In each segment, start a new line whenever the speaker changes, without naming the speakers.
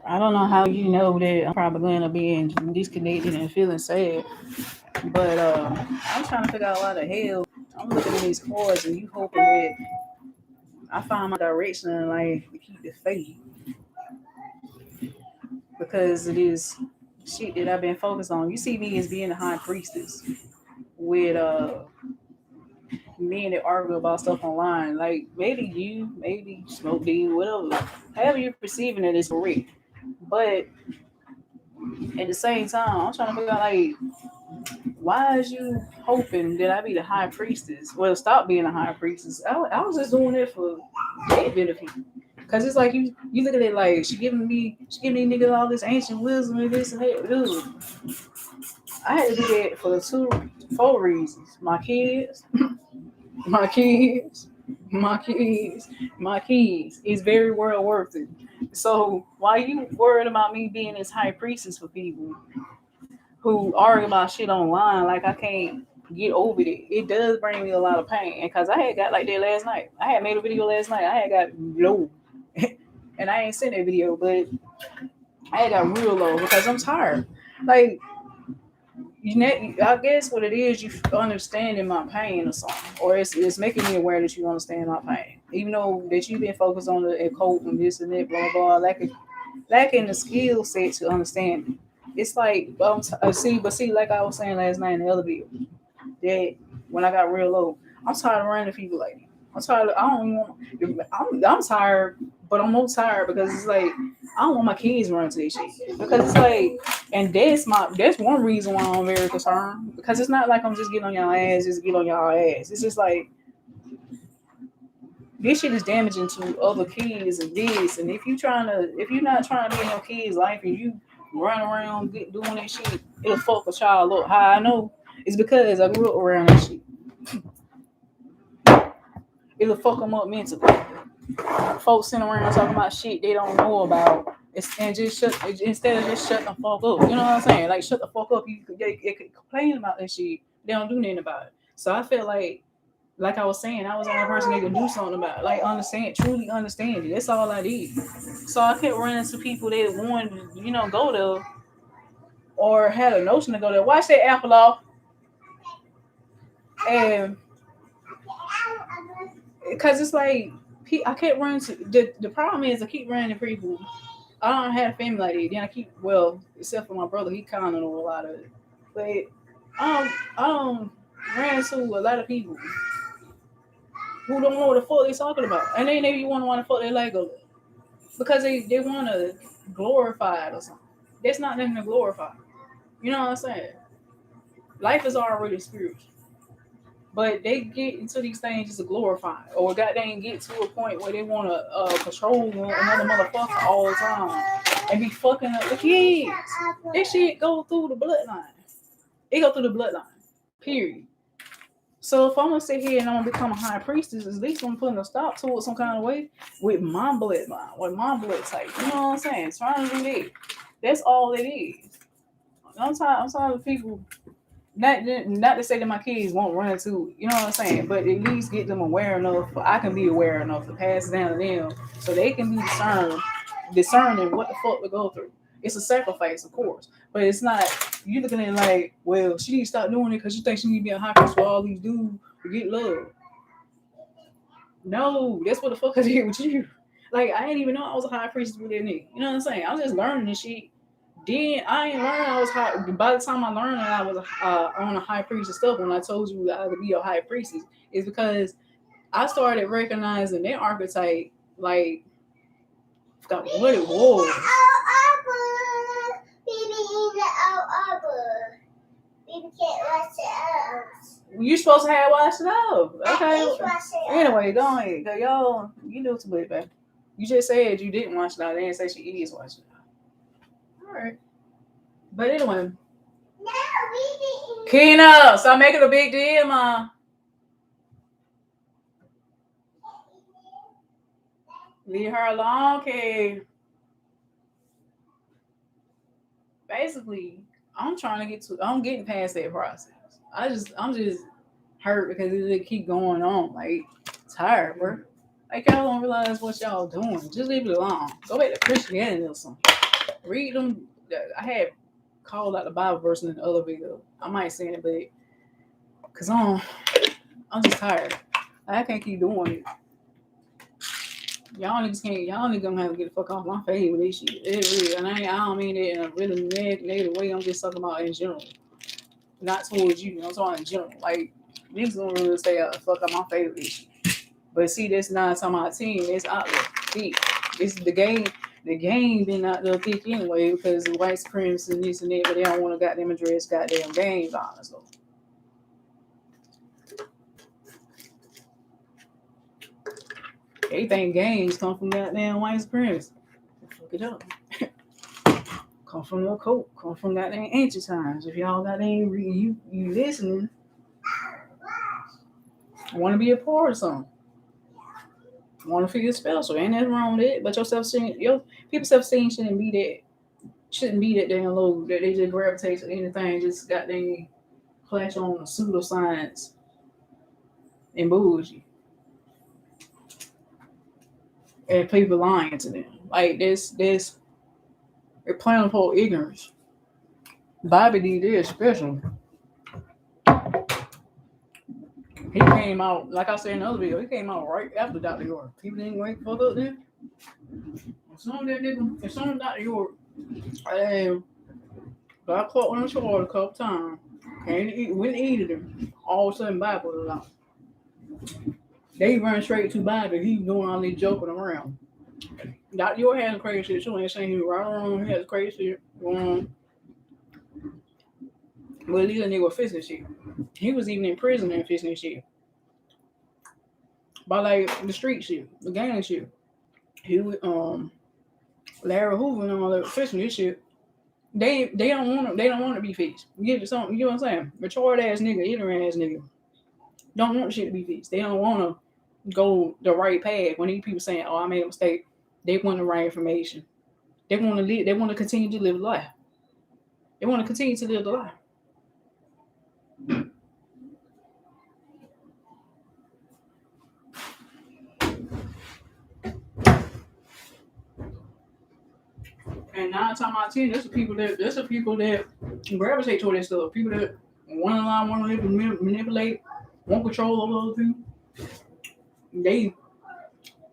I don't know how you know that I'm probably going to be disconnected and feeling sad, but I'm trying to figure out why the hell I'm looking at these cards and you hoping that I find my direction in life to keep the faith because it is shit that I've been focused on. You see me as being a high priestess with men that argue about stuff online. Like maybe you, maybe Smoke D, whatever. However you're perceiving it is correct. But at the same time, I'm trying to figure out like why is you hoping that I be the high priestess? Well, stop being a high priestess. I was just doing it for their benefit. Cause it's like you look at it like she giving me niggas all this ancient wisdom and this and that. Dude, I had to do that for four reasons. My kids, my kids, my kids, my kids. It's very well worth it. So why you worried about me being this high priestess for people who argue about shit online? Like I can't get over it. It does bring me a lot of pain. And cause I had got like that last night. I had made a video last night. I had got low. And I ain't sent that video, but I had got real low because I'm tired. Like I guess what it is, you understanding my pain or something, or it's making me aware that you understand my pain, even though that you've been focused on the cope and this and that, blah blah, lacking the skill set to understand it. It's like, see, like I was saying last night in the elevator, that when I got real low, I'm tired of running to people like that. I'm tired. I don't even want. I'm tired, but I'm more tired because it's like I don't want my kids running to this shit because it's like, and that's one reason why I'm very concerned because it's not like I'm just getting on y'all ass, just get on y'all ass. It's just like this shit is damaging to other kids and this. And if you're not trying to be in your kids' life and you run around doing that shit, it'll fuck a child up. How I know is because I grew up around that shit. It'll fuck them up mentally. Folks sitting around talking about shit they don't know about. And just instead of just shut the fuck up. You know what I'm saying? Like shut the fuck up. They could complain about that shit. They don't do nothing about it. So I feel like I was saying, I was the only person that could do something about it. Like truly understand it. That's all I did. So I kept running into people that wanted to, go there or had a notion to go there. Watch that apple off. And because it's like I kept running to the problem is I keep running to people. I don't have a family like that. Then except for my brother, he kind of know a lot of it. But I don't ran into a lot of people who don't know what the fuck they talking about, and they maybe want to fuck their Lego because they want to glorify it or something. That's not nothing to glorify. You know what I'm saying? Life is already spiritual. But they get into these things just to glorify it, or goddamn get to a point where they want to control another motherfucker all the time and be fucking up the kids. This shit go through the bloodline. It go through the bloodline. Period. So if I'm gonna sit here and I'm gonna become a high priestess, at least I'm putting a stop to it some kind of way with my bloodline, with my blood type. You know what I'm saying? Trying to do that. That's all it is. I'm tired of people. Not to say that my kids won't run into, you know what I'm saying, but at least get them aware enough. I can be aware enough to pass it down to them, so they can be discerning what the fuck to go through. It's a sacrifice, of course, but it's not. You looking at it like, well, she need to stop doing it because you think she need to be a high priest for all these dudes to get love. No, that's what the fuck I did with you. Like I didn't even know I was a high priest with that nigga. You know what I'm saying? I was just learning this shit. Then I ain't learned I was high. By the time I learned that I was on a high priest and stuff, when I told you I would be a high priestess, is because I started recognizing their archetype. Like, I forgot what it was. You supposed to have watched it up. Okay. Anyway, go ahead. Cause y'all, you do too much, baby. You just said you didn't watch it out. They didn't say she is watching it out. All right. But anyway. Kena, stop making a big deal, ma. Leave her alone, kid. Basically, I'm getting past that process. I'm just hurt because it keep going on. Like, tired, bro. Like y'all don't realize what y'all doing. Just leave it alone. Go back to Christianity or something. Read them. I had called out the Bible verse in the other video. I might say it, but because I'm just tired. I can't keep doing it. Y'all niggas can't. Y'all niggas gonna have to get the fuck off my face with this shit. It really, and I don't mean it in a really negative way. I'm just talking about in general, not towards you. I'm talking in general. Like niggas don't really stay out the fuck out my face with this shit. But see, this 9 time out of 10, it's out there. See, this is the game. The game been out there thick anyway because the white supremacists and this and that, but they don't want to goddamn address goddamn gang violence though. They think gangs come from goddamn white supremacists. Fuck it up. Come from the occult. Come from goddamn ancient times. If y'all goddamn you listening, want to be a part of something. Want to feel special. Ain't nothing wrong with it. But your people's self-esteem shouldn't be that damn low that they just gravitate to anything, just goddamn clutch on pseudoscience and bullshit. And people lying to them. Like this they're playing for ignorance. Bobby D did special. He came out, like I said in the other video, he came out right after Dr. York. People didn't wake fuck up then. Some of that nigga, and some of Dr. York, got caught on the shore a couple times. Went to eat him. All of a sudden, Bible was out. They run straight to Bible. He doing all this joking around. Dr. York had crazy shit. She ain't saying he was right or wrong. He had crazy shit going on. But at least a nigga was fixing shit. He was even in prison and fixing shit. By like the street shit, the gang shit. He was Larry Hoover and all that fixing this shit. They don't want to be fixed. You get something, you know what I'm saying? Retarded ass nigga, ignorant ass nigga. Don't want shit to be fixed. They don't want to go the right path. When these people saying, "Oh, I made a mistake," they want the right information. They want to live. They want to continue to live life. They want to continue to live the life. And 9 times out of 10, there's the people that gravitate toward that stuff. People that want to lie, want to manipulate, want control over other people. They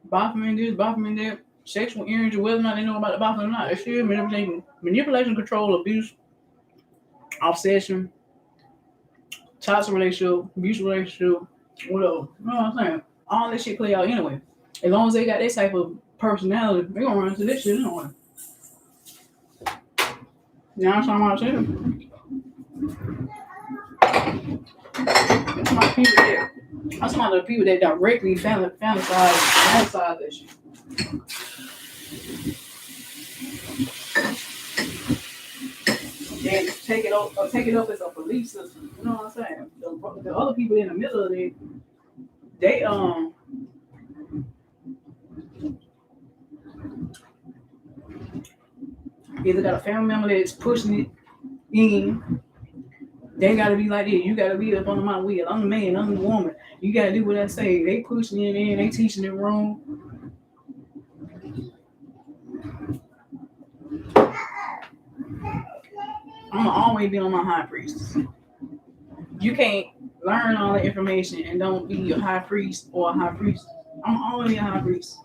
bopping this, bopping that, sexual energy, whether or not they know about the bopping or not. It's still manipulation, control, abuse, obsession, toxic relationship, abusive relationship, whatever. You know what I'm saying? All this shit play out anyway. As long as they got this type of personality, they're gonna run into this shit anyway. You know what I'm talking about too? That's my people there. I'm talking about the people that directly fantasize this shit. And take it up as a belief system. You know what I'm saying? The other people in the middle of it, they either got a family member that's pushing it in. They gotta be like this. You gotta be up under my wheel. I'm the man. I'm the woman. You gotta do what I say. They pushing it in. They teaching it wrong. I'm always be on my high priest. You can't learn all the information and don't be a high priest or a high priest. I'm always be a high priest.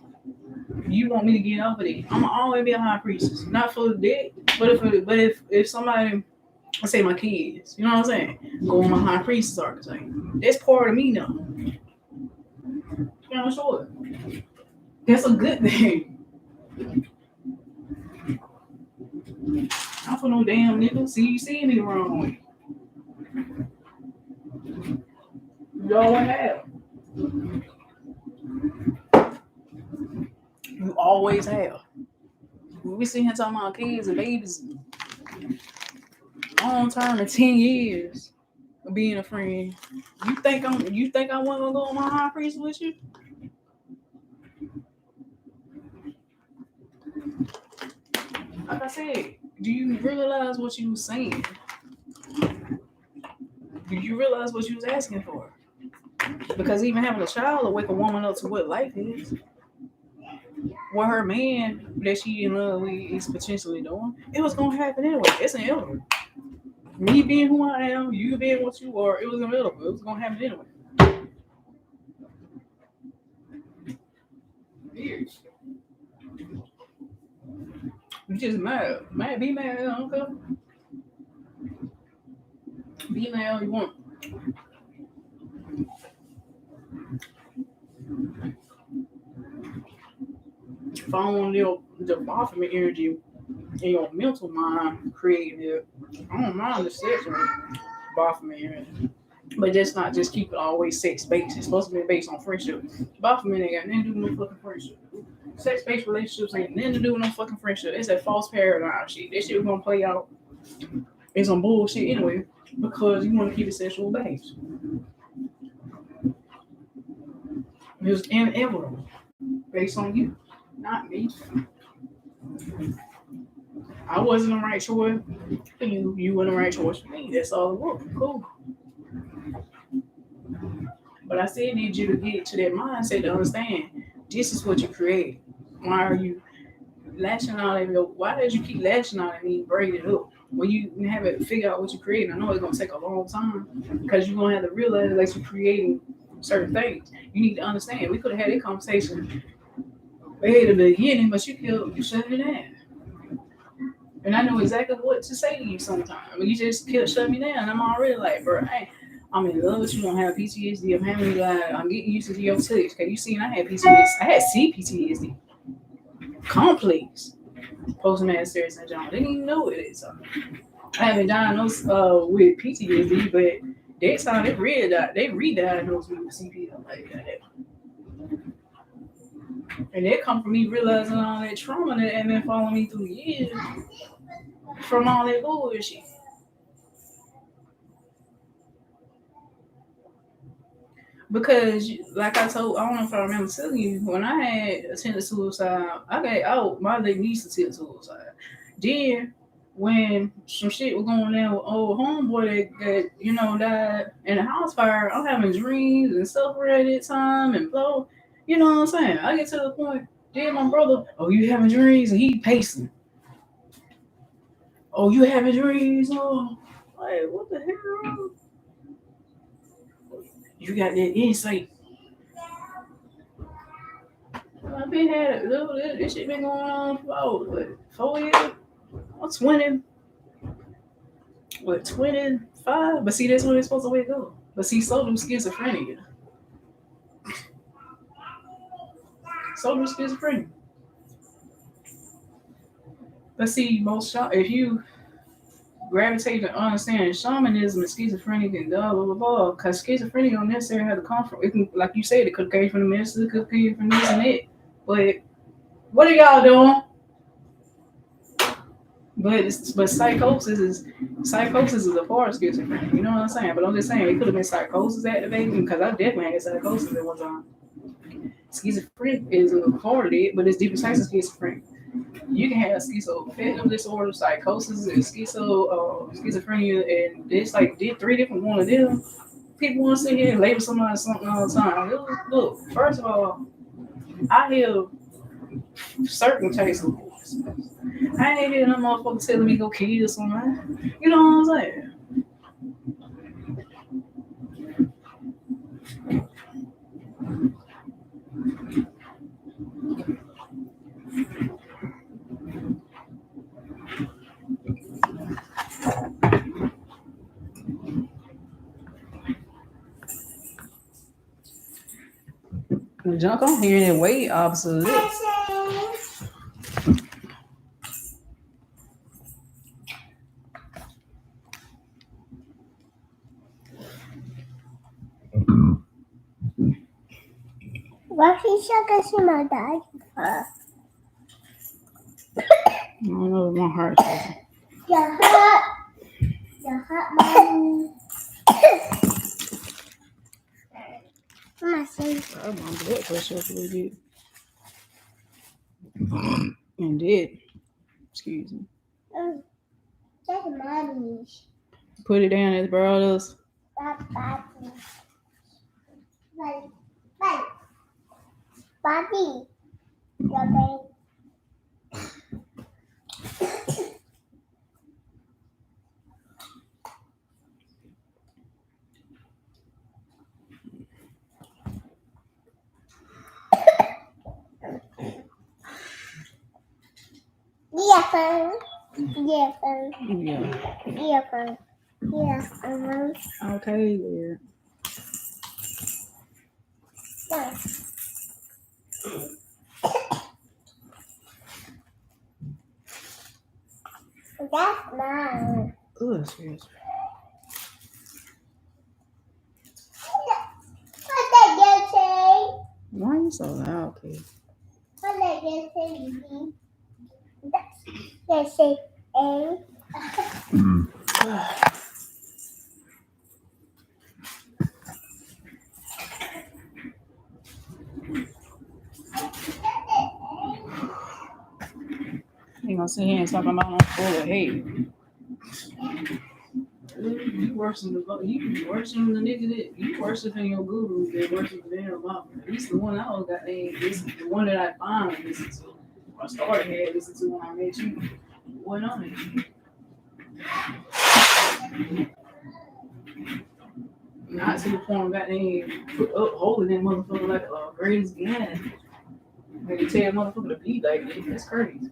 You want me to get off of it? I'm always be a high priestess. Not for the dead, but if somebody, let's say my kids, you know what I'm saying, go on my high priestess archetype. That's part of me now. You know, sure. That's a good thing. Not for no damn nigga. See a nigga wrong way. You always have. You always have. We sit here talking about kids and babies long term in 10 years of being a friend. You think I wasn't gonna go on my high priest with you? Like I said, do you realize what you was saying? Do you realize what you was asking for? Because even having a child will wake a woman up to what life is. What her man that she in love with is potentially doing. It was gonna happen anyway. It's inevitable. Me being who I am, you being what you are, it was inevitable. It was gonna happen anyway. You just mad. Mad, be mad, I don't care. Be mad all you want. Following the Baphomet energy in your mental mind, creating it. I don't mind the sexual Baphomet energy. But just not just keep it always sex based. It's supposed to be based on friendship. Baphomet ain't got nothing to do with no fucking friendship. Sex based relationships ain't nothing to do with no fucking friendship. It's a false paradigm shit. This shit gonna play out. It's some bullshit anyway because you want to keep it sexual based. It's inevitable based on you, not me. I wasn't the right choice for you. You were the right choice for me. That's all it was. Cool. But I still need you to get to that mindset to understand this is what you create. Why are you lashing out at me? Why did you keep lashing out at me and break it up? When you haven't figured out what you're creating, I know it's gonna take a long time because you're gonna have to realize that you're creating certain things. You need to understand. We could have had a conversation way at the beginning, but you shut it down. And I know exactly what to say to you sometimes. You just shut me down. I'm already like, bro, I'm in love with you. I'm having PTSD. I'm having like, I'm getting used to your touch. Cause you seen I had PTSD. I had CPTSD. Complex post-traumatic syndrome. They didn't even know it is. I haven't diagnosed with PTSD, but that time they re-diagnosed me with CPT like that. And that come from me realizing all that trauma that had been following me through years from all that bullshit. Because, like I don't know if I remember telling you, when I had attempted suicide, I got out my late niece attempted suicide. Then, when some shit was going on with old homeboy that died in a house fire, I'm having dreams and stuff at that time and blah. You know what I'm saying? I get to the point, then my brother, oh, you having dreams? And he pacing. Oh, you having dreams? Oh, like, what the hell? You got that insight. I've been had it. This shit been going on for what, 4 years? I'm 20. What, 25? But see, that's when it's supposed to wake up. But see, so do schizophrenia. So do schizophrenia. But see, if you gravitate to understand shamanism and schizophrenia and blah blah blah blah, because schizophrenia don't necessarily have to come from it. Can, like you said, it could come from the medicine, it could come from this and that. But what are y'all doing? But psychosis is a part of schizophrenia. You know what I'm saying? But I'm just saying it could have been psychosis activating because I definitely had psychosis at one time. Schizophrenia is a part of it, but it's different types of schizophrenia. You can have schizoaffective disorder, psychosis, and schizophrenia, and it's like three different one of them. People want to sit here and label somebody something all the time. Look, first of all, I have certain types of voices. I ain't hear no motherfucker telling me go kill somebody. You know what I'm saying? The junk I'm hearing is way opposite of this.
What is your my dad?
I don't know, my heart's racing.
Your heart. Your heart, mommy. Mama say.
My blood pressure up a little bit. And did. Excuse me.
That's mommy.
Put it down as brothers.
Body. Your baby. Earphone. Earphone.
Yeah.
Earphone. Earphone.
Okay, there.
That's mine.
Ugh, seriously.
What's that girl say?
Why are you so loud, kid?
What's that girl say? They say A.
You gonna sit here and talk about I'm full of hate. You worse than the nigga that you worse than your guru. They worse than their mama. At least the one I was got named. This the one that I finally listened to. I started had listened to when I met you. What on it? Not to the point that they put up holding that motherfucker like a greatest game. They tell motherfucker to be like that. That's crazy.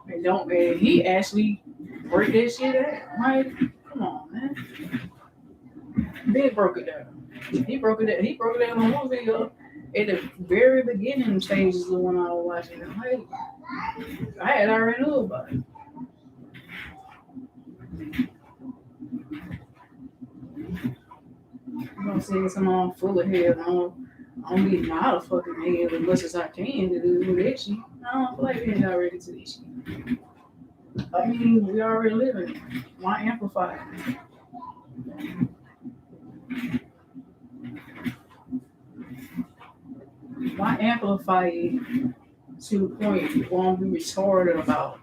And don't man, he actually break that shit out. Like, come on, man. Big broke it down. He broke it down. He broke it down on one video at the very beginning stages of the one I was watching. I'm like, I had already knew about it. I'm gonna say something full of hell. I'm getting out of fucking hell as much as I can to do that shit. I don't feel like being already to this shit. I mean, we already living it. Why amplify it? Why amplify it to the point you won't be retarded about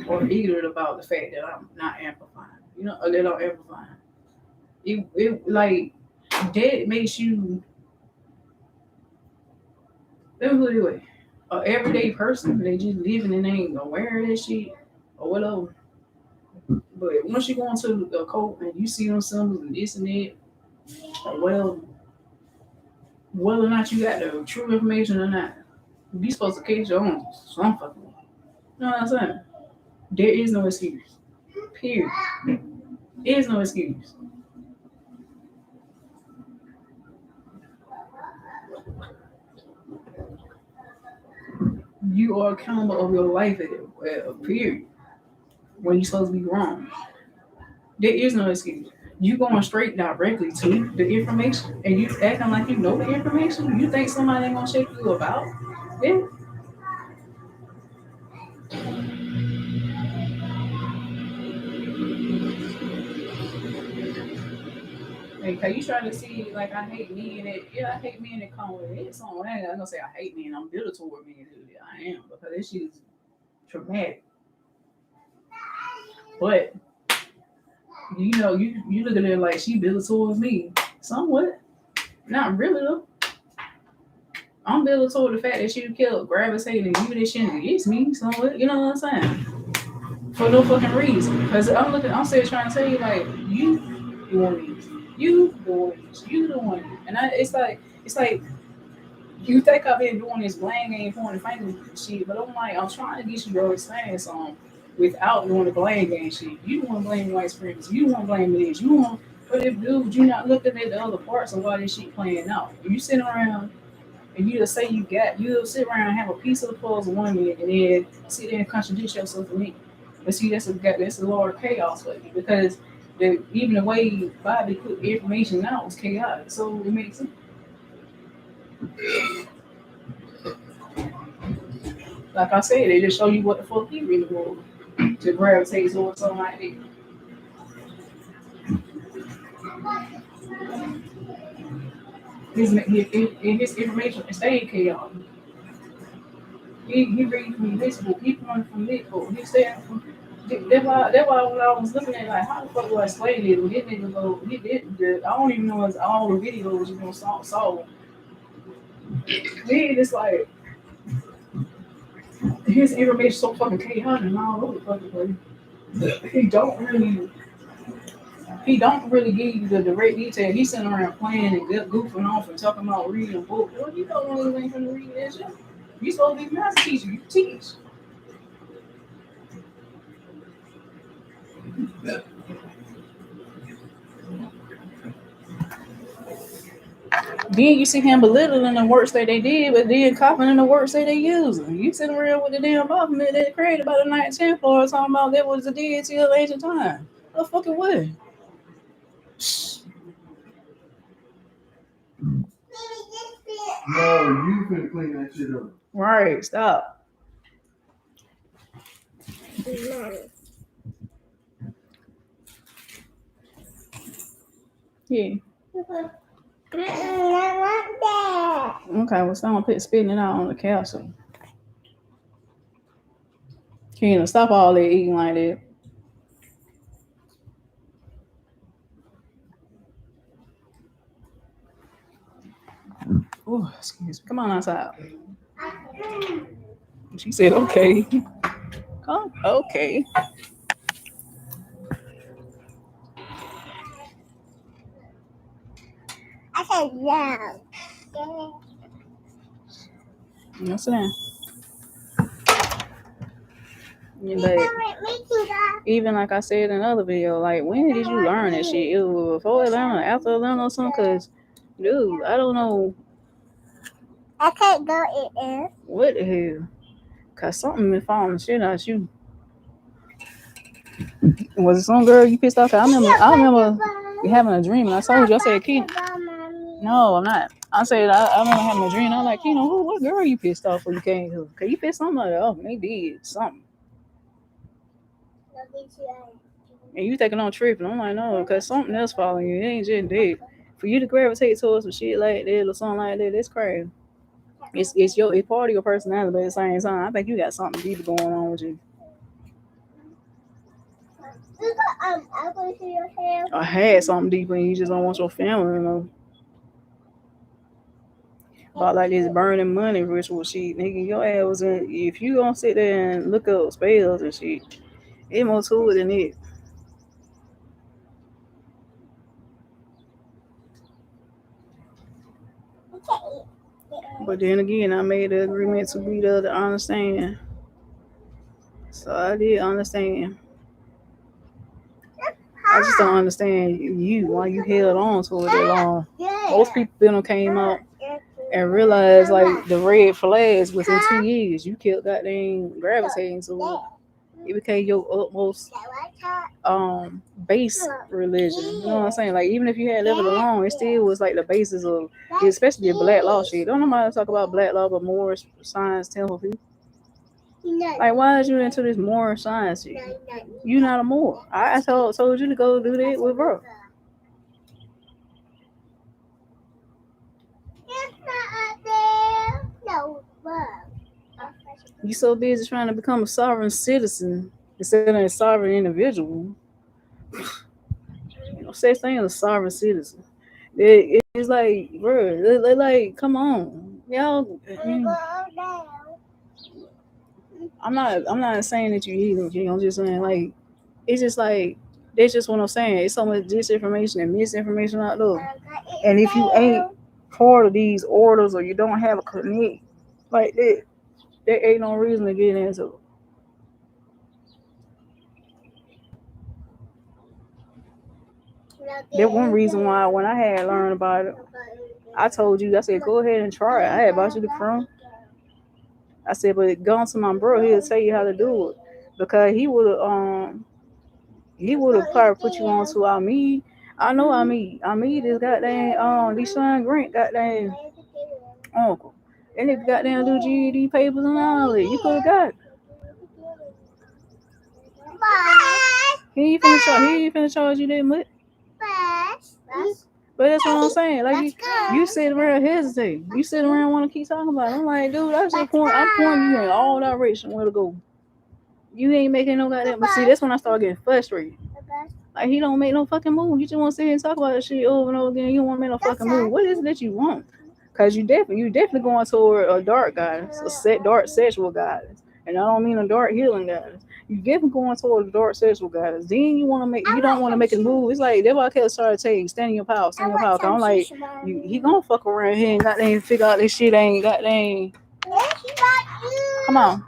or ignorant about the fact that I'm not amplifying? You know, or that I'm amplifying. It like that makes you. Let me put it away. An everyday person, they just living and they ain't aware of that shit or whatever. But once you go into the code and you see them symbols and this and that, or whatever, whether or not you got the true information or not, you supposed to catch your own some fucking way. You know what I'm saying? There is no excuse. Period. There is no excuse. You are accountable of your life at a period when you're supposed to be wrong. There is no excuse. You going straight directly to the information and you acting like you know the information. You think somebody ain't gonna check you about it? Like, are you trying to see like I hate men that I hate men that come with it. So I ain't gonna say I hate men. I'm bitter toward men. I am because this shit is traumatic. But you know, you look at it like she bitter towards me. Somewhat. Not really though. I'm bitter toward the fact that she kept gravitating and you this shit against me. Somewhat. You know what I'm saying? For no fucking reason. Because I'm still trying to tell you like you doing this. You doing this. You doing it. And it's like you think I've been doing this blame game pointing fingers and shit, but I'm like, I'm trying to get you to understand something without doing the blame game shit. You want to blame white supremacy. You want to blame this. You want, but if dude, you're not looking at the other parts of why this shit playing out. If you sit around and you just say you'll sit around and have a piece of the puzzle one minute and then sit there and contradict yourself to me. But see, that's a lot of chaos for you because even the way Bobby put information out was chaotic. So it makes sense. Like I said, they just show you what the fuck he really was to gravitate towards something like that. His information stayed chaotic. He read from this book, he learned from this book, he said from That's why when I was looking at like how the fuck do I explain it? When this nigga go, he did. I don't even know it's all the videos you know saw. Then it's like his information so fucking chaotic and all over the fucking place. He don't really give you the direct detail. He's sitting around playing and goofing off and talking about reading a book. Well, you don't know anything from the reading that shit. You supposed to be a master teacher. You teach. Then you see him belittling the works that they did, but then copying the works that they using. You sitting around with the damn document that they created by the Knights Templar talking about that was the deity of ancient time. The fucking way.
No, you finna clean that shit up.
Right, stop. Yeah.
I want that.
Okay, well, someone spitting it out on the castle. Kena, stop all that eating like that. Oh, excuse me. Come on outside. She said, okay. Come, okay.
I said no.
No, sit down. Yeah, but even like I said in another video, like when did you learn that shit? It was before Atlanta, after Atlanta, or something? Cause, dude, I don't know
I can't go in.
what the hell. Cause something been falling shit out you. Was it some girl you pissed off? I remember you having a dream, and I told you, I said, Kena. No, I'm not. I said I remember having a dream. I'm like, Kena, what girl you pissed off when you came here? Cause you pissed somebody off, and they did something. And you taking on trip, and I'm like, no, because something else following you. It ain't just that. For you to gravitate towards some shit like that or something like that, that's crazy. It's part of your personality, but at the same time, I think you got something deeper going on with you. I had something deeper, and you just don't want your family to know. About like this burning money ritual shit, nigga. Your ass was in. If you gonna sit there and look up spells and shit, it's more to it than it. But then again, I made the agreement to be there to understand. So I did understand. I just don't understand you why you held on to it that long. Most people been came out and realized like the red flags within 2 years. You kept goddamn gravitating to it. It became your utmost base religion. You know what I'm saying? Like even if you had left it alone, it still was like the basis of, especially the black law shit. Don't nobody talk about black law, but Moorish science temple people. Like why is you into this Moorish science shit? You not a Moor. I told you to go do that with bro. You so busy trying to become a sovereign citizen instead of a sovereign individual. You know, such thing as a sovereign citizen. It's like, bro, they like, come on, y'all. I mean, I'm not saying that you either. Okay? I'm just saying like, it's just like that's just what I'm saying. It's so much disinformation and misinformation out there. And if you ain't part of these orders or you don't have a connect like that, there ain't no reason to get into it. There's one reason why when I had learned about it, I told you, I said, go ahead and try it. I had bought you the crumb. I said, but go to my bro, he'll tell you how to do it. Because he would have probably put you on to Amid. I know Amid is goddamn Deshaun Grant goddamn uncle. And if you goddamn do GED papers and all that, you could have got it. He ain't finna charge you that much. But that's what I'm saying. Like you sit around hesitate. You sit around want to keep talking about it. I'm like, dude, that's the point. I'm pointing you in all direction where to go. You ain't making no goddamn. But see, that's when I start getting frustrated. Like he don't make no fucking move. You just want to sit here and talk about that shit over and over again. You don't want to make no fucking move. What is it that you want? Cause you definitely going toward a dark goddess, dark sexual goddess, and I don't mean a dark healing goddess. You definitely going toward a dark sexual goddess. Then you don't want to make a move. It's like that's why I kept started saying standing your power, standing your power. 'Cause I'm like, he gonna fuck around here and goddamn figure out this shit ain't goddamn. Come on.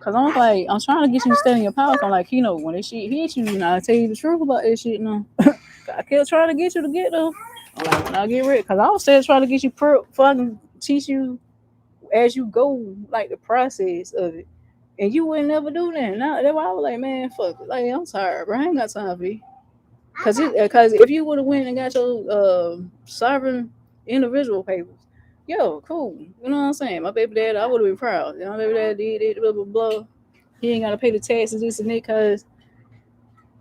Cause I'm like, I'm trying to get you to stand in your power. I'm like, when this shit hit you, I tell you the truth about this shit now. I kept trying to get you to get them. I'm like, when I get ready, cause I was still trying to get you fucking teach you as you go, like the process of it. And you would never do that. Now that's why I was like, man, fuck it. Like, I'm tired, bro. I ain't got time for you. Cause if you would have went and got your sovereign individual papers, yo, cool. You know what I'm saying? My baby dad, I would have been proud. My baby dad did it, blah blah blah. He ain't gotta pay the taxes, this and that, cause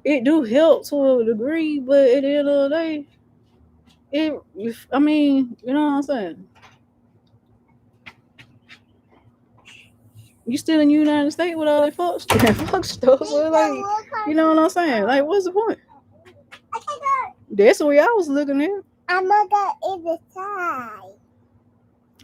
it do help to a degree, but at the end of the day, I mean, you know what I'm saying? You still in the United States with all that fuck stuff. So like, you know what I'm saying? Like, what's the point? That's the way I was looking at it.
I'm gonna eat the side.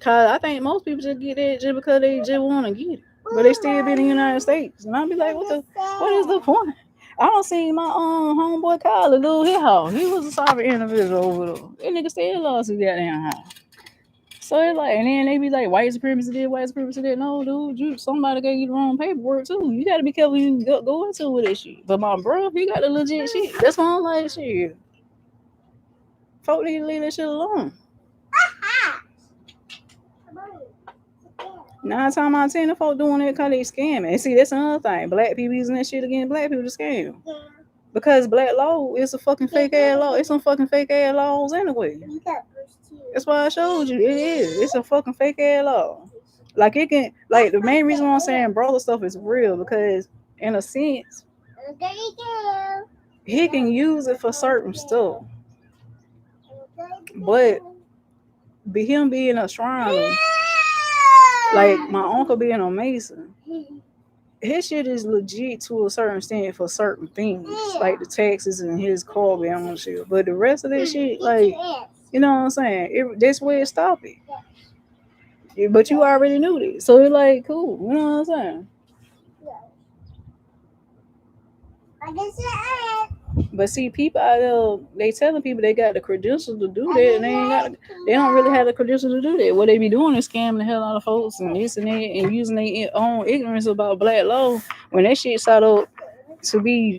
Cause I think most people just get it just because they just want to get it, but they still be in the United States, and I'll be like, what is the point? I don't see my homeboy Kyle, the little hit house. He was a sovereign individual over there. That nigga still lost his goddamn house. So it's like, and then they be like, white supremacy did, white supremacy did. No, dude, somebody gave you the wrong paperwork too. You gotta be careful you go into with this shit. But my bro, he got the legit shit. That's why I'm like, shit. Folk need to leave that shit alone. 9 times out of 10, the folk doing it because they scamming. And see, that's another thing. Black people using that shit against black people to scam. Because black law is a fucking fake ass law. It's some fucking fake ass laws anyway. That's why I showed you. It is. It's a fucking fake ass law. Like it can, like the main reason why I'm saying brother stuff is real because in a sense, he can use it for certain stuff. But him being a shrine, like my uncle being a Mason, his shit is legit to a certain extent for certain things, like the taxes and his car being on shit. But the rest of that shit, like, you know what I'm saying? That's where it stopped it. Yeah, but you already knew this, so it's like cool. You know what I'm saying? But see, people out there, they telling people they got the credentials to do that, and they don't really have the credentials to do that. What they be doing is scamming the hell out of folks and this and that, and using their own ignorance about black law when that shit set up to be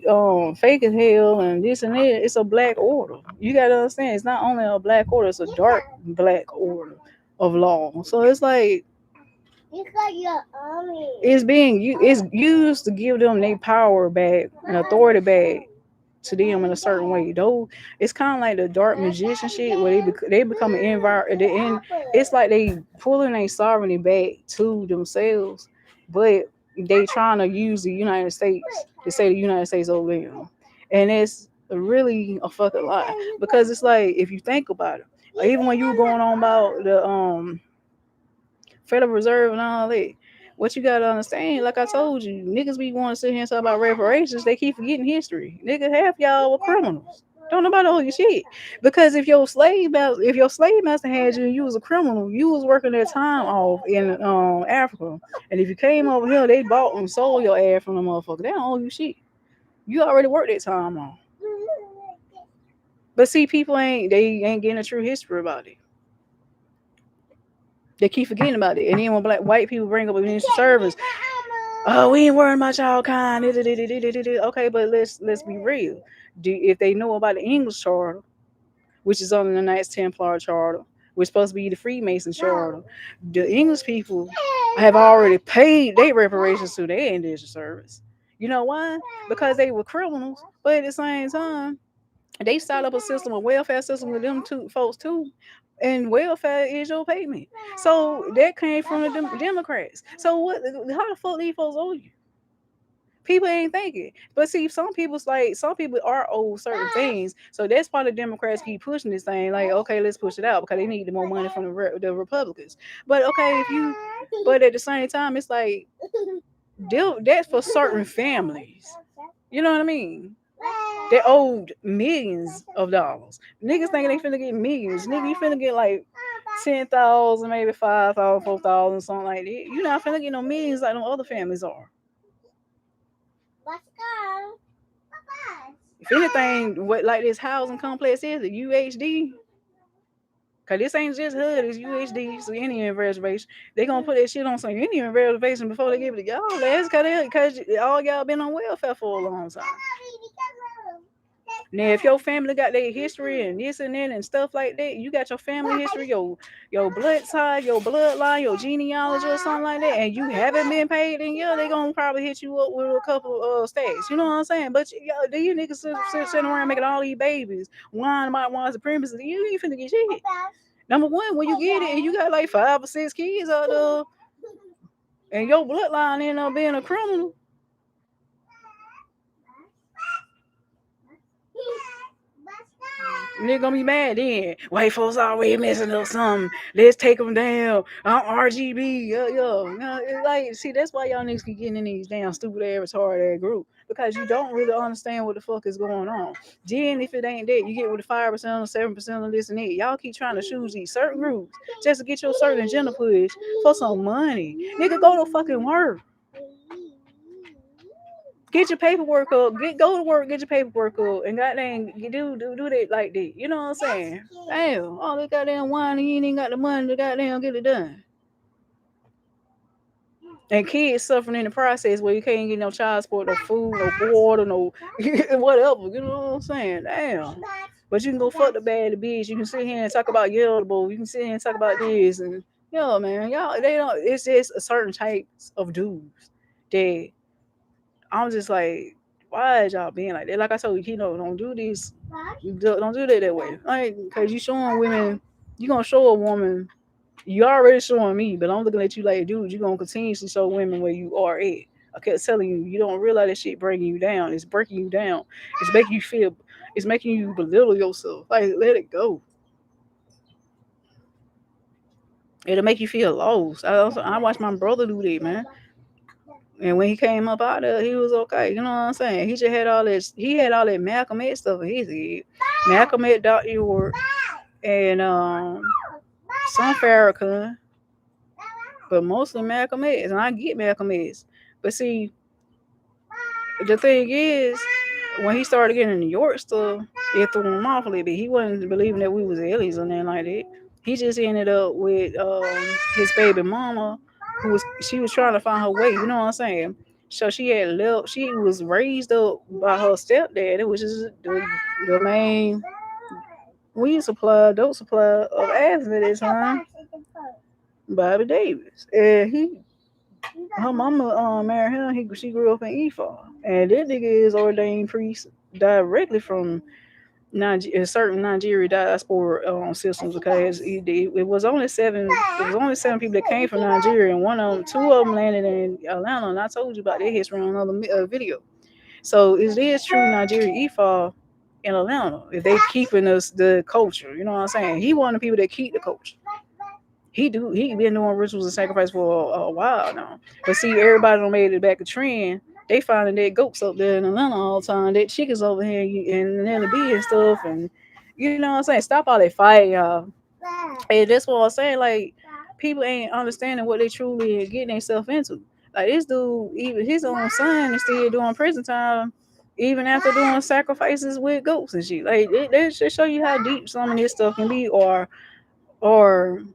fake as hell and this and that. It's a black order. You gotta understand, it's not only a black order; it's a dark black order of law. So it's like it's used to give them their power back and authority back to them in a certain way. Though it's kind of like the dark magician shit where they become an environment. It's like they pulling their sovereignty back to themselves, but they trying to use the United States to say the United States over them, and it's really a fucking lie because it's like if you think about it, like even when you were going on about the Federal Reserve and all that. What you gotta understand, like I told you, niggas be wanting to sit here and talk about reparations. They keep forgetting history. Nigga, half y'all were criminals. Don't nobody owe you shit. Because if your slave master had you and you was a criminal, you was working their time off in Africa. And if you came over here, they bought and sold your ass from the motherfucker. They don't owe you shit. You already worked that time off. But see, people ain't getting a true history about it. They keep forgetting about it. And then when white people bring up initial service, oh, we ain't worrying about y'all kind. Okay, but let's be real. If they know about the English charter, which is on the Knights Templar charter, which is supposed to be the Freemason charter, the English people have already paid their reparations to their indentured service. You know why? Because they were criminals, but at the same time, they started up a system, a welfare system with them two folks too. And welfare is your payment. So that came from the Democrats. So what? How the fuck these folks owe you? People ain't thinking. But see, some people are owed certain things. So that's why the Democrats keep pushing this thing. Like, okay, let's push it out because they need the more money from the Republicans. But okay, but at the same time, it's like That's for certain families. You know what I mean? They owed millions of dollars. Niggas thinking they finna get millions. Nigga, you finna get like 10,000, maybe 5,000, 4,000, something like that. You not finna get no millions like them other families are.
Let's go. Bye-bye.
If anything, what like this housing complex is, the UHD, cause this ain't just HUD, it's UHD, so Indian reservation. They gonna put that shit on some Indian reservation before they give it to y'all. That's cause all y'all been on welfare for a long time. Now, if your family got their history and this and that and stuff like that, you got your family history, your blood tie, your bloodline, your genealogy or something like that, and you haven't been paid, then yeah, they gonna probably hit you up with a couple of stacks. You know what I'm saying? But you niggas sitting around making all these babies, whine about white supremacy. You ain't finna get shit. Number one, when you get it and you got like 5 or 6 kids out there, and your bloodline end up being a criminal. Nigga gonna be mad then. White folks always messing up something. Let's take them down. I'm RGB. No, it's like, see, that's why y'all niggas keep getting in these damn stupid ass retarded ass group. Because you don't really understand what the fuck is going on. Then if it ain't that, you get with the 5% or 7% of this and that. Y'all keep trying to choose these certain groups just to get your certain agenda push for some money. Nigga, go to fucking work. Get your paperwork up. Go to work. Get your paperwork up, and goddamn, you do that like that. You know what I'm saying? Damn, all that goddamn wine, and you ain't even got the money to goddamn get it done. And kids suffering in the process where you can't get no child support, no food, no water, no whatever. You know what I'm saying? Damn. But you can go fuck the bad, the bitch. You can sit here and talk about yellable. You can sit here and talk about this, and man, y'all, they don't. It's just a certain types of dudes that I'm just like, why is y'all being like that? Like I told you, don't do this. Don't do that way. Like, because you showing women, you going to show a woman, you already showing me, but I'm looking at you like, dude, you're going to continuously show women where you are at. I kept telling you, you don't realize that shit breaking you down. It's breaking you down. It's making you belittle yourself. Like, let it go. It'll make you feel lost. I watched my brother do that, man. And when he came up out there, he was okay. You know what I'm saying? He just had all this. He had all that Malcolm X stuff in his head. Malcolm X, Dr. York, and some Farrakhan, but mostly Malcolm X. And I get Malcolm X, but see, the thing is, when he started getting in New York stuff, it threw him off a little bit. He wasn't believing that we was aliens or nothing like that. He just ended up with his baby mama, she was trying to find her way. You know what I'm saying? So she had left. She was raised up by her stepdad, which is the main weed supply, dope supply of Athens at this time, Bobby Davis. And her mama married him. She grew up in Ephah, and that nigga is ordained priest directly from certain Nigeria diaspora systems, because it was only seven. It was only 7 people that came from Nigeria, and two of them landed in Atlanta. And I told you about their history on another video. So it is true Nigeria Ephah in Atlanta if they keeping us the culture. You know what I'm saying? He one of the people that keep the culture. He been doing rituals and sacrifice for a while now. But see, everybody done made it back a trend. They finding that goats up there in Atlanta all the time. That chickens over here in Atlanta B and stuff. And you know what I'm saying? Stop all that fighting, y'all. And that's what I'm saying. Like, people ain't understanding what they truly getting themselves into. Like, this dude, even his own son is still doing prison time, even after doing sacrifices with goats and shit. Like, they should show you how deep some of this stuff can be, or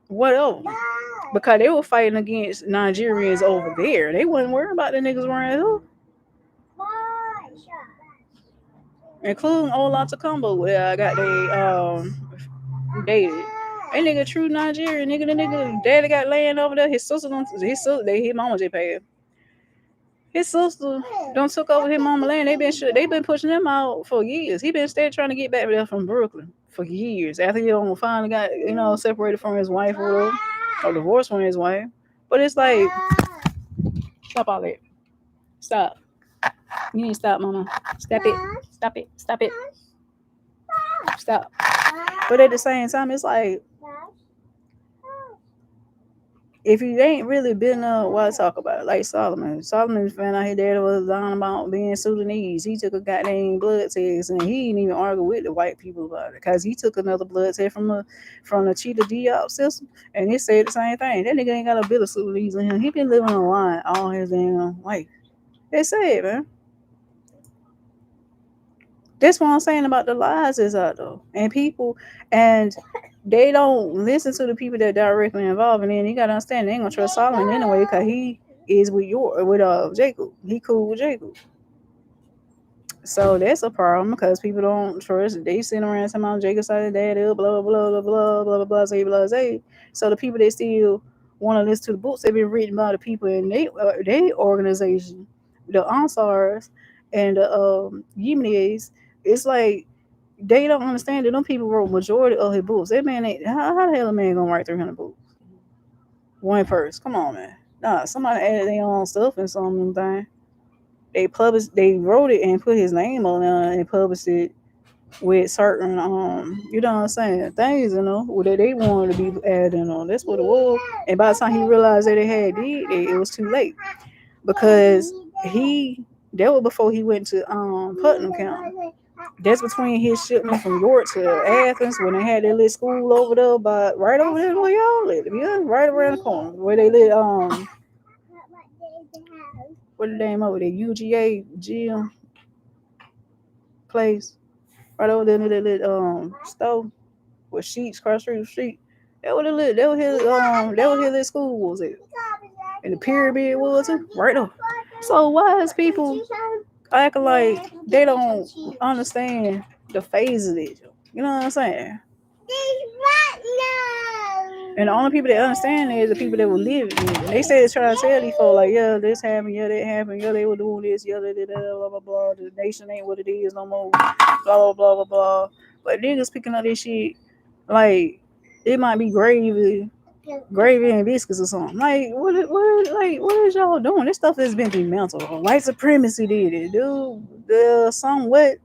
whatever. Because they were fighting against Nigerians over there. They wasn't worried about the niggas around here. Including Ola Tacombo, where I got they dated. That nigga true Nigerian. The nigga daddy got land over there. His sister his mama just passed. His sister don't took over his mama land. They been pushing him out for years. He been still trying to get back there from Brooklyn for years. After he finally got separated from his wife or divorced from his wife. But it's like, stop all that. Stop. You need to stop, mama. Stop it. Stop it. Stop it. Stop. But at the same time, it's like, If you ain't really been why talk about it? Like Solomon. Solomon found out his dad was on about being Sudanese. He took a goddamn blood test and he didn't even argue with the white people about it. Because he took another blood test from the Cheetah Diop system and it said the same thing. That nigga ain't got a bit of Sudanese in him. He been living a lie all his damn life. It's sad, man. That's what I'm saying about the lies is out though. And people and they don't listen to the people that directly involved, and then you gotta understand they ain't gonna trust Solomon anyway because he is with Jacob. He cool with Jacob. So that's a problem because people don't trust. They sitting around talking about Jacob side dad up, blah blah blah blah blah blah blah blah blah. So the people that still want to listen to the books that been written by the people in they organization, the Ansars and the Yemenis, it's like they don't understand that them people wrote majority of his books. That man ain't how the hell a man gonna write 300 books? One person. Come on, man. Nah, somebody added their own stuff in some of them things. They wrote it and put his name on there and published it with certain you know what I'm saying, things, that they wanted to be added on. That's what it was. And by the time he realized that it was too late. Because that was before he went to Putnam County. That's between his shipment from York to Athens when they had their little school over there, but right over there where y'all live. Yeah, right around the corner where they live. What the name over there? UGA gym place. Right over there near that little stove with sheets cross street with sheet. That was his little school was it? And the pyramid was too, right there. So why is people acting like they don't understand the phase of it? You know what I'm saying? And the only people that understand it is the people that will live it. They say it's trying to tell these folks like, yeah, this happened, yeah, that happened, yeah, they were doing this, yeah, blah blah blah. The nation ain't what it is no more, blah blah blah blah blah. But niggas picking up this shit like it might be gravy and biscuits or something. Like what is y'all doing? This stuff has been dismantled. White supremacy did it, dude. The somewhat,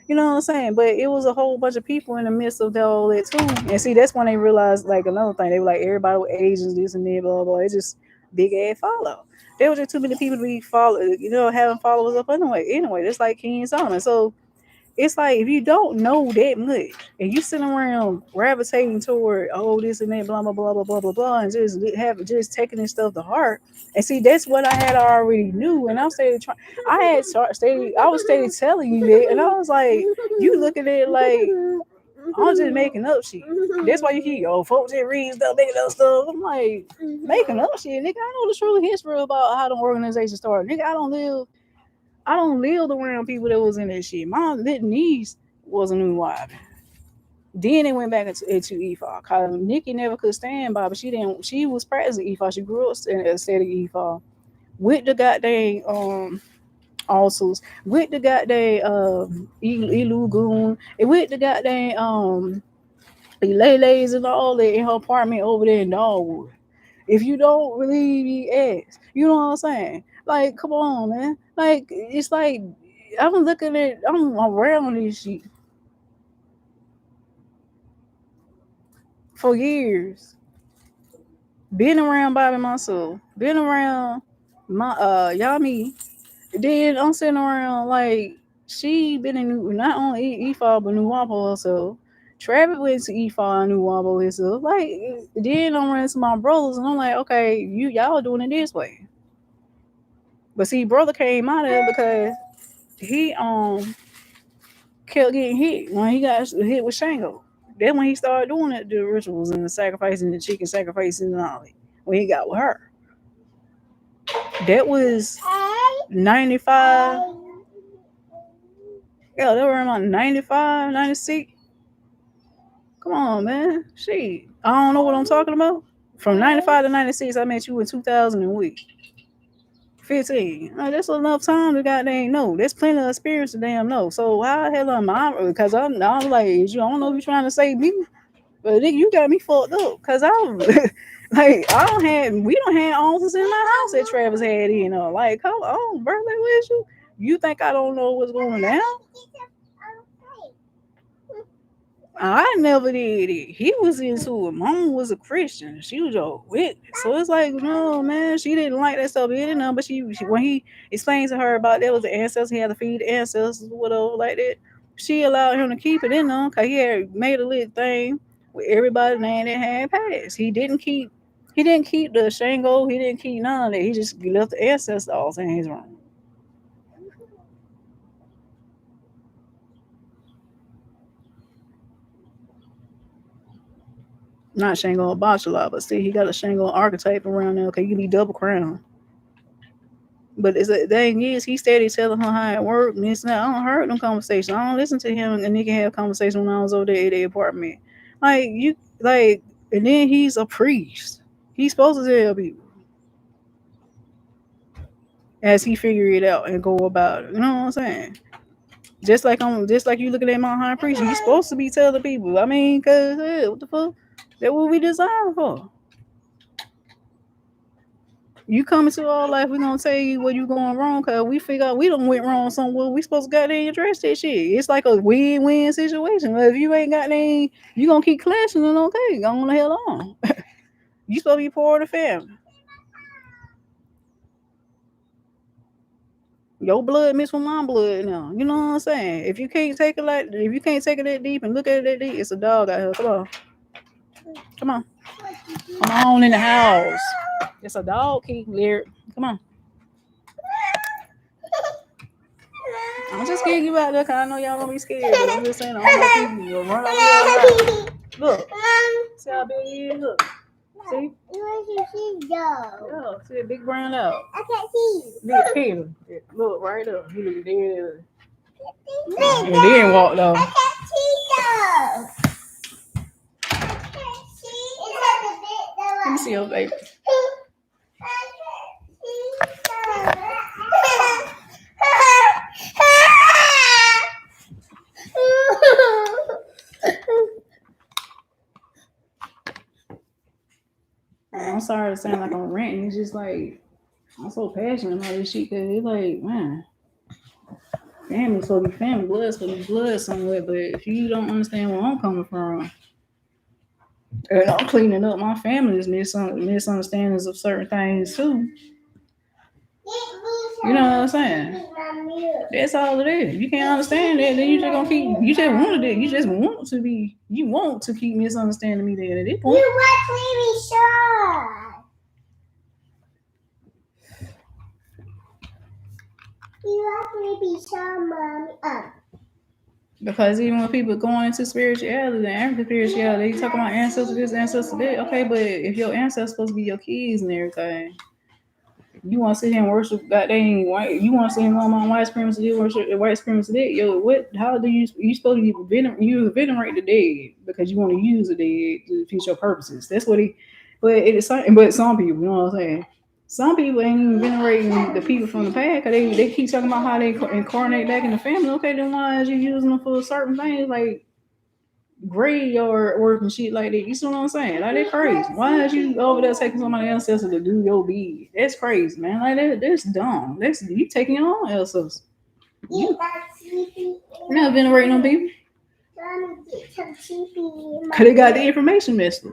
you know what I'm saying? But it was a whole bunch of people in the midst of all that too. And see, that's when they realized like another thing. They were like everybody with Asians, this and that, blah blah. It's just big ass follow. There was just too many people to be having followers up anyway. Anyway, that's like King Solomon. So it's like if you don't know that much and you sitting around gravitating toward this and that, blah blah blah blah blah blah blah, and just taking this stuff to heart. And see, that's what I had already knew, and I was steady telling you that, and I was like, you looking at it like I'm just making up shit. That's why you hear folks that read stuff, making up stuff. I'm like making up shit, nigga. I know the true history about how the organization started, nigga. I don't live around people that was in that shit. My little niece was a new wife. Then they went back into EFA. Cause Nikki never could stand by, but she didn't. She was practicing EFA. She grew up in a state of EFA with the goddamn also with the goddamn Elu Goon and with the goddamn Lele's and all that in her apartment over there in Dogwood. If you don't believe me, ask. You know what I'm saying? Like, come on, man. Like, it's like I'm around this shit for years. Been around Bobby myself. Been around my Yami. Then I'm sitting around like she been in not only EFA but New Wapo herself. Travis went to EFA and New Wapo himself. Like then I'm running to my brothers and I'm like, okay, y'all doing it this way. But see, brother came out of it because he kept getting hit when he got hit with Shango. Then when he started doing it, the rituals and the sacrificing, the chicken sacrificing and all that. When he got with her, that was 95. Yeah, they were around 95, 96. Come on, man. Shit. I don't know what I'm talking about. From 95 to 96, I met you in 2000 and week. 15. That's enough time to goddamn know. There's plenty of experience to damn know. So how the hell am I? Because I'm like, I don't know if you're trying to save me, but nigga, you got me fucked up. Because I'm like, we don't have officers in my house that Travis had in. Like, come on, bro. Like, where's you? You think I don't know what's going on? I never did it. He was into it. Mom was a Christian. She was a wicked. So it's like, no, man, she didn't like that stuff. It didn't know, but she when he explained to her about that was the ancestors, he had to feed the ancestors, whatever, like that. She allowed him to keep it in them because he had made a little thing with everybody's name that had passed. He didn't keep the Shango, he didn't keep none of that. He just left the ancestors all in his room. Not Shango Bachelor, but see, he got a Shango archetype around there because he can be double crown. But the thing is, he steady telling her how it worked, and it's not. I don't heard them conversations. I don't listen to him and Nikki have conversations when I was over there at their apartment. Like you, like, and then he's a priest. He's supposed to tell people as he figure it out and go about it. You know what I'm saying? Just like you looking at my high priest, he's supposed to be telling people. I mean, cause what the fuck? That what we designed for. You come into our life, we gonna tell you where you going wrong, cause we figure out we done went wrong somewhere. We supposed to goddamn address that shit. It's like a win-win situation. If you ain't got any, you gonna keep clashing, then okay, go on the hell on. You supposed to be part of the family. Your blood mixed with my blood now. You know what I'm saying? If you can't take it that deep and look at it that deep, it's a dog out here. Come on. Come on. Come on in the house. It's a dog key, Lyric. Come on. I'm just getting you out there because I know y'all gonna be scared. But I'm just saying, I don't know people will run out there. Look. See how big he is? Look. See?
Where did she go?
Yeah, see a big brown dog.
I can't see.
Look, Peter. Look, right up. He look dead.
I
And then walked off.
can't see though. I can't see. It's at the bit.
Let me see your baby. I'm sorry to sound like I'm ranting. It's just like I'm so passionate about this shit because it's like, man, family's supposed to be family, blood's supposed to be blood somewhere. But if you don't understand where I'm coming from, and I'm cleaning up my family's misunderstandings of certain things too. You know what I'm saying? That's all it is. You can't understand that, then you just gonna keep. You just wanted it. You just want to be. You want to keep misunderstanding me. There at this point.
You want me sure? You want me be sure, mommy?
Because even when people going into spirituality, the African spirituality, they talk about ancestors this, ancestors that. Okay, but if your ancestors supposed to be your kids and everything, you want to sit here and worship goddamn white. You want to sit here on white supremacy, you worship white supremacy that. Yo, what? How do you supposed to venerate the dead because you want to use the dead to fit your purposes? That's what he. But it is something. But some people, you know what I'm saying. Some people ain't even venerating the people from the past because they keep talking about how they incarnate back in the family. Okay, then why is you using them for certain things like graveyard work and shit like that? You see what I'm saying? Like, that's crazy. Why is you over there taking somebody else's to do your deed? That's crazy, man. Like, that's dumb. That's you taking your own else's. You not venerating them people. Cause they got the information messed up.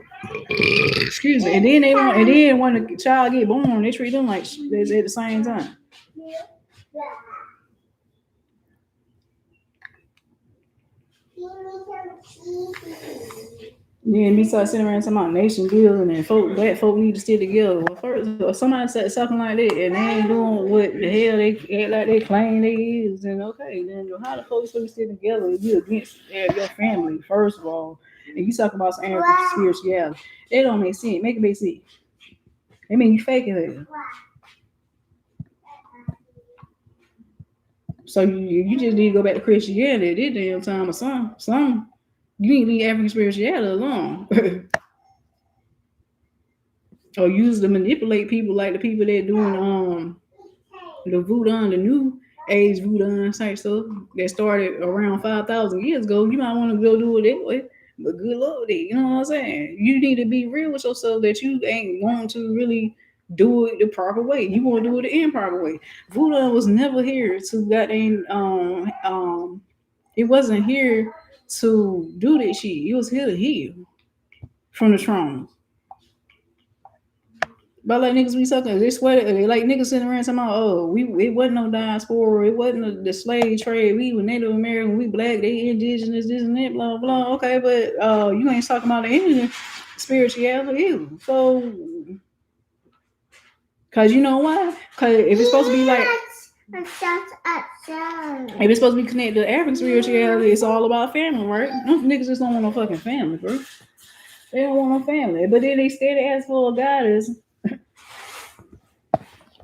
Excuse me. And then when the child get born, they treat them like shit at the same time. Yeah, and we start sitting around talking about nation building and black folk need to stick together. Well, first, if somebody said something like that and they ain't doing what the hell they act like they claim they is, then okay, then how the folks supposed to stick together if you against your family, first of all, and you talk about some African spirituality. It don't make sense. Make it make sense. I mean, you faking it. So you just need to go back to Christianity at this damn time or something. You need to leave African spirituality alone. Or use to manipulate people like the people that doing the voodoo, the new age voodoo type stuff that started around 5,000 years ago. You might want to go do it that way. But good luck with it. You know what I'm saying? You need to be real with yourself that you ain't going to really do it the proper way. You want to do it the improper way. Voodoo was never here to goddamn it wasn't here to do this shit. It was here to heal from the trauma. But like niggas be sucking, they swear they like niggas sitting around talking about, oh, it wasn't no diaspora, it wasn't the slave trade, we were Native American, we black, they indigenous, this and that, blah blah. Okay, but you ain't talking about the Indian spirituality either. So, cause you know why? Cause if it's supposed to be like, if it's supposed to be connected to African spirituality, it's all about family, right? Them niggas just don't want no fucking family, bro. They don't want no family, but then they steady ask for a goddess.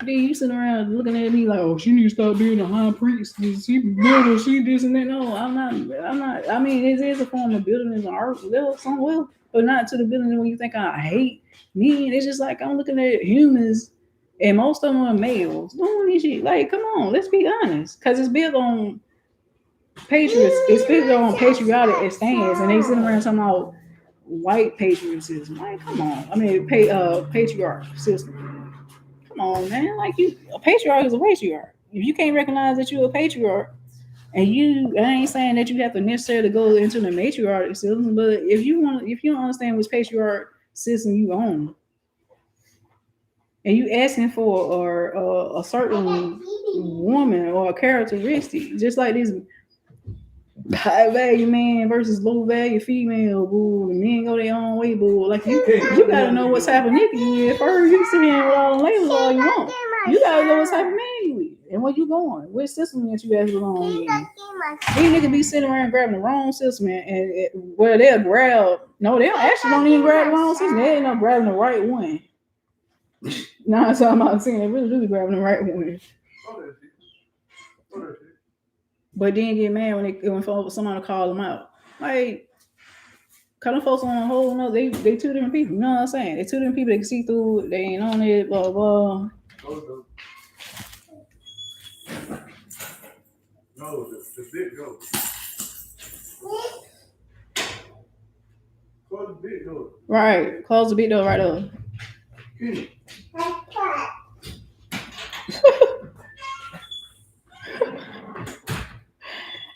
Then you sitting around looking at me like, oh, she needs to stop being a high priest. She better, she this and that. No, I'm not. I mean, it is a form of building as an art, well, some will, but not to the building when you think I hate me. It's just like I'm looking at humans, and most of them are males doing this shit. Like, come on, let's be honest, because it's built on patriots. It's built on patriotic stance, and they sitting around talking about white patriotism. Like, come on. I mean, patriarch system. Come on, man. Like a patriarch is a patriarch. If you can't recognize that you're a patriarch, and I ain't saying that you have to necessarily go into the matriarch system, but if you don't understand which patriarch system you own, and you asking for a certain woman or a characteristic, just like this high value man versus low value female, boo. The men go their own way, boo. Like you gotta know what type of nigga you is first. You can sit here with all the labels all you want. You gotta know what type of man you is and where you going. Which system that you actually belong in. These niggas be sitting around grabbing the wrong system and where they'll grab. No, they don't even grab the wrong system. They end up grabbing the right one. Now I'm talking about saying they really do be grabbing the right one. But then get mad when somebody call them out. Like, cause them folks on a whole nother, they two different people. You know what I'm saying? They two different people. They can see through it. They ain't on it. Blah blah.
No, the big goat. Close the big door.
Right. Close the big door right up.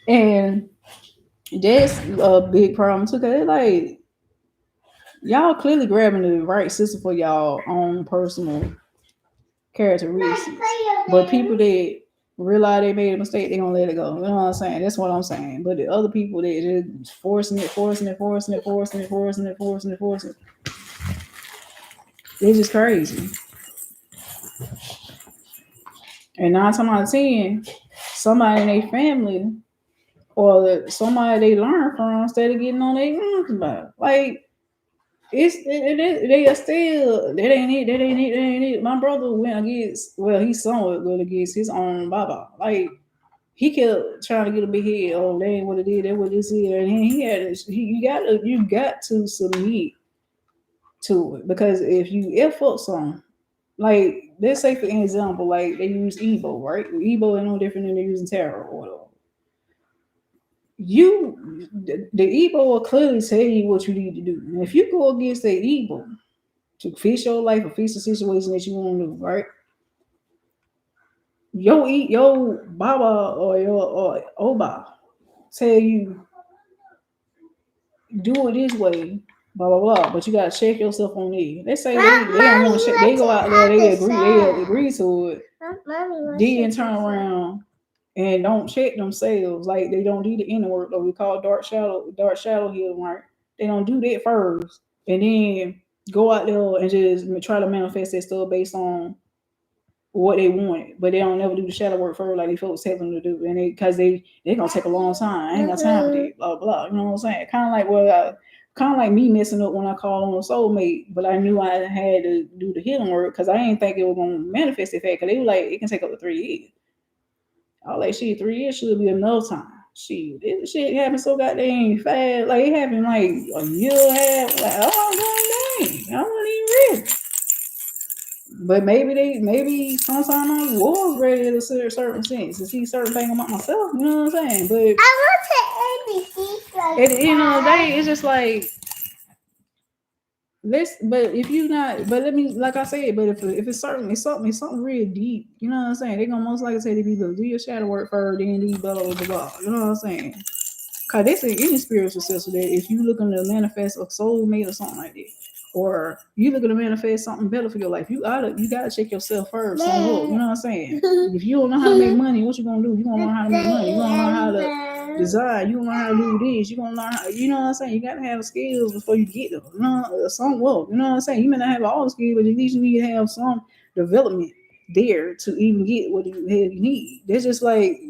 And that's a big problem too, cause like y'all clearly grabbing the right system for y'all own personal characteristics. But people that realize they made a mistake, they gonna let it go. You know what I'm saying? That's what I'm saying. But the other people that just forcing it, it's just crazy. And 9 times out of 10, somebody in their family or somebody they learn from instead of getting on their nerves about. Like they are still that ain't it. My brother went against he's somewhat good against his own baba. Like he kept trying to get a big head. Oh, that ain't what it is. That what this is. And you got to submit to it because if you F up something, like let's say for example, like they use Igbo, right? Igbo ain't no different than they're using tarot or whatever. The Igbo will clearly tell you what you need to do. And if you go against the Igbo to fix your life or fix the situation that you want to do, right? Your Baba or Oba tell you do it this way, blah blah blah. But you gotta check yourself on it. They say they don't want to check. They go out there, they agree to it. Then turn around and don't check themselves. Like they don't do the inner work that we call dark shadow healing, right? They don't do that first, and then go out there and just try to manifest that stuff based on what they wanted, but they don't never do the shadow work first like they folks tell them to do, and because they gonna take a long time. I ain't got time for that, blah blah. You know what I'm saying? Kind of like me messing up when I called on a soulmate, but I knew I had to do the healing work because I didn't think it was gonna manifest the fact because they were like it can take up to 3 years. I was like, shit, 3 years should be enough time. This shit happened so goddamn fast. Like it happened like a year and a half. Like oh dang, I wasn't even ready. But maybe sometimes I was ready to a certain sense to see certain things about myself. You know what I'm saying? But
I want to ABC.
At the end of the day, it's just like this. But if you not, but let me, like I said, but if it's certain, it's something real deep. You know what I'm saying? They're gonna most likely say to people, do your shadow work first, then do blah blah blah blah. You know what I'm saying? Cause they say any spiritual sister that if you looking to manifest a soulmate or something like that, or you looking to manifest something better for your life, you gotta check yourself first. So look, you know what I'm saying? If you don't know how to make money, what you gonna do? You gonna learn how to make money. You gonna learn how to design. You gonna learn how to do this. You gonna learn how, you know what I'm saying? You gotta have skills before you get them. You know, some well, you know what I'm saying? You may not have all the skills, but at least you need to have some development there to even get what you need. That's just like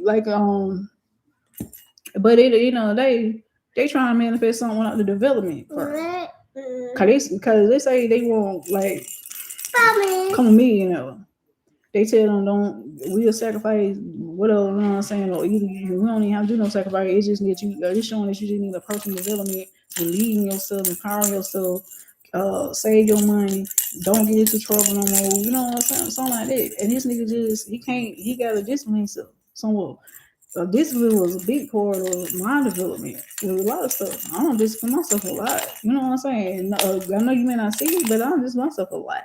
but they try to manifest something without the development first. Cause they say they want like come a millionaire. They tell them we'll sacrifice whatever, you know what I'm saying, or either we don't even have to do no sacrifice. It's just that it's showing that you just need a personal development, believe in yourself, empower yourself, save your money, don't get into trouble no more. You know what I'm saying? Something like that. And this nigga he gotta discipline himself somewhat. Discipline was a big part of my development with a lot of stuff. I don't discipline myself a lot. You know what I'm saying? I know you may not see it, but I don't discipline myself a lot.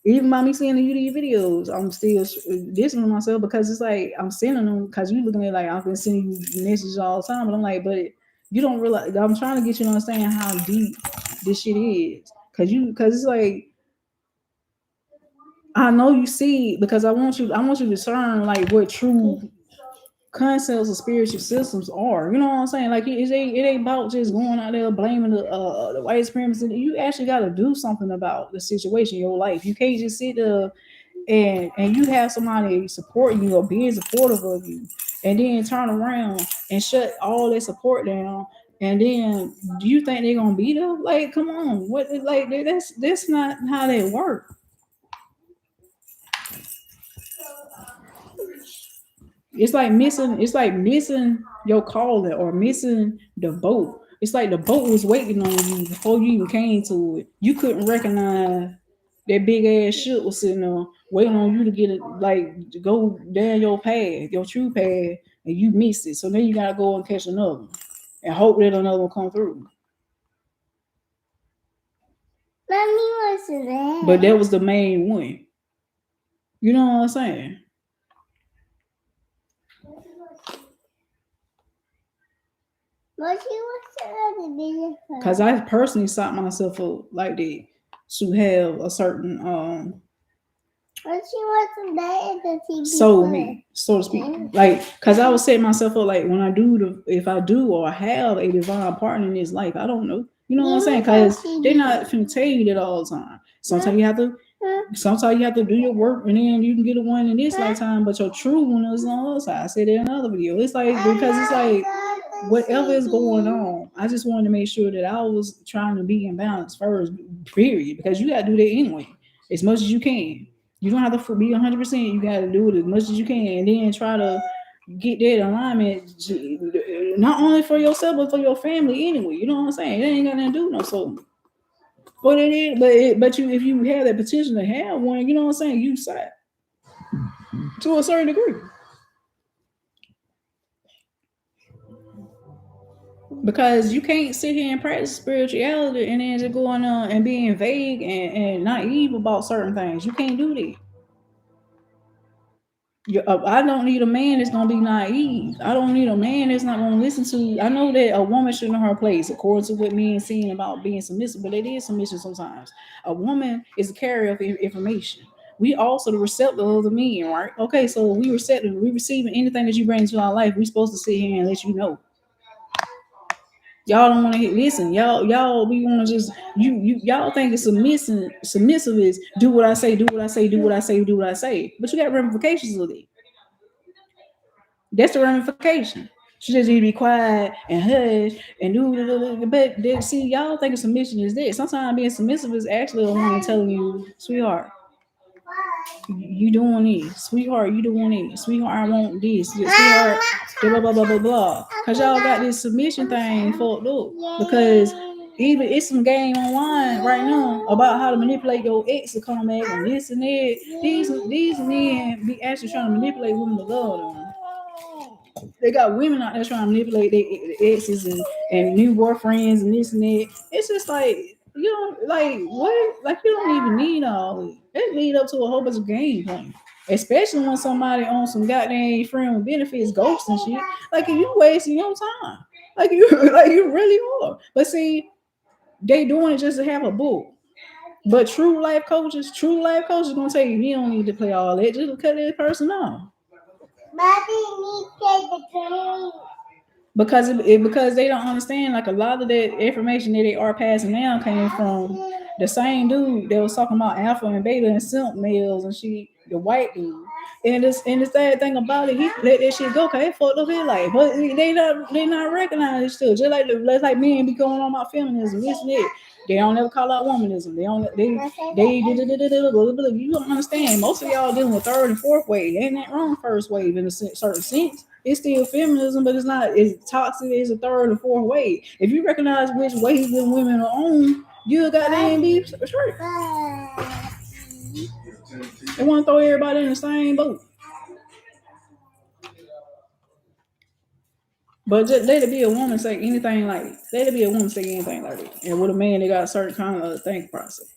Even by me seeing the UD videos, I'm still disciplining myself because it's like I'm sending them because you looking at like I've been sending you messages all the time, but I'm like, but you don't realize I'm trying to get you to understand how deep this shit is. Cause it's like I know you see because I want you to discern like what true concepts of spiritual systems are. You know what I'm saying? Like it ain't about just going out there blaming the white supremacy. You actually got to do something about the situation in your life. You can't just sit there and you have somebody supporting you or being supportive of you, and then turn around and shut all that support down. And then do you think they're gonna be there? Like, come on, what? Like that's not how they work. It's like missing your calling or missing the boat. It's like the boat was waiting on you before you even came to it. You couldn't recognize that big ass ship was sitting there waiting on you to get it, like to go down your path, your true path, and you missed it. So then you gotta go and catch another one and hope that another one come through.
Mommy was there.
But that was the main one. You know what I'm saying? Because I personally sought myself up like that to have a certain soulmate, so to speak. Like, because I was setting myself up like when if I do or have a divine partner in this life, I don't know. You know what I'm saying? Because they're not finna tell you that all the time. Sometimes you have to do your work and then you can get a one in this lifetime, but your true one is on the other side. I said in another video. It's like because it's like whatever is going on, I just wanted to make sure that I was trying to be in balance first, period. Because you gotta do that anyway, as much as you can. You don't have to be 100%. You gotta do it as much as you can, and then try to get that alignment, not only for yourself but for your family anyway. You know what I'm saying? It ain't got nothing to do no so. But it is, but if you have that potential to have one, you know what I'm saying? You side to a certain degree. Because you can't sit here and practice spirituality and then just going on and being vague and naive about certain things. You can't do that. I don't need a man that's gonna be naive. I don't need a man that's not gonna listen to. I know that a woman should know her place, according to what men saying about being submissive, but it is submission sometimes. A woman is a carrier of information. We also the receptor of the men, right? Okay, so we receiving anything that you bring into our life. We supposed to sit here and let you know. Y'all don't want to listen. Y'all, we want to just y'all think it's submissive is do what I say, do what I say, do what I say, do what I say. But you got ramifications of it. That's the ramification. She just need to be quiet and hush and do. But see, y'all think submission is this. Sometimes being submissive is actually a woman telling you, sweetheart, you doing this, sweetheart, you doing this, sweetheart, I want this, sweetheart, blah blah blah blah blah. Cause y'all got this submission thing fucked up. Because even it's some game online right now about how to manipulate your ex to come back and this and that. These men be actually trying to manipulate women to love them. They got women out there trying to manipulate their exes and new boyfriends and this and that. It's just like, you don't like what? Like you don't even need all it. It lead up to a whole bunch of game playing. Especially when somebody on some goddamn friend with benefits, ghosts and shit. Like if you wasting your time. Like you, like you really are. But see, they doing it just to have a book. But true life coaches gonna tell you you don't need to play all that. Just cut that person off.
Mommy needs to play the game.
Because they don't understand like a lot of that information that they are passing down came from the same dude that was talking about alpha and beta and simp males and she the white dude. And the sad thing about it, he let that shit go because they fucked up his life. But they not recognizing still. Just like men be going on about feminism, this and that. They don't ever call out womanism. You don't understand. Most of y'all dealing with third and fourth wave. Ain't that wrong first wave in a certain sense. It's still feminism, but it's not as toxic as a third and fourth wave. If you recognize which waves the women are on, you got to be straight. They want to throw everybody in the same boat. But just let it be a woman say anything like let it be a woman say anything like that. And with a man, they got a certain kind of think process.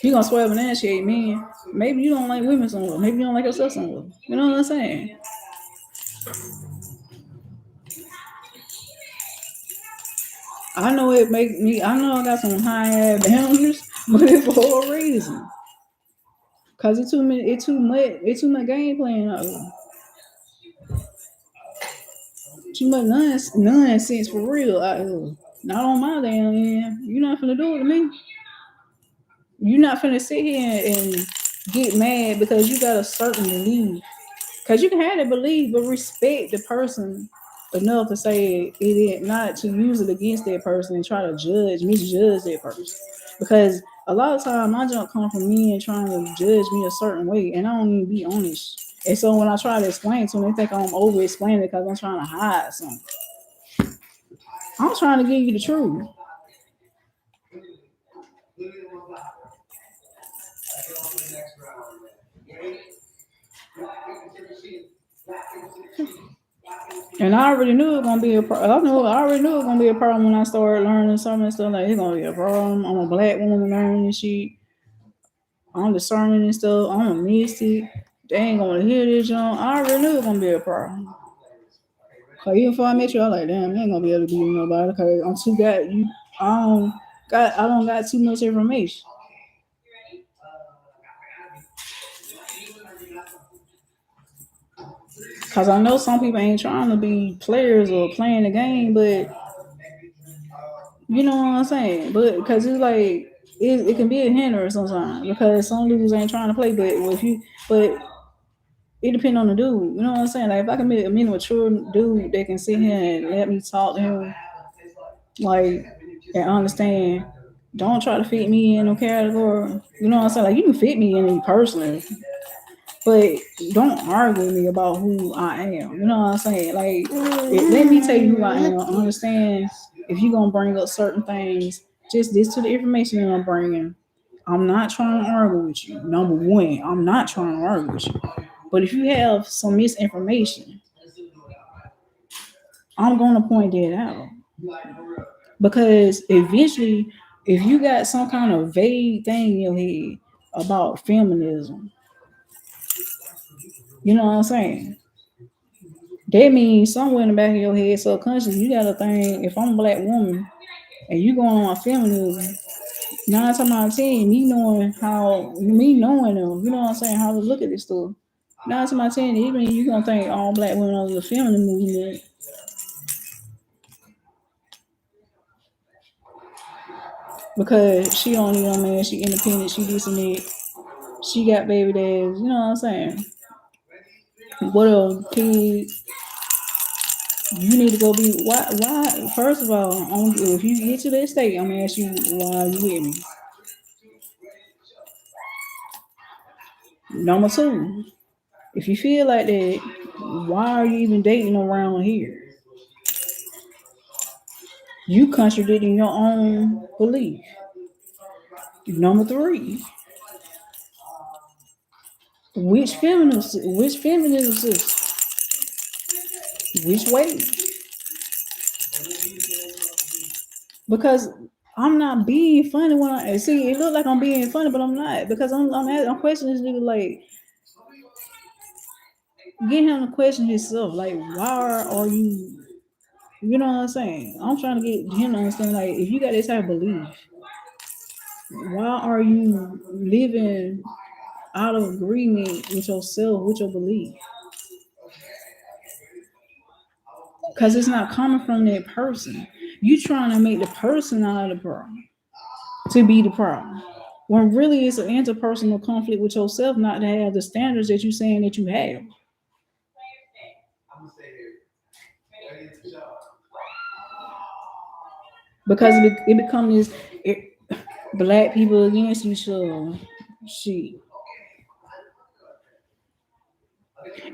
You gonna swear and initiate men. Maybe you don't like women so well. Maybe you don't like yourself so well. You know what I'm saying? I know it make me. I know I got some high ass boundaries, but it's for a reason. Cause it's too many. It's too much. It's too much game playing out here. Too much nonsense for real out here. Not on my damn end. You're not finna do it to me. You're not finna sit here and get mad because you got a certain belief. Cause you can have that belief, but respect the person enough to say it is not to use it against that person and try to misjudge that person. Because a lot of time my junk come from me and trying to judge me a certain way, and I don't even be honest. And so when I try to explain to them, they think I'm over explaining it because I'm trying to hide something. I'm trying to give you the truth. And I already knew it was gonna be a problem. I already knew it was gonna be a problem when I started learning some and stuff. Like it's gonna be a problem. I'm a black woman learning this shit. I'm discerning and stuff. I'm a mystic. They ain't gonna hear this, John. I already knew it was gonna be a problem. Cause even before I met you, I was like, damn, I ain't gonna be able to be with nobody. Cause I'm too got you. I don't got too much information. Cause I know some people ain't trying to be players or playing the game, but you know what I'm saying? But because it's like it can be a hindrance sometimes because some dudes ain't trying to play. But it depends on the dude. You know what I'm saying? Like if I can meet a mature dude that can sit here and let me talk to him, like and understand. Don't try to fit me in no category. You know what I'm saying? Like you can fit me in personally, but don't argue with me about who I am. You know what I'm saying? Like, let me tell you who I am. Understand if you're gonna bring up certain things, just this to the information that I'm bringing. I'm not trying to argue with you. Number one, I'm not trying to argue with you. But if you have some misinformation, I'm gonna point that out because eventually, if you got some kind of vague thing in your head about feminism, you know what I'm saying? That means somewhere in the back of your head, subconsciously, you got to think if I'm a black woman and you going on feminism, 9 times out of 10, me knowing them, you know what I'm saying, how to look at this stuff. 9 times out of 10, even you gonna think all black women are the feminine movement because she don't need no man, she independent, she this and that, she got baby dads, you know what I'm saying? What else, kids? You need to go be why first of all, if you get to that state, I'm gonna ask you why are you with me. Number two, if you feel like that, why are you even dating around here? You contradicting your own belief. Number three, which feminism is which way? Because I'm not being funny when I see it look like I'm being funny, but I'm not because I'm questioning this nigga like get him to question himself. Like, why are you? You know what I'm saying? I'm trying to get him to understand. Like, if you got this type of belief, why are you living out of agreement with yourself, with your belief? Because it's not coming from that person. You trying to make the person out of the problem to be the problem. When really it's an interpersonal conflict with yourself, not to have the standards that you saying that you have. Because it becomes this black people against each other. Shit.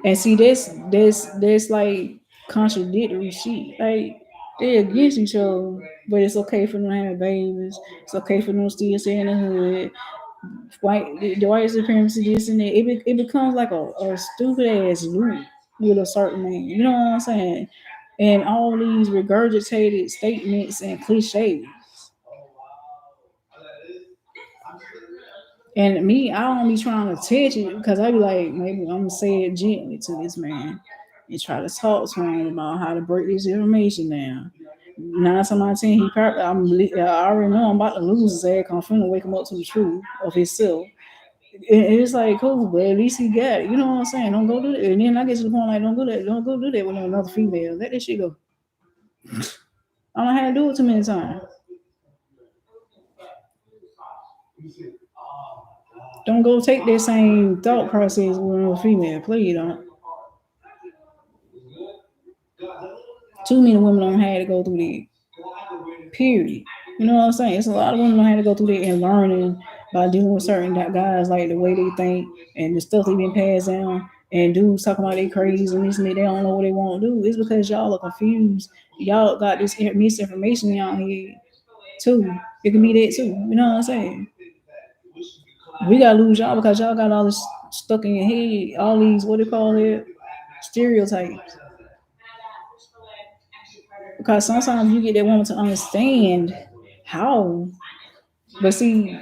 And see, that's like contradictory shit. Like they're against each other, but it's okay for them to have babies. It's okay for them to still stay in the hood. The white supremacy, this and that. It becomes like a stupid ass loop with a certain man. You know what I'm saying? And all these regurgitated statements and cliches. And me, I don't be trying to touch it because I be like, maybe I'm gonna say it gently to this man and try to talk to him about how to break this information down. 9 times out of 10, he probably I already know I'm about to lose his ass. 'Cause I'm finna wake him up to the truth of himself. And it's like cool, but at least he got it. You know what I'm saying? Don't go do that. And then I get to the point like, don't do that. Don't go do that with another female. Let that shit go. I don't have to do it too many times. Don't go take that same thought process with another female. Please don't. Too many women don't have to go through that. Period. You know what I'm saying? It's a lot of women don't have to go through that and learning by dealing with certain guys, like the way they think and the stuff they been passed down. And dudes talking about they crazy and this and that, they don't know what they want to do. It's because y'all are confused. Y'all got this misinformation in y'all head too. It can be that too. You know what I'm saying? We gotta lose y'all because y'all got all this stuck in your head, all these what do you call it? Stereotypes. Because sometimes you get that woman to understand how. But see,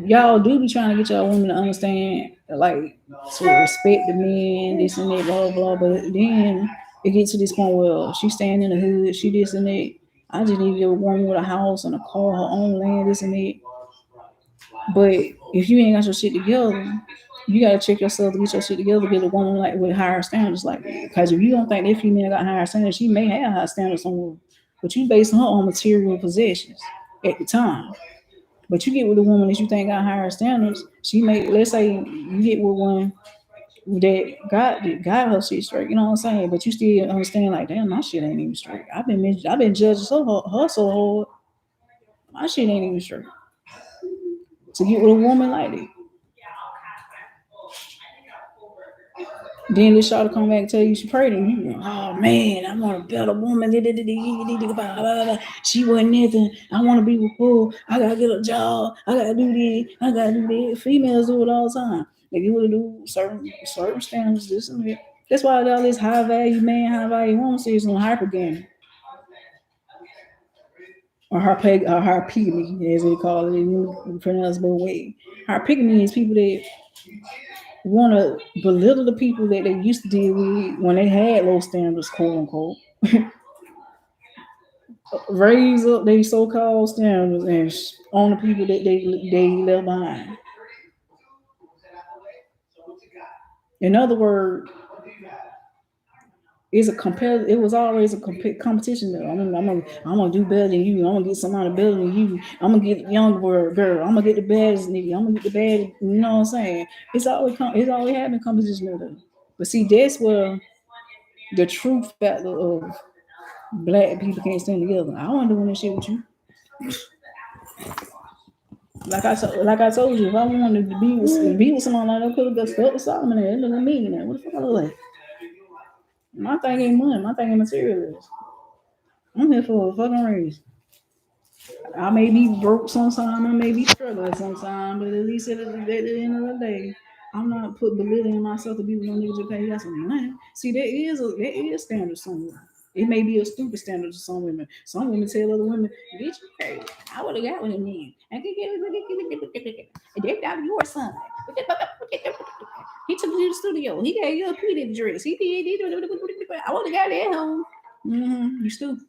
y'all do be trying to get y'all women to understand, like, to respect the men, this and that, blah, blah, blah. But then it gets to this point where she's staying in the hood, she this and that. I just need to get a woman with a house and a car, her own land, this and that. But if you ain't got your shit together, you gotta check yourself to get your shit together, get a woman like with higher standards like that. Because if you don't think that female got higher standards, she may have high standards somewhere. But you basing her on material possessions at the time. But you get with a woman that you think got higher standards, she may let's say you get with one that got her shit straight, you know what I'm saying? But you still understand like damn my shit ain't even straight. I've been judging her so hard, my shit ain't even straight. To get with a woman like that. Then this shot to come back and tell you she prayed and you go, oh man, I want a better woman. She wasn't nothing. I want to be with her. I gotta get a job. I gotta do this. I gotta do that. Females do it all the time. They do to do certain standards, this and that. That's why all this high value man, high value woman sees on hyper game or hypergamy, as they call it. You pronounce both ways. Hypergamy is people that want to belittle the people that they used to deal with when they had low standards, quote unquote, raise up their so-called standards and on the people that they left behind. In other words, it's a competitive. It was always a competition. Though. I'm gonna do better than you. I'm gonna get somebody better than you. I'm gonna get the younger girl. I'm gonna get the baddest nigga. I'm gonna get the bad. You know what I'm saying? It's always having competition. Though. But see, that's where the true factor of black people can't stand together. I want doing this shit with you. Like I told you, if I wanted to be with someone like that, I could have got stuck with Solomon. That look at me. Now. What the fuck I look like? My thing ain't money. My thing ain't materialism. I'm here for a fucking raise. I may be broke sometimes. I may be struggling sometimes, but at least at the end of the day, I'm not belittling myself to be with no niggas that pay us some money. See, there is standards somewhere. It may be a stupid standard to some women. Some women tell other women, "Bitch, you crazy. I would have got with a man. I could get it. They got your son. He took you to the studio. He gave you a pretty dress. He did. I would have got that home. You stupid.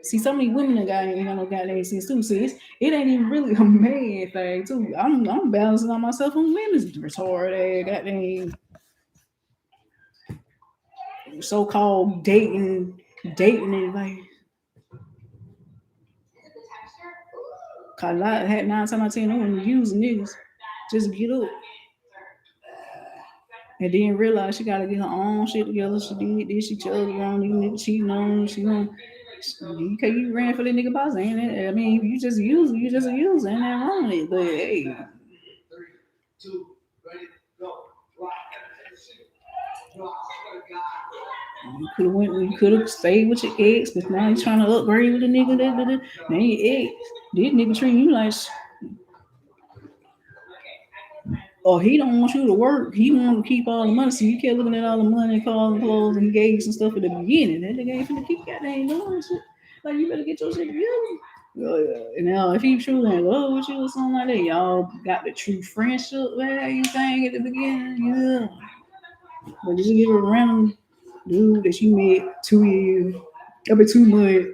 See, so many women that got ain't got no goddamn sense too. See, it ain't even really a man thing too. I'm balancing on myself on women's retarded goddamn so-called dating advice. Cause I had 9 times out of 10 them women using niggas just to get up. And then realize she gotta get her own shit together. She did this, she chose wrong, these niggas cheating on her, she gonna you ran for the nigga boss, ain't it? I mean, you just a user, ain't that wrong with it. But hey, you could have stayed with your ex, but now you trying to upgrade with a nigga now your ex. This nigga treating you like or he don't want you to work. He want to keep all the money. So you kept looking at all the money, calling clothes, and he gave you some stuff at the beginning. That nigga ain't finna keep goddamn doing shit. Like you better get your shit together. And now if he truly in love with you or something like that, y'all got the true friendship you thing at the beginning, yeah. But just give a random dude that you met 2 years, every 2 months,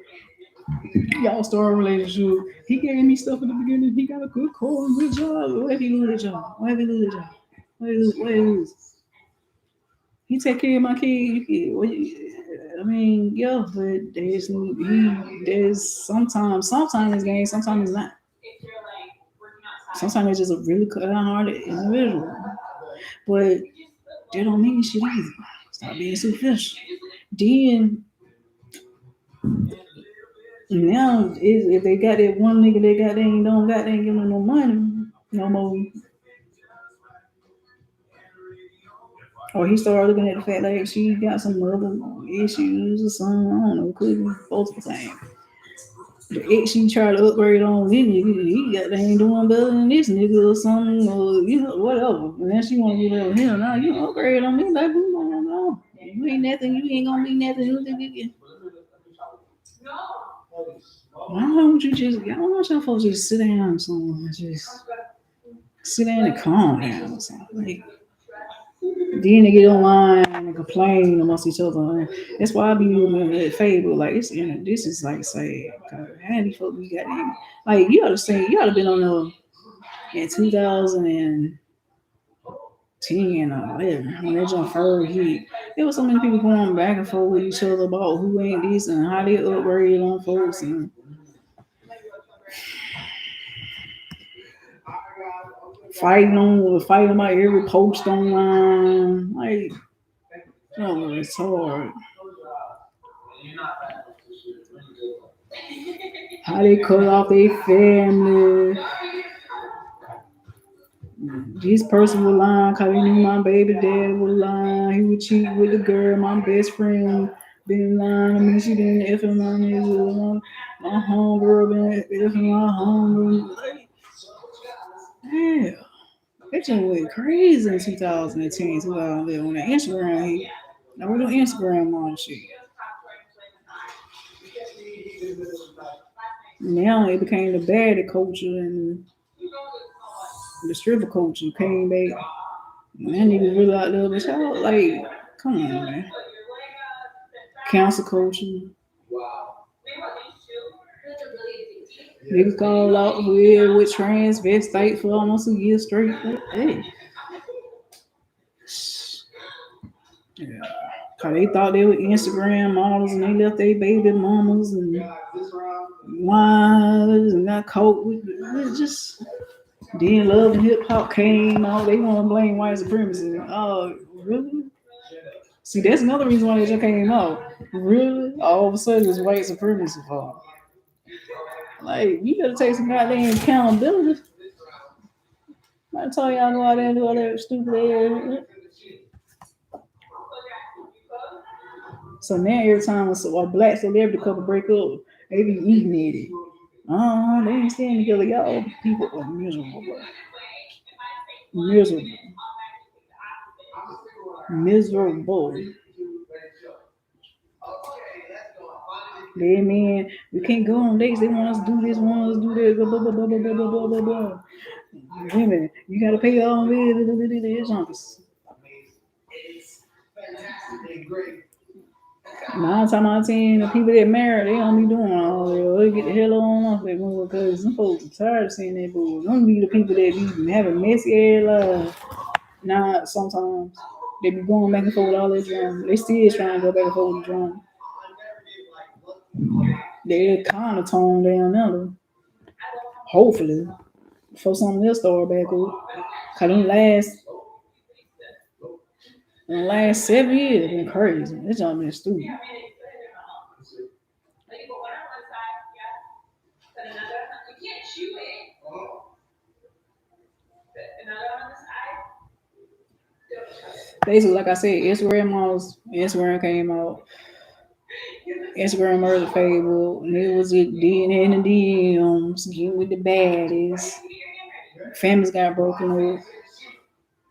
y'all start a relationship. He gave me stuff at the beginning. He got a good car, good job. What if he lose his job? What if he lose his job? What if he lose? He take care of my kid. I mean, yeah, but there's sometimes it's game, sometimes it's not. Sometimes it's just a really kind-hearted individual, but that don't mean shit either. Stop being superficial. Then now if they got that one nigga that goddamn don't goddamn give them no money no more. Or he started looking at the fact like she got some other issues or something. I don't know, could be both the same. The ex she tried to upgrade on this nigga, he got ain't doing better than this nigga or something, or whatever. And then she wanna be like, hell nah, you upgrade on me, like no. You ain't nothing, you ain't gonna be nothing. Why don't you just I don't know y'all folks just sit down or something, just sit down and calm down or something. Like, then they get online and complain amongst each other. That's why I be using that fable. Like this is like sad. How these folks we got in? Like you oughta say you oughta been on in 2010 or whatever when that jump first hit. There was so many people going back and forth with each other about who ain't this and how they upgrade on folks and fighting about every post online. Like, it's hard. How they cut off their family. This person was lying because he knew my baby dad was lying. He would cheat with the girl. My best friend been lying to me. She didn't effing my nigga. My homegirl been effing my homegirl. Yeah. That just went crazy in 2010, 2011 when the Instagram hit. Now we're doing Instagram on shit. Now it became the baddie culture and the stripper culture came back. Man, that niggas really out there, but y'all like, come on, man. Cancel culture. Niggas call out weird with transvestite for almost a year straight. Hey. Yeah. Cause they thought they were Instagram models and they left their baby mamas and wives and got caught with it. Just then Love and Hip Hop came out. They want to blame white supremacy. Oh, really? See, that's another reason why they just came out. Really? All of a sudden it's white supremacy fault. Like, you better take some goddamn accountability. I tell y'all go out there and do all that stupid ass. So now every time a black celebrity couple break up, they be eating at it. They ain't staying together. Y'all people are miserable, bro. Miserable. They man, we can't go on dates. They want us to do this, want us to do that, blah blah blah blah blah blah blah blah blah. Women, you gotta pay all this junkers. Nine times out of 10, the people that married, they don't be doing all that. They get the hell on off that move because some folks are tired of seeing that bull. Them be the people that be having messy ass lives. Now, sometimes they be going back and forth with all that drama. They still trying to go back and forth with the drama. They kind of tone down now, though. Hopefully, before something else start back up. Cause the last 7 years been crazy. This junk been stupid. Basically, like I said, Instagram came out. Instagram murder fable, and it was it DNA in the DMs, getting with the baddies. Families got broken up,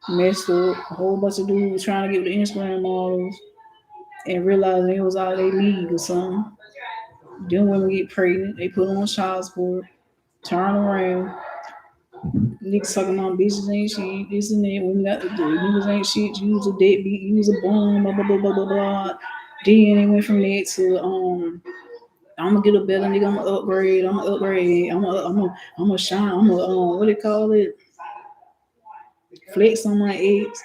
messed up. A whole bunch of dudes trying to get with the Instagram models and realizing it was out of their league or something. Then women get pregnant, they put on child support, turn around. Niggas talking about bitches ain't shit, this and that. Women got to do niggas ain't shit. You was a deadbeat, you was a bum, blah blah blah blah blah blah. Then they went from that to I'm gonna get a better nigga. I'm gonna upgrade. I'm gonna upgrade. I'm gonna shine. I'm gonna what they call it? Flex on my ex.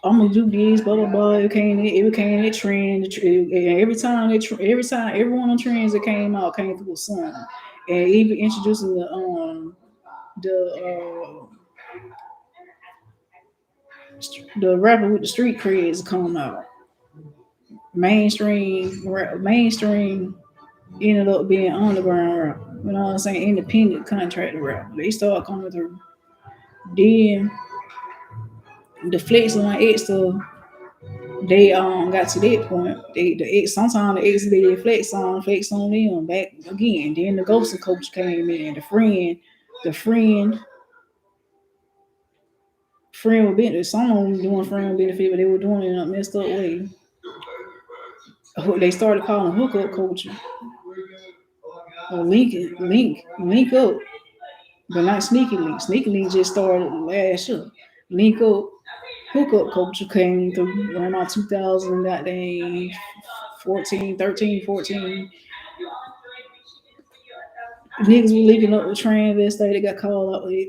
I'm gonna do this. Blah blah blah. It became a trend. And every time, every one of the trends that came out came through a song. And even introducing the the rapper with the street creds come out. Mainstream ended up being underground rap. You know what I'm saying? Independent contractor rap. They started coming through. Then the flex on extra, they got to that point. The ex sometimes the ex did flex on them back again. Then the ghosting coach came in. The friend with benefit. Some of them doing friend benefit, but they were doing it in a messed up way. They started calling hookup culture or link up. But not Sneaky Link. Sneaky Link just started last year. Link up, hookup culture came through around 2000, goddamn 14, 13, 14. Niggas was linking up with transvestite. They got called out with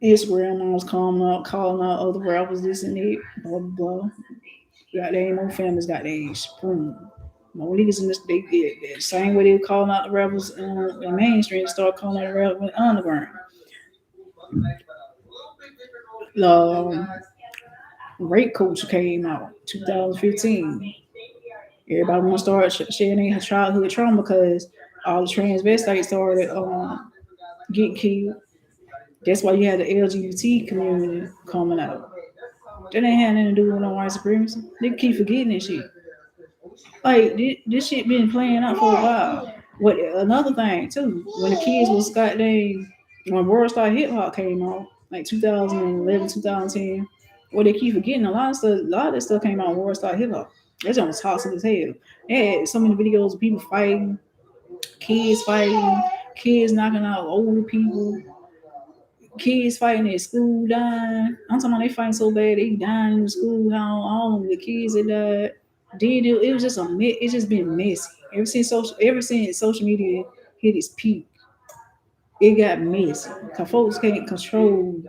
Instagram. I was calling out other rappers, this and that, blah, blah, blah. Goddamn, no families got their boom. No niggas in this, they did the same way they were calling out the rappers in mainstream, start calling out the rappers in underground. Um, Rape culture came out 2015. Everybody want to start sharing their childhood trauma because all the transvestites started getting killed. That's why you had the LGBT community coming out. That ain't had nothing to do with no white supremacy. They keep forgetting this shit. Like this shit been playing out for a while. What another thing too? When the kids was goddamn when World Star Hip Hop came out, like 2011, 2010, what they keep forgetting, a lot of that stuff came out on World Star Hip Hop. That's almost toxic as hell. They had so many videos of people fighting, kids knocking out older people, kids fighting at school, dying. I'm talking about they fighting so bad they dying in the school. How all of the kids that died. Then it was just it's just been messy. Ever since social media hit its peak, it got messy. Cause folks can't control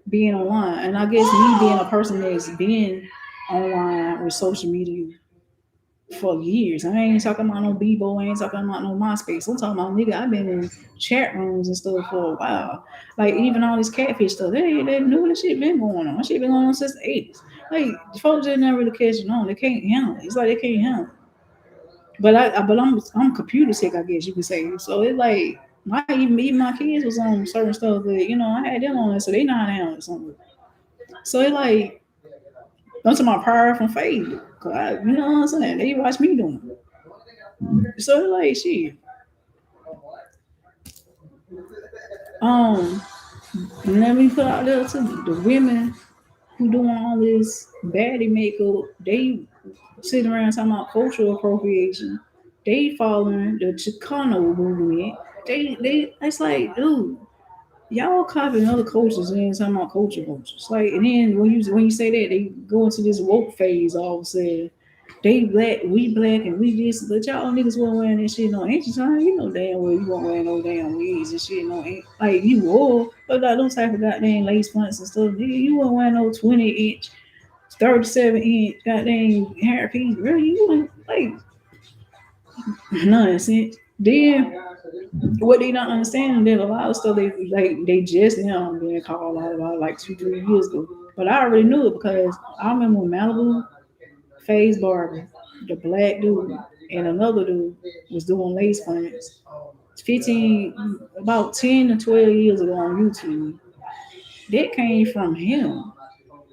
being online, and I guess me being a person that's been online with social media for years. I ain't talking about no Bebo, I ain't talking about no MySpace. I'm talking about nigga, I've been in chat rooms and stuff for a while. Like even all this catfish stuff, they knew this shit been going on. This shit been going on since the 80s. Like folks didn't never really catch it on. They can't handle it. It's like they can't handle it. But I'm computer sick, I guess you could say. So it's like even my kids was on certain stuff that I had them on it, so they not handling something. So it's like I'm talking about power from faith. Cause you know what I'm saying? They watch me doing it. So it's like shit. Um, let me put out there too. The women who doing all this baddie makeup, they sitting around talking about cultural appropriation. They following the Chicano movement. It's like, dude, Y'all copying other cultures and then talking about culture vultures. Like, and then when you say that, they go into this woke phase all of a sudden. They black, and we this, but y'all niggas wasn't wearing that shit no ancient time. You know damn well you weren't wearing no damn wigs and shit. Like you wore, but like those type of goddamn lace fronts and stuff. Nigga, you wasn't wearing no 20-inch, 37-inch goddamn hairpiece. Really, you wasn't like nonsense. Then what they not understanding that a lot of stuff they just now being called out about like 2-3 years ago. But I already knew it because I remember when Malibu, Phase Barber, the black dude, and another dude was doing lace fronts 15 about 10 to 12 years ago on YouTube. That came from him.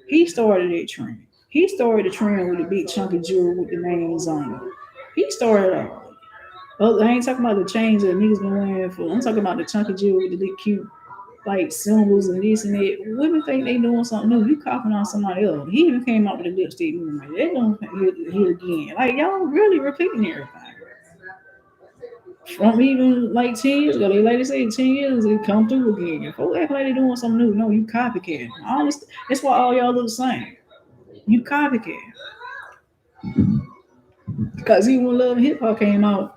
He started that trend. He started the trend with the big chunky jewel with the names on it. He started off. Oh, I ain't talking about the chains that niggas been wearing for. I'm talking about the chunky jewel with the big cute like symbols and this and that. Women think they doing something new. You copying on somebody else. He even came out with a lipstick movement. They don't hit again. Like y'all really repeating everything. From even like 10 years ago. They like to say 10 years they come through again. Folks act like they doing something new. No, you copycat. Honest, that's why all y'all look the same. You copycat. Because even when Love and Hip Hop came out,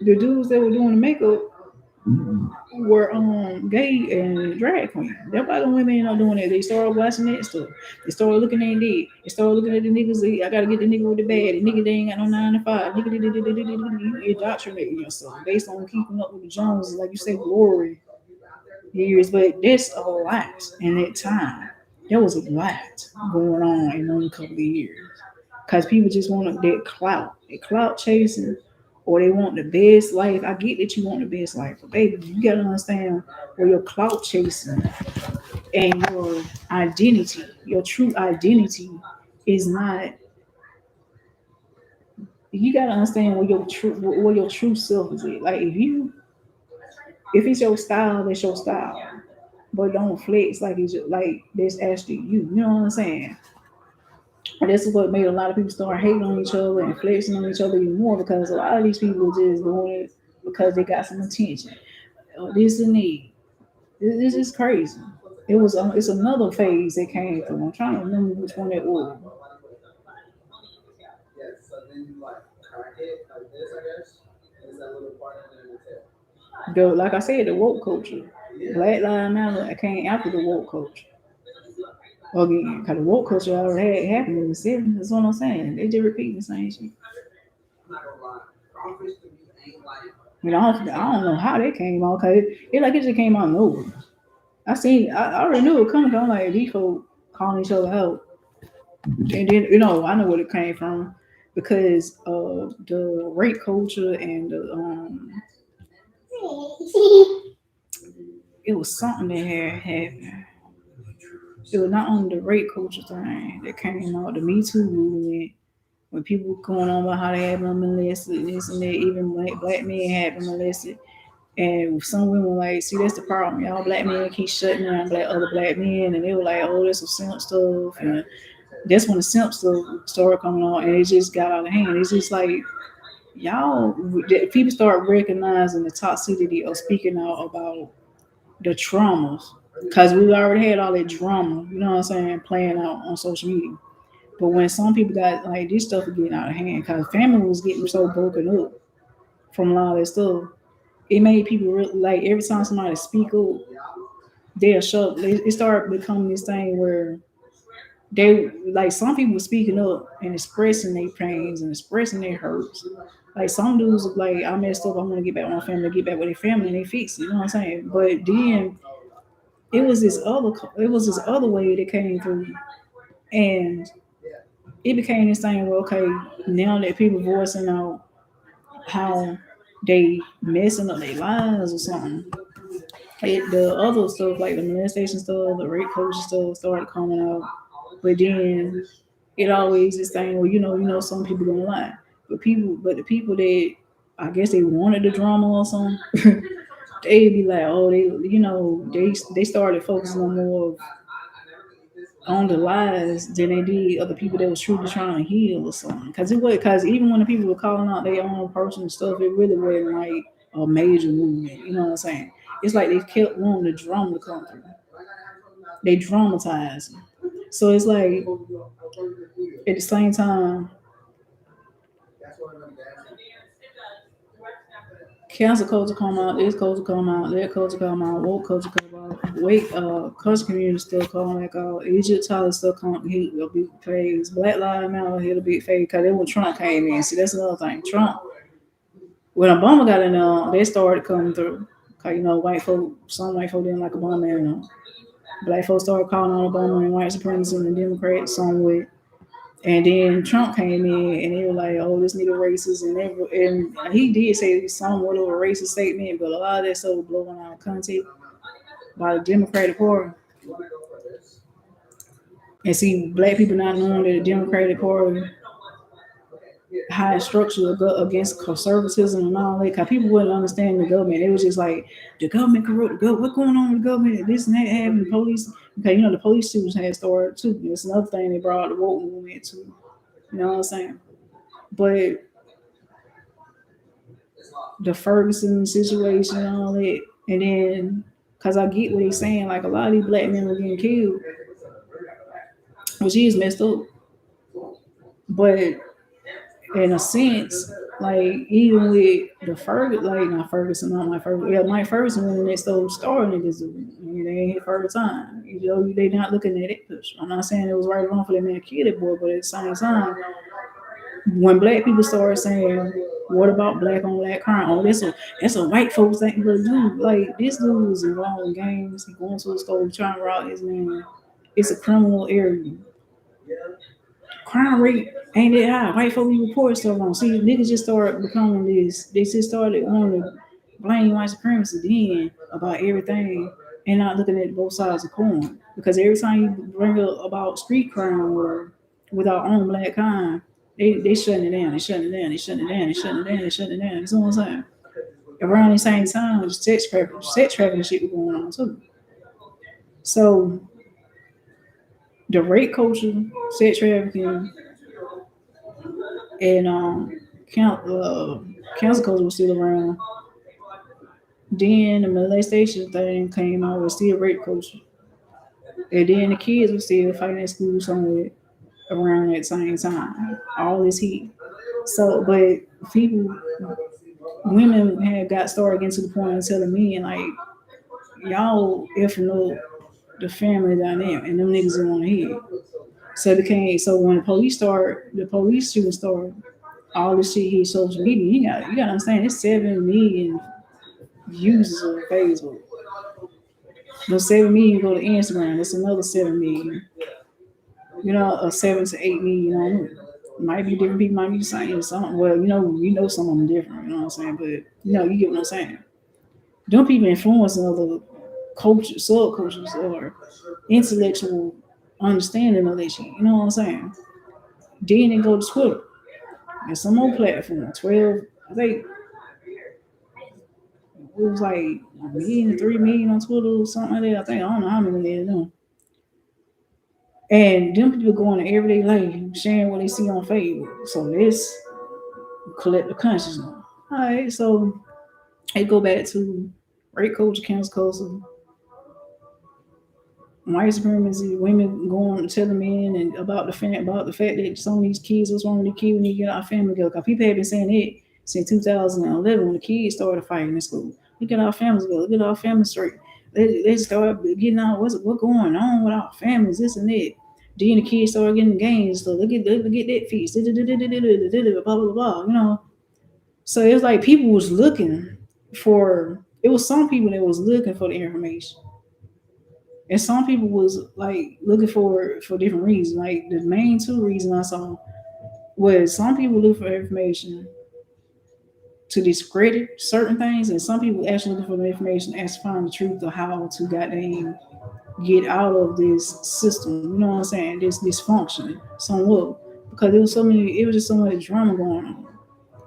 the dudes that were doing the makeup were gay and drag queen. That's why the women ain't not doing that. They started watching that stuff. They started looking at it. They started looking at the niggas. I gotta get the nigga with the bad. The nigga they ain't got no 9 to 5. Nigga, you indoctrinating yourself based on keeping up with the Joneses, like you say, glory years. But that's a lot in that time. There was a lot going on in only a couple of years. Cause people just want that clout chasing, or they want the best life. I get that you want the best life, but baby, you gotta understand where your clout chasing and your identity, your true identity, is not. You gotta understand where your true self is at. Like if it's your style, that's your style, but don't flex like it's like that's actually you. You know what I'm saying? And this is what made a lot of people start hating on each other and flexing on each other even more because a lot of these people just doing it because they got some attention. This and that. This is crazy. It's another phase that came through. I'm trying to remember which one it was. Like I said, the woke culture. Black Lives Matter came after the woke culture. Again, because the woke culture already had happened in the 70s. That's what I'm saying. They just repeating the same shit. I don't know how that came out because it just came out of nowhere. I already knew it coming. I'm like, these folks calling each other out. And then, I know where it came from because of the rape culture and it was something that had happened. It was not only the rape culture thing that came out, the Me Too movement, when people were going on about how they had been molested, this and that, even black men had been molested. And some women were like, see, that's the problem. Y'all black men keep shutting down other black men. And they were like, oh, that's some simp stuff. And that's when the simp stuff started coming on. And it just got out of hand. It's just like, y'all, people start recognizing the toxicity of speaking out about the traumas. Because we already had all that drama, you know what I'm saying, playing out on social media. But when some people got, like, this stuff was getting out of hand, because family was getting so broken up from a lot of that stuff, it made people like every time somebody speak up, they'll show. It started becoming this thing where they like some people speaking up and expressing their pains and expressing their hurts. Like some dudes like, I messed up, I want to get back with my family, get back with their family, and they fix it. You know what I'm saying? But then it was this other way that came through, and it became this thing where okay, now that people voicing out how they messing up their lives or something. The other stuff like the molestation stuff, the rape culture stuff started coming out, but then it always this thing where some people gonna lie, but the people that I guess they wanted the drama or something, they'd be like, oh, they started focusing on more on the lies than they did other people that was truly trying to heal or something. Because even when the people were calling out their own personal stuff, it really wasn't like a major movement. You know what I'm saying? it's like they kept wanting the drama to come through. They dramatize them. So it's like at the same time, cancel culture come out, this culture come out, that culture come out, woke culture come out, wait, culture community still come back out, Egypt Tyler still come, he will be phase, Black Lives Matter, he'll be phase, because then when Trump came in, see that's another thing. Trump, when Obama got in there, they started coming through. Cause white folk, some white folk didn't like Obama, black folks started calling on Obama and white supremacy and the Democrats, some with. And then Trump came in and they were like, oh, this nigga racist. And he did say somewhat of a racist statement, but a lot of that stuff was blowing out of context by the Democratic Party. And see, black people not knowing that the Democratic Party high structure against conservatism and all that, because people wouldn't understand the government. It was just like, the government corrupt, what's going on with the government? This and that happened, the police. Okay, the police suits had started too. It's another thing they brought the woke movement to. You know what I'm saying? But the Ferguson situation and all that, and then, because I get what he's saying, like a lot of these black men were getting killed, which is messed up. But in a sense, like even with the Mike Ferguson when they stole Star niggas, they ain't hit for the time. They not looking at it. I'm not saying it was right or wrong for that man to kill that boy, but at the same time, when black people started saying, "What about black on black crime?" Oh, that's a white folks thing to do. Like this dude was involved in gangs. He going to a store trying to rob his man. It's a criminal area. Crime rate ain't that high. White folks report stuff on. See, niggas just started becoming this. They just started wanting to blame white supremacy then about everything and not looking at both sides of the coin. Because every time you bring up about street crime or with our own black kind, they shutting it down. They shutting it down. They shutting it down. They shutting it down. They shutting it down. You know what I'm saying? Around the same time, sex trafficking shit was going on too. So the rape culture, sex trafficking, and cancel culture was still around. Then the molestation thing came out, was still rape culture. And then the kids were still fighting at school somewhere around that same time. All this heat. So, but women had got started getting to the point of telling me, like, y'all effing up the family dynamic, and them niggas didn't want to hear it. So when the police shooting started, all this shit hit social media. You gotta understand, it's 7 million users of Facebook. Those 7 million go to Instagram. That's another 7 million. A 7 to 8 million. Might be different people, might be the same. Some, well, some of them different. You know what I'm saying? But you get what I'm saying. Them people influencing other cultures, subcultures, or intellectual understanding of that shit. You know what I'm saying? Then they go to Twitter and some more platform. 12, I think it was like 1 million to 3 million on Twitter or something like that. I think I don't know how many they know. And them people go on their everyday life sharing what they see on Facebook. So this collective consciousness. All right, so it go back to rape culture, cancel culture, white supremacy, women going telling men and about the fact that some of these kids, what's wrong with the kids, we need to get our family together. Because people have been saying it since 2011 when the kids started fighting in school. Look at our families together. Look at our families straight. They start getting out what's going on with our families, this and that. Then the kids started getting the games. So look at that feast. Blah blah blah. So it was like people was looking for. It was some people that was looking for the information. And some people was like looking for different reasons. Like the main two reasons I saw was some people look for information to discredit certain things, and some people actually looking for the information as to find the truth of how to goddamn get out of this system. You know what I'm saying? This dysfunction somewhat. Because it was just so much drama going on.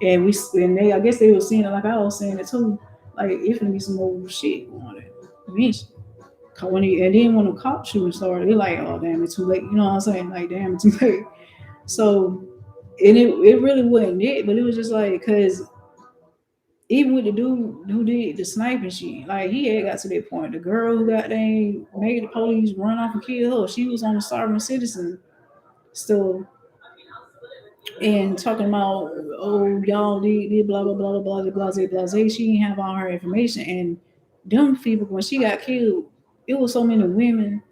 And I guess they were seeing it like I was saying it too. Like it's gonna be some old shit going on eventually. And then when the cop shooting started, they're like, oh damn, it's too late. You know what I'm saying? Like, damn, it's too late. So, and it really wasn't it, but it was just like, because even with the dude who did the sniping shit, like he had got to that point. The girl who got they made the police run off and kill her, she was on the sovereign citizen stuff and talking about, oh, y'all did blah blah blah blah blah blah blah blah. She didn't have all her information, and them people when she got killed, it was so many women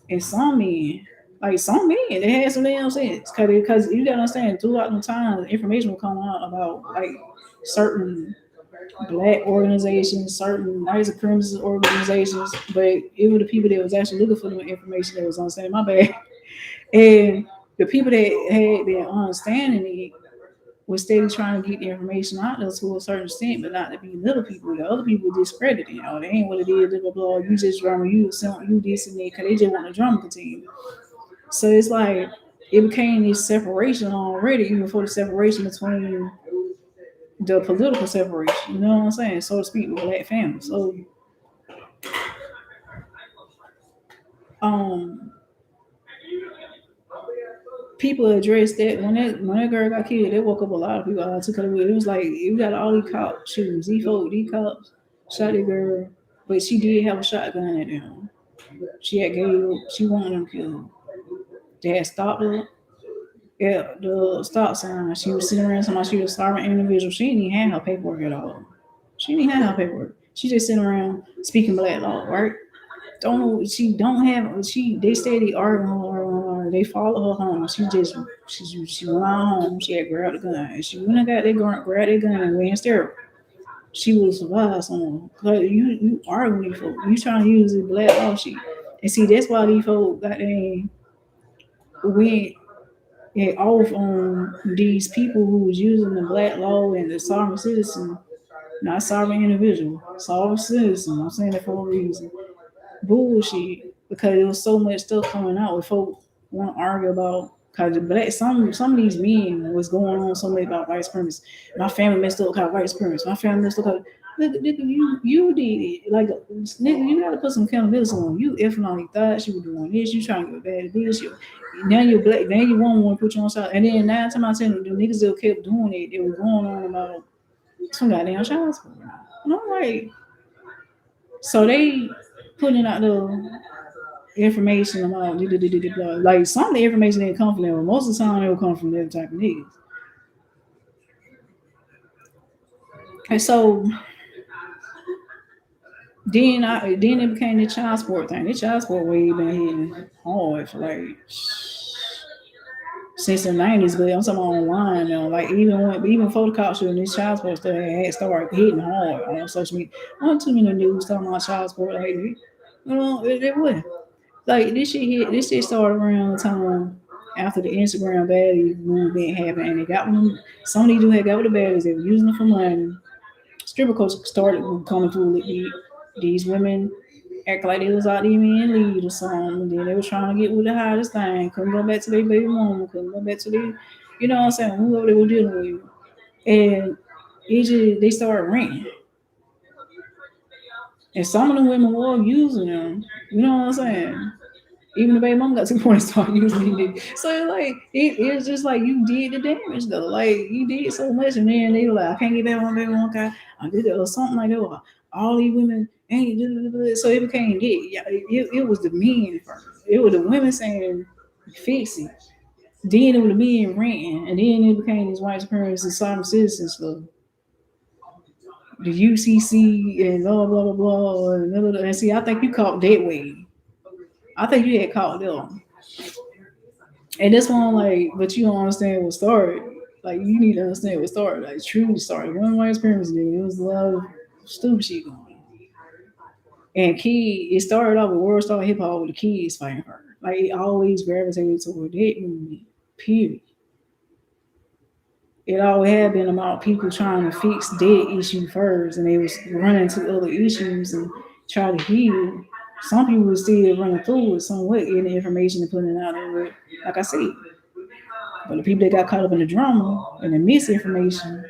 and some men. Like some men, they had some damn sense. Cause you gotta understand, throughout the times, information will come out about like certain black organizations, certain white supremacist organizations, but it was the people that was actually looking for the information that was understanding my bad. And the people that had their understanding it was steady trying to get the information out there to a certain extent, but not to be little people. The other people discredited, they ain't what it is, blah, blah, blah. You just drama, you this and that, because they just want the drama continue. So it's like, it became this separation already, even before the separation between the political separation, you know what I'm saying, so to speak, with black families. So, people addressed that when that girl got killed, they woke up a lot of people. Took her away. It was like you got all these cop shootings. These cops shot that girl, but she did have a shotgun at them. She wanted them killed. They had stopped her at the stop sign. She was sitting around talking about she was a starving individual. She didn't even have her paperwork at all. She didn't have her paperwork. She just sitting around speaking black law, right? They steady arguing her. They follow her home. She went out home. She had grabbed a gun. And she went and got that gun, grabbed that gun and went and stared. She will survive someone. Cause you arguing with folk. You trying to use the black law shit. And see, that's why these folk got they went off on these people who was using the black law and the sovereign citizen, not sovereign individual, sovereign citizen. I'm saying that for a reason. Bullshit, because there was so much stuff coming out with folks want to argue about, because black some of these men was going on so much about white supremacy. My family messed up because white supremacy. My family messed up because nigga, you did it. Like, nigga, you gotta put some accountability on you. If not, you thought you were doing this, you trying to get bad bullshit. Now you're black, now you want to put you on side. And then 9 times out of 10, the niggas that kept doing it, they were going on about some goddamn child support. And I'm like, so they putting out the information about like some of the information didn't come from them, but most of the time it will come from them type of niggas. And so then it became the child support thing. The child support wave been hitting hard for like since the 90s, but I'm talking about online now. Like even before the cop shooting, this child support stuff had started hitting hard on social media. I don't too many news talking about child support like that. It wasn't. Like this shit started around the time after the Instagram baddie movement happened, and they got them. Some of these dudes had got with the baddies. They were using them for money. Stripper culture started coming through with these women act like they was out there being lead or something. And then they were trying to get with the hottest thing. Couldn't go back to their baby mama. Couldn't go back to their, you know what I'm saying, whoever they were dealing with. And they started renting. And some of the women were using them. You know what I'm saying? Even the baby mom got to the point to start using it. So it's just like you did the damage though. Like you did so much, and then they were like, I can't get back my baby mom, I did it or something like that. Or all these women ain't so it became it was the men first. It was the women saying fix it. Then it was the men renting, and then it became these white supremacists and sovereign citizens stuff. The UCC and blah blah blah blah. And see, I think you caught that way. I think you had caught them. And this one, like, but you don't understand what started. Like, you need to understand what started. Like, truly started. One white supremacy, it was a lot of stupid shit going on. And it started off with World Star Hip Hop with the kids fighting her. Like, it always gravitated toward that movement, period. It always had been about people trying to fix that issue first, and they was running to other issues and try to heal. Some people were still running through it somewhat, getting the information and putting it out there, like I said. But the people that got caught up in the drama and the misinformation,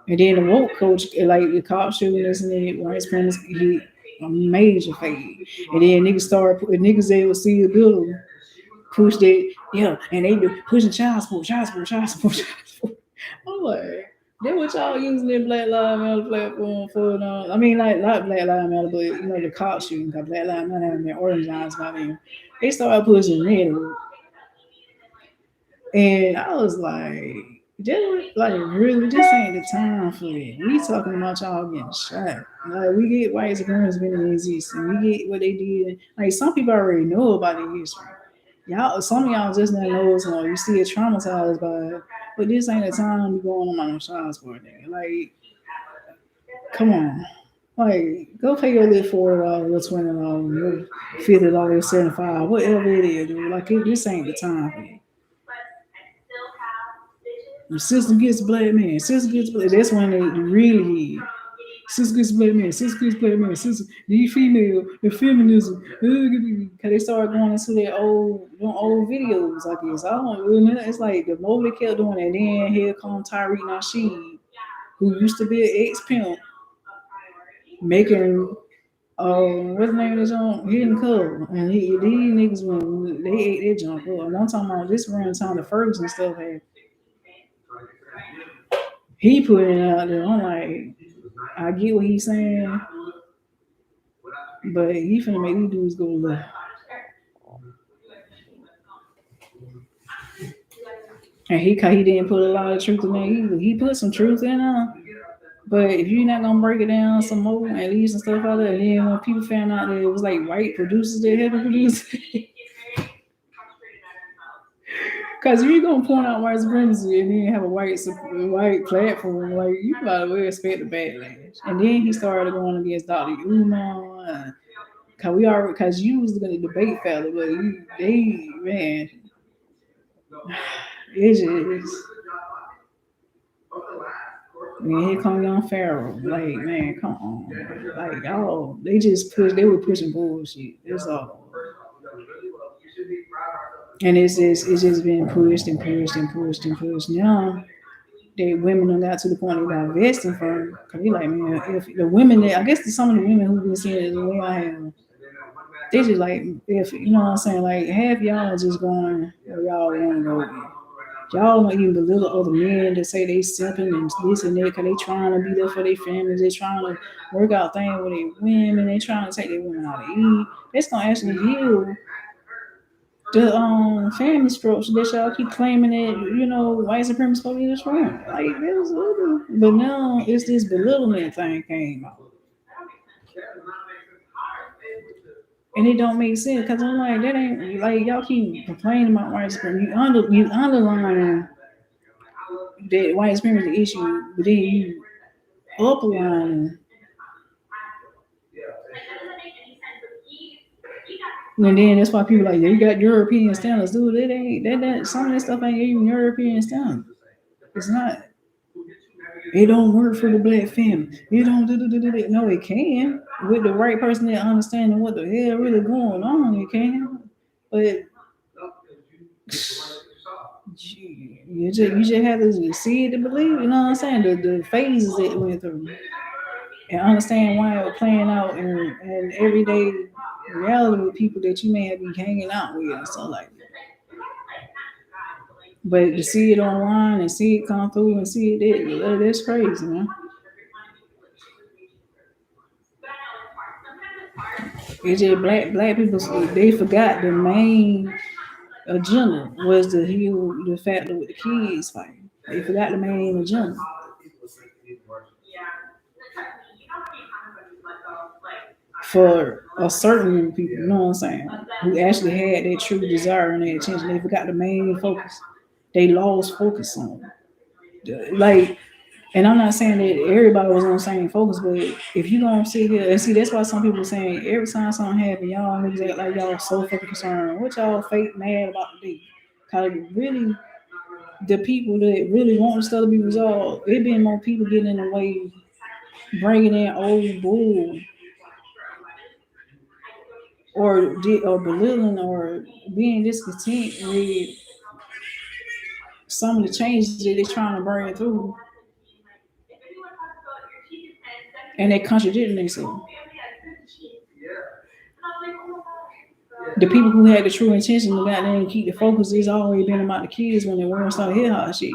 and then the woke coach, like the cop shooters and the white supremacists, hit a major fade. And then niggas that would see the building pushed it, yeah, and they be pushing child support. I'm like, Then what y'all using their Black Lives Matter platform for? I mean, like not Black Lives Matter, but you know the cop shooting. Cause Black Lives Matter haven't been organized by them. They started pushing rhetoric, and I was like, just like really, this ain't the time for it. We talking about y'all getting shot. Like we get white supremacists been in existence. We get what they did. Like some people already know about their history. Y'all, some of y'all just not know it's on. You still traumatized by it. But this ain't the time to be going on my child support nigga. Like, come on. Like, go pay your little $40 or $20, $50, $75, whatever it is, dude. Like, this ain't the time for you. The sister gets black man, sister gets black. That's when they really sister gets black man, sister gets black man, sister, the female, the feminism. Cause they started going into their old videos, I guess. I don't really. It's like the more they kept doing it, then here come Tyreek Nasheed, who used to be an ex-pimp, making what's the name of this on Hidden Cover, and these niggas when they ate their junk up. And I'm talking about this around the time the Ferguson stuff had. He put it out there. I'm like, I get what he's saying, but he finna make these dudes go left. And he didn't put a lot of truth in there either. He put some truth in there. But if you're not gonna break it down some more and leave some stuff out there, and then when people found out that it was like white producers that had to produce it, because if you're gonna point out white supremacy and then have a white platform, like you might well expect a backlash. And then he started going against Dr. Umar. Cause you was gonna debate fella, but man, it's just. Man, here come young Pharaoh. Like, man, come on. Like, y'all, they were pushing bullshit. That's all. And it's just been pushed and pushed and pushed and pushed. Now, they women done got to the point of divesting from, cause they like, man, if the women that, I guess some of the women who've been seeing it the way I have, they just like, if, you know what I'm saying, like, half y'all are just going, y'all want to go again. Y'all don't even belittle other men that say they simping and this and that because they trying to be there for their families. They trying to work out things with their women. They trying to take their women out to eat. That's gonna actually heal the family structure that y'all keep claiming that, you know, white supremacy supposed to be destroying. Like that was little. But now it's this belittlement thing came out. And it don't make sense because I'm like, that ain't like y'all keep complaining about white supremacy. You underline that white supremacy issue, but then you upline. And then that's why people like, yeah, you got European standards, dude. That some of that stuff ain't even European standards. It's not. It don't work for the black family. It don't do. No, it can. With the right person that understanding what the hell really going on, it can. But you just have to see it to believe. You know what I'm saying? The phases it went through, and understand why it was playing out in everyday reality with people that you may have been hanging out with and stuff like that. But to see it online and see it come through and see it, that's crazy, man. It's just black people. They forgot the main agenda was to heal the fact that with the kids fighting. They forgot the main agenda. For a certain people, you know what I'm saying, who actually had that true desire and that attention. They forgot the main focus. They lost focus on it. Like, and I'm not saying that everybody was on the same focus, but if you gonna sit here and see, that's why some people saying every time something happen, y'all niggas act like y'all so fucking concerned. What y'all fake mad about today? Cause really, the people that really want stuff to be resolved, it been more people getting in the way, bringing in old bull or belittling or being discontent with some of the changes that they're trying to bring through, and they contradicting themselves. The people who had the true intention to goddamn keep the focus, it's always been about the kids when they weren't starting to hear how shit.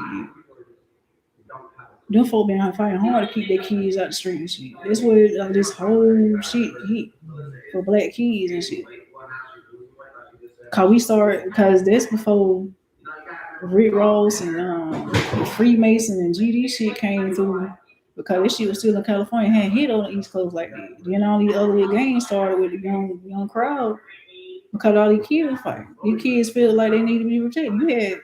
them folk been fighting hard to keep their kids out the street and shit. That's where this whole shit hit for black kids and shit. Cause that's before Rick Ross and Freemason and GD shit came through. Because this shit was still in California, hadn't hit on the East Coast like that. Then all these other gangs started with the young crowd because all these kids fighting. These kids feel like they need to be protected. You had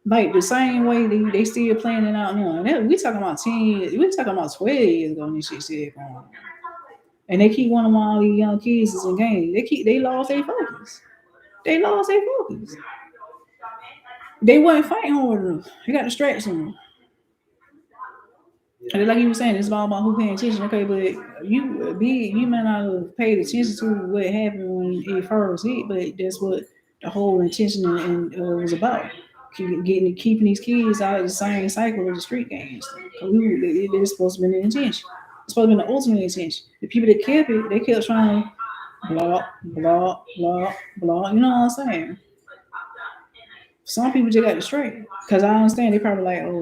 like the same way they still playing it out now. And that, we talking about 10 years, we talking about 12 years ago when this shit still going on. And they keep wanting all these young kids is in gangs. They lost their focus. They lost their focus. They wasn't fighting hard enough. They got distractions. And like you were saying, it's all about who paying attention. Okay, but you might not have paid attention to what happened when it first hit, but that's what the whole intention and was about. Keeping these kids out of the same cycle of the street gangs. It's supposed to be the intention. It's supposed to be the ultimate intention. The people that kept it, they kept trying to block. You know what I'm saying? Some people just got it straight. Because I understand they probably like, oh,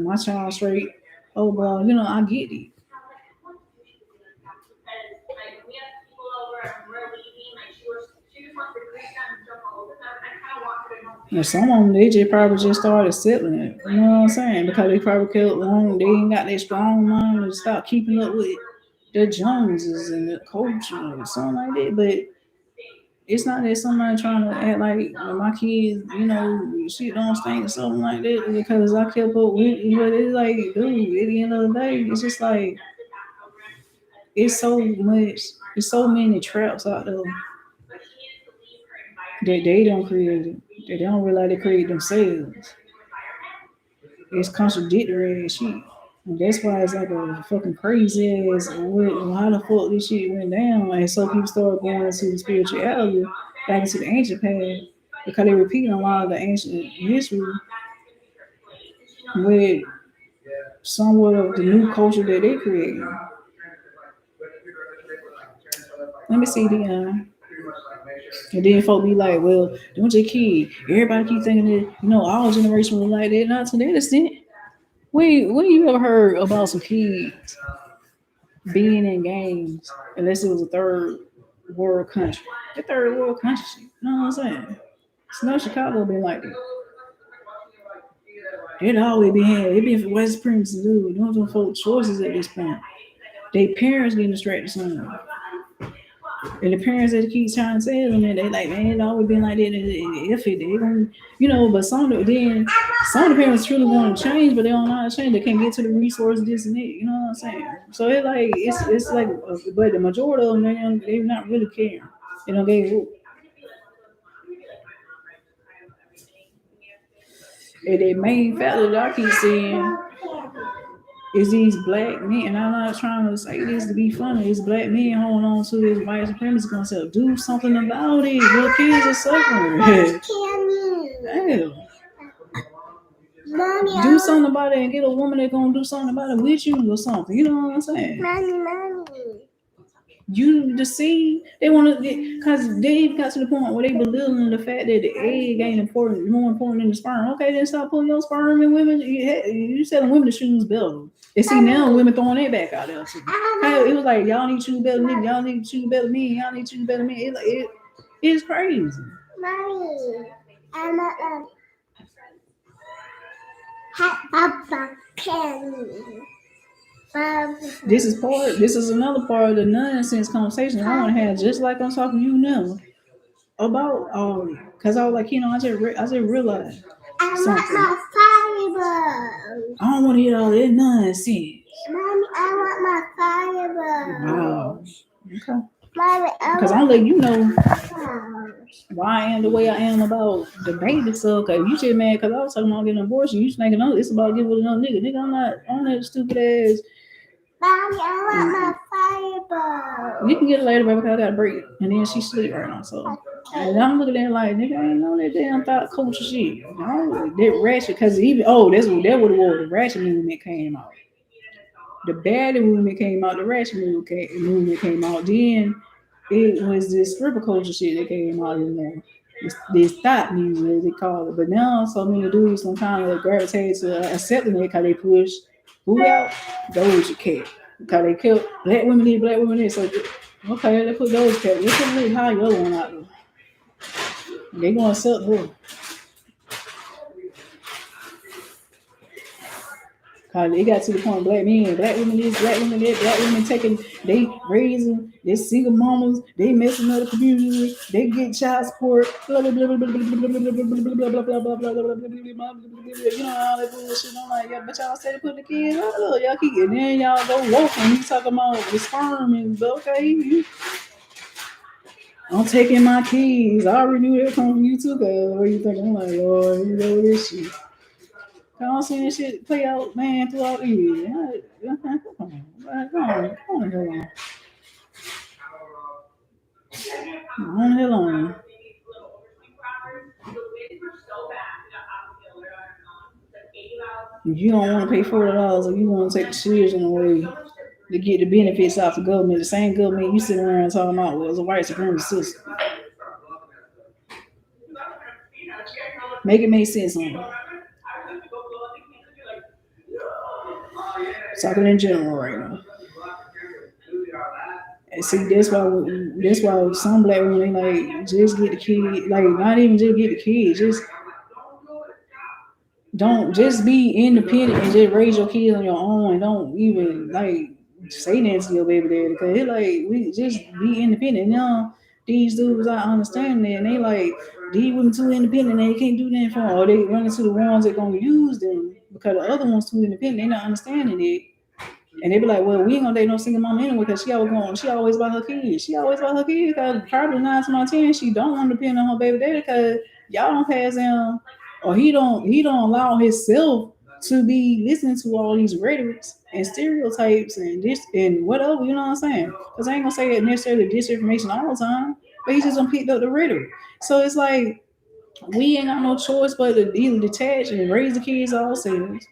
my child straight. Oh, well, I get it. And some of them, they just probably just started settling it. You know what I'm saying? Because they probably kept long, they ain't got that strong mind to stop keeping up with the Joneses and the culture or something like that. But it's not that somebody trying to act like my kids, shit don't stink or something like that because I kept up with it. But it's like, dude, at the end of the day, it's just like, it's so many traps out there that they don't create it. They don't realize they create themselves. It's contradictory as shit. And that's why it's like a fucking crazy ass how the fuck this shit went down. And so people started going into the spirituality, back into the ancient past, because they repeating a lot of the ancient history with somewhat of the new culture that they created. Let me see the and then folk be like, well, don't your kid. Everybody keep thinking that, our generation was like that. Not to that extent. When you ever heard about some kids being in gangs, unless it was a third world country? The third world country shit. You know what I'm saying? It's no Chicago been like that. It always been had. It been for white supremacists, dude. Don't folk choices at this point. Their parents getting distracted somewhere. And the parents that keep trying to tell them that they like, man, it always been like that. If it, they gonna, but some of the parents truly want to change, but they don't know how to change. They can't get to the resources, this and that. You know what I'm saying? So it's like, but the majority of them, they're not really caring. They and the main factor that I keep seeing is these black men, and I'm not trying to say this to be funny. These black men holding on to this white supremacy concept. Do something about it. Your kids are suffering. Damn. Mommy, do something about it and get a woman that's gonna do something about it with you or something. You know what I'm saying? Mommy. You deceive. They want to get because they got to the point where they belittling the fact that the egg ain't more important than the sperm. Okay, then stop putting your sperm in women. You telling women to choose better. And see now women throwing that back out there too. It was like y'all need to choose better than y'all need to choose better than me. Y'all need to choose better than me. It's crazy. Mommy, I'm Papa Kenny. This is another part of the nonsense conversation I want to have, just like I'm talking to you now about because I was like, I just realized something. I want my fireball. I don't want to hear all that nonsense. Mommy, I want my fireball. Wow. Okay. Because I'm letting you know why I am the way I am about the baby stuff. Because you just mad because I was talking about getting an abortion. You thinking, it's about getting with another nigga. Nigga, I'm not on that stupid ass. Mommy, I want my fireball. You can get it later, baby, because I got to break. And then she sleep right now. So, and I'm looking at it like, nigga, I ain't know that damn thought culture shit. That ratchet, because even, that's what it was. The ratchet movement came out. The baddie movement came out. The ratchet movement came out. Then it was this stripper culture shit that came out in there. This thought music, as they call it. But now so many dudes sometimes gravitate to accepting it because they push Who out? Doja Cat. Because they killed black women here, black women here. So, okay, they put Doja Cat. They couldn't really hire the other one out there. They going to sell her. Cause it got to the point, black men, black women this, black women that, black women taking, they raising, they single mamas, they messing up the community, they get child support, blah blah blah blah blah blah blah blah blah blah blah blah blah blah. You know all that bullshit. I'm like, yeah, but y'all say to put the kids up, look, y'all keep it. Then y'all go woke and you talking about the sperm and okay, you. I'm taking my kids. I already knew that come from you too, cause what you think? I'm like, oh, you know this shit. I don't see this shit play out, man, throughout the year. Come on, hell on. You don't want to pay $40 or you want to take the children away to get the benefits off the government. The same government you sitting around talking about was a white supremacy system. Make it make sense on you. Talking in general right now. And see, that's why some black women like just get the kid, like not even just get the kid, just don't just be independent and just raise your kids on your own and don't even like say that to your baby daddy because it like we just be independent. Now these dudes I understand that and they like these women too independent and they can't do nothing for them, or they run into the ones that gonna use them because the other ones too independent, they not understanding it. And they be like, well, we ain't gonna date no single mom anyway because she always about her kids. She always about her kids because probably 9 to 10 she don't want to depend on her baby daddy because y'all don't pass him or he don't allow himself to be listening to all these rhetorics and stereotypes and this and whatever, you know what I'm saying? Because I ain't gonna say it necessarily disinformation all the time, but he just done picked up the rhetoric. So it's like we ain't got no choice but to either detach and raise the kids ourselves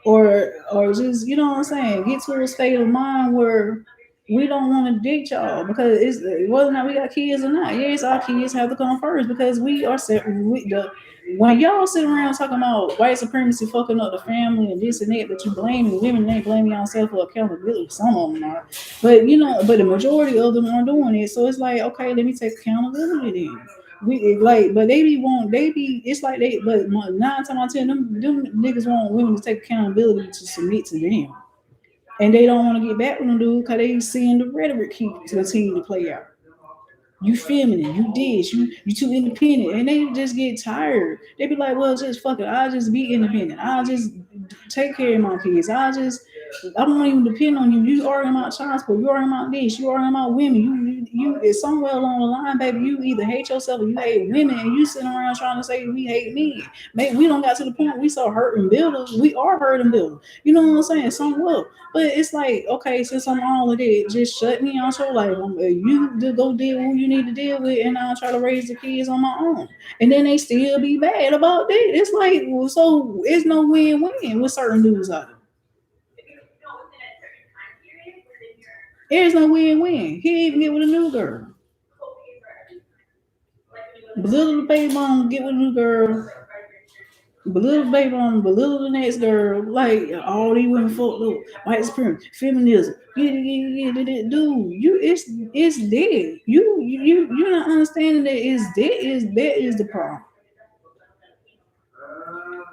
or just, you know what I'm saying, get to a state of mind where we don't want to date y'all because it's whether or not we got kids or not. Yes, our kids have to come first because we are set. When y'all sit around talking about white supremacy fucking up the family and this and that, but you blaming women, ain't blaming yourself for accountability. Some of them are, but you know, but the majority of them are doing it. So it's like, okay, let me take accountability then. We like, but it's like they, but 9 times out of 10, them niggas want women to take accountability to submit to them, and they don't want to get back with them dude because they seeing the rhetoric keep continue to play out. You feminine, you this, you too independent, and they just get tired. They be like, well, just fuck it, I'll just be independent. I'll just take care of my kids. I don't even depend on you. You arguing about child support. You arguing about this. You arguing about women. You is somewhere along the line, baby. You either hate yourself or you hate women, and you sitting around trying to say we hate men. Maybe we don't got to the point we start hurting builders. We are hurting builders. You know what I'm saying? Somewhat. But it's like, okay, since I'm all of that, just shut me out your life. You go deal with who you need to deal with, and I'll try to raise the kids on my own. And then they still be bad about that. It's like, so it's no win-win with certain dudes out there. There's no win-win. He even get with a new girl. Belittle the baby mom, get with a new girl. Belittle the baby mom, belittle the next girl. Like all these women fucked up. White supremacy, feminism. Dude, it's dead. You're not understanding that it's dead. That is the problem.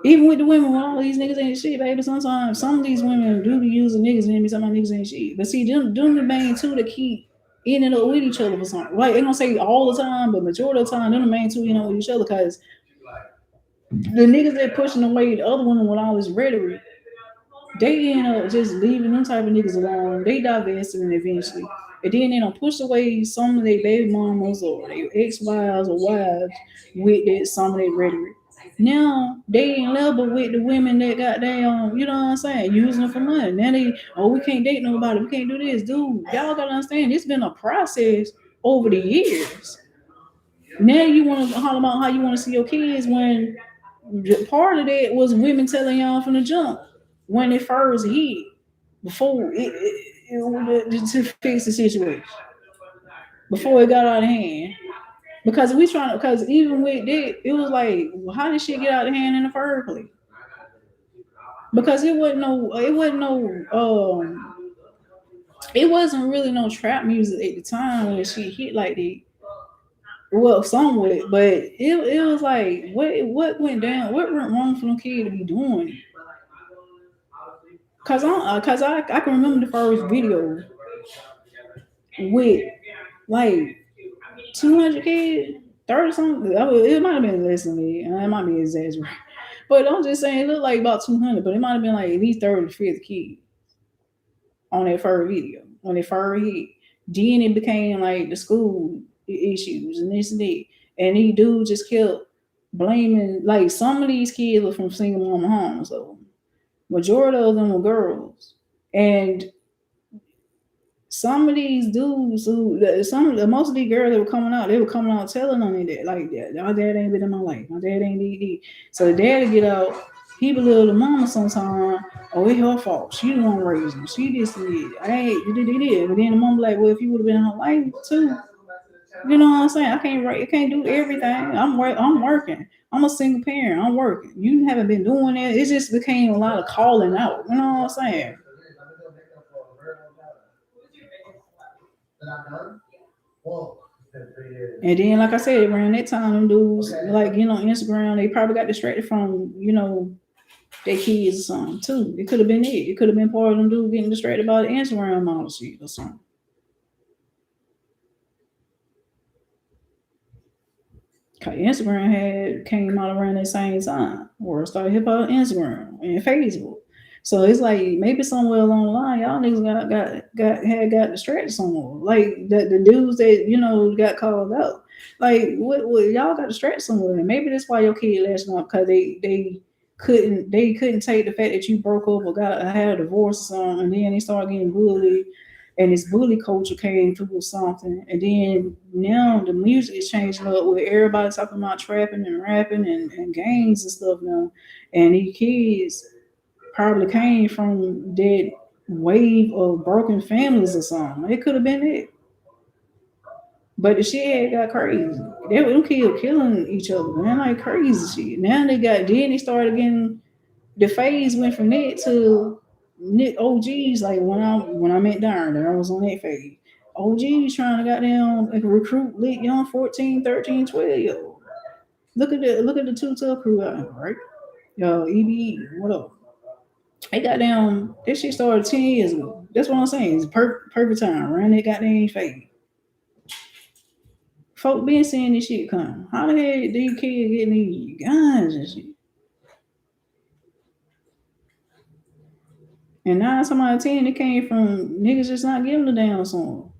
Even with the women, all these niggas ain't shit, baby. Sometimes some of these women do be using niggas and be talking about niggas ain't shit. But see, them the main two that keep ending up with each other for something. Like, they don't say all the time, but majority of the time, them the main two end up with each other because the niggas that pushing away the other women with all this rhetoric, they end up just leaving them type of niggas alone. They divesting eventually. And then they don't push away some of their baby mamas or their ex-wives or wives with that, some of their rhetoric. Now they ain't level with the women that got down, you know what I'm saying, using them for money. Now we can't date nobody, we can't do this, dude. Y'all gotta understand, it's been a process over the years. Now you want to holler about how you want to see your kids when part of that was women telling y'all from the jump when it first hit, before to fix the situation, before it got out of hand. Because because even with that, it was like, well, how did shit get out of hand in the first place? because it wasn't really no trap music at the time when she hit like that. Well, somewhat, but it was like what went down? What went wrong for them kids to be doing it? Cause I can remember the first video with like 200 kids, 30 something. I mean, it might have been less than that. It might be exaggerated, but I'm just saying it looked like about 200, but it might have been like at least 30 to 50 kids on that first video when it first hit. Then it became like the school issues and this and that. And these dudes just kept blaming, like some of these kids were from single mama homes, so majority of them were girls. And some of these dudes most of these girls that were coming out, they were coming out telling on me that like that my dad ain't been in my life. My dad ain't did. So the dad get out, he believe the mama sometime, oh, it's her fault. She the one raised him. She this and that. I ain't did. But then the mom like, well, if you would have been in her life too, you know what I'm saying? I can't do everything. I'm working. I'm a single parent. I'm working. You haven't been doing that. It just became a lot of calling out. You know what I'm saying? And then, like I said, around that time, them dudes, like, Instagram, they probably got distracted from, their kids or something, too. It could have been it. It could have been part of them dudes getting distracted by the Instagram model shit or something. Instagram had came out around the same time, or started hip hop Instagram and Facebook. So it's like maybe somewhere along the line, y'all niggas got distracted somewhere. Like the dudes that got called out. Like what y'all got distracted somewhere. And maybe that's why your kid lashing out because they couldn't take the fact that you broke up or had a divorce or something, and then they started getting bullied, and this bully culture came through or something, and then now the music is changing up where everybody talking about trapping and rapping and gangs and stuff now, and these kids probably came from that wave of broken families or something. It could have been it. But the shit had got crazy. Them kids killing each other, man, like crazy shit. Now they started getting the phase went from that to OGs. Like when I met Darren, I was on that phase. OGs trying to goddamn recruit lit young 14, 13, 12 year old. Look at the two tough crew out here, right? Yo, EBE, what up? They goddamn this shit started 10 years ago. That's what I'm saying. It's perfect time. Around that goddamn phase. Folk been seeing this shit come. How the hell these kids getting these guns and shit? And 9 out of 10, it came from niggas just not giving a damn song.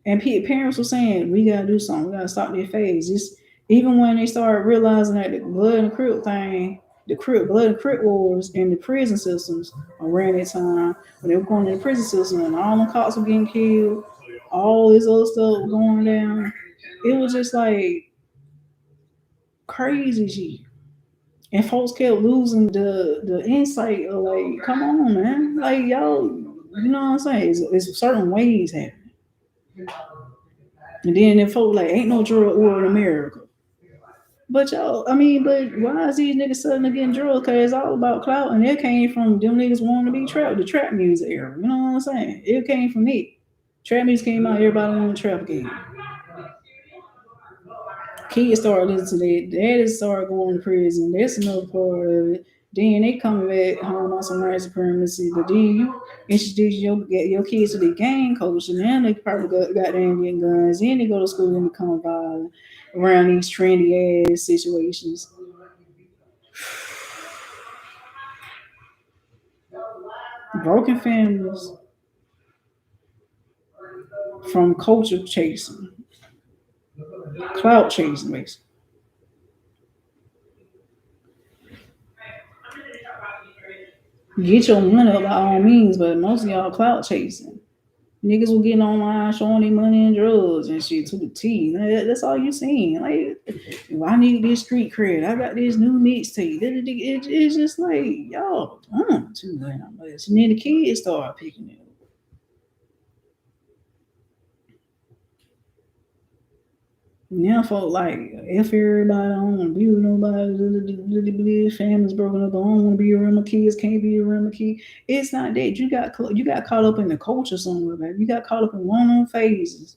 And parents were saying, we gotta do something. We gotta stop that phase. Just even when they started realizing that the blood and crip thing, blood and crip wars in the prison systems around that time, when they were going to the prison system and all the cops were getting killed, all this other stuff was going down. It was just like crazy shit. And folks kept losing the insight of like, come on, man. Like, y'all, you know what I'm saying? It's certain ways happening. And then if folks like, ain't no drug war in America. But but why is these niggas suddenly getting drugged? Because it's all about clout. And it came from them niggas wanting to be trapped, the trap music era. You know what I'm saying? It came from me. Trap music came out, everybody wanted to trap again. Kids started listening to that. Daddies started going to prison. That's another part of it. Then they coming back home on some white supremacy. But then you introduce your kids to the gang culture. Now they probably got them getting guns. Then they go to school and become violent around these trendy ass situations. Broken families from culture chasing, clout chasing, basically. Get your money up by all means, but most of y'all clout chasing. Niggas were getting online showing their money and drugs and shit to the T. That's all you seen. Like, if I need this street cred, I got this new mixtape. It's just like, y'all too damn much. And then the kids start picking it up. Now folk like F everybody, I don't want to be with nobody. Families broken up. I don't want to be around my kids. Can't be around my kids. It's not that you got caught up in the culture somewhere, baby. You got caught up in one of them phases,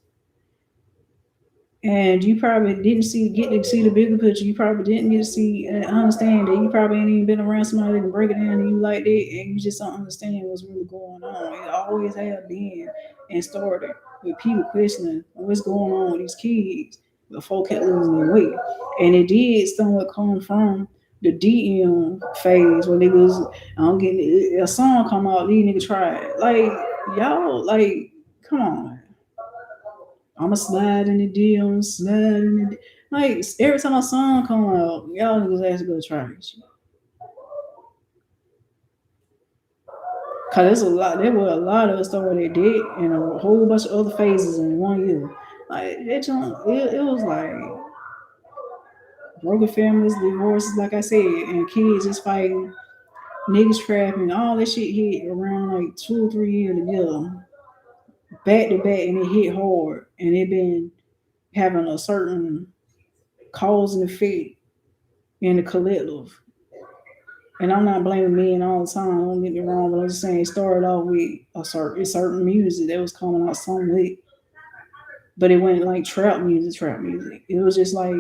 and you probably didn't get to see the bigger picture. You probably didn't get to see understand that you probably ain't even been around somebody that can break it down to you like that, and you just don't understand what's really going on. It always have been and started with people questioning what's going on with these kids. The folk kept losing their way, and it did somewhat come from the DM phase when niggas I'm getting a song come out, these niggas try it. Like y'all, like come on. I'ma slide in the DM, slide in the like every time a song come out, y'all niggas ask to go try this shit. Cause there's a lot. There were a lot of us already did, and a whole bunch of other phases in 1 year. Like it was like broken families, divorces, like I said, and kids just fighting, niggas trapping, all that shit hit around like 2 or 3 years together, back to back, and it hit hard, and it been having a certain cause and effect in the collective. And I'm not blaming men all the time. Don't get me wrong, but I'm just saying it started off with a certain music that was coming out some lit, but it went like trap music, trap music. It was just like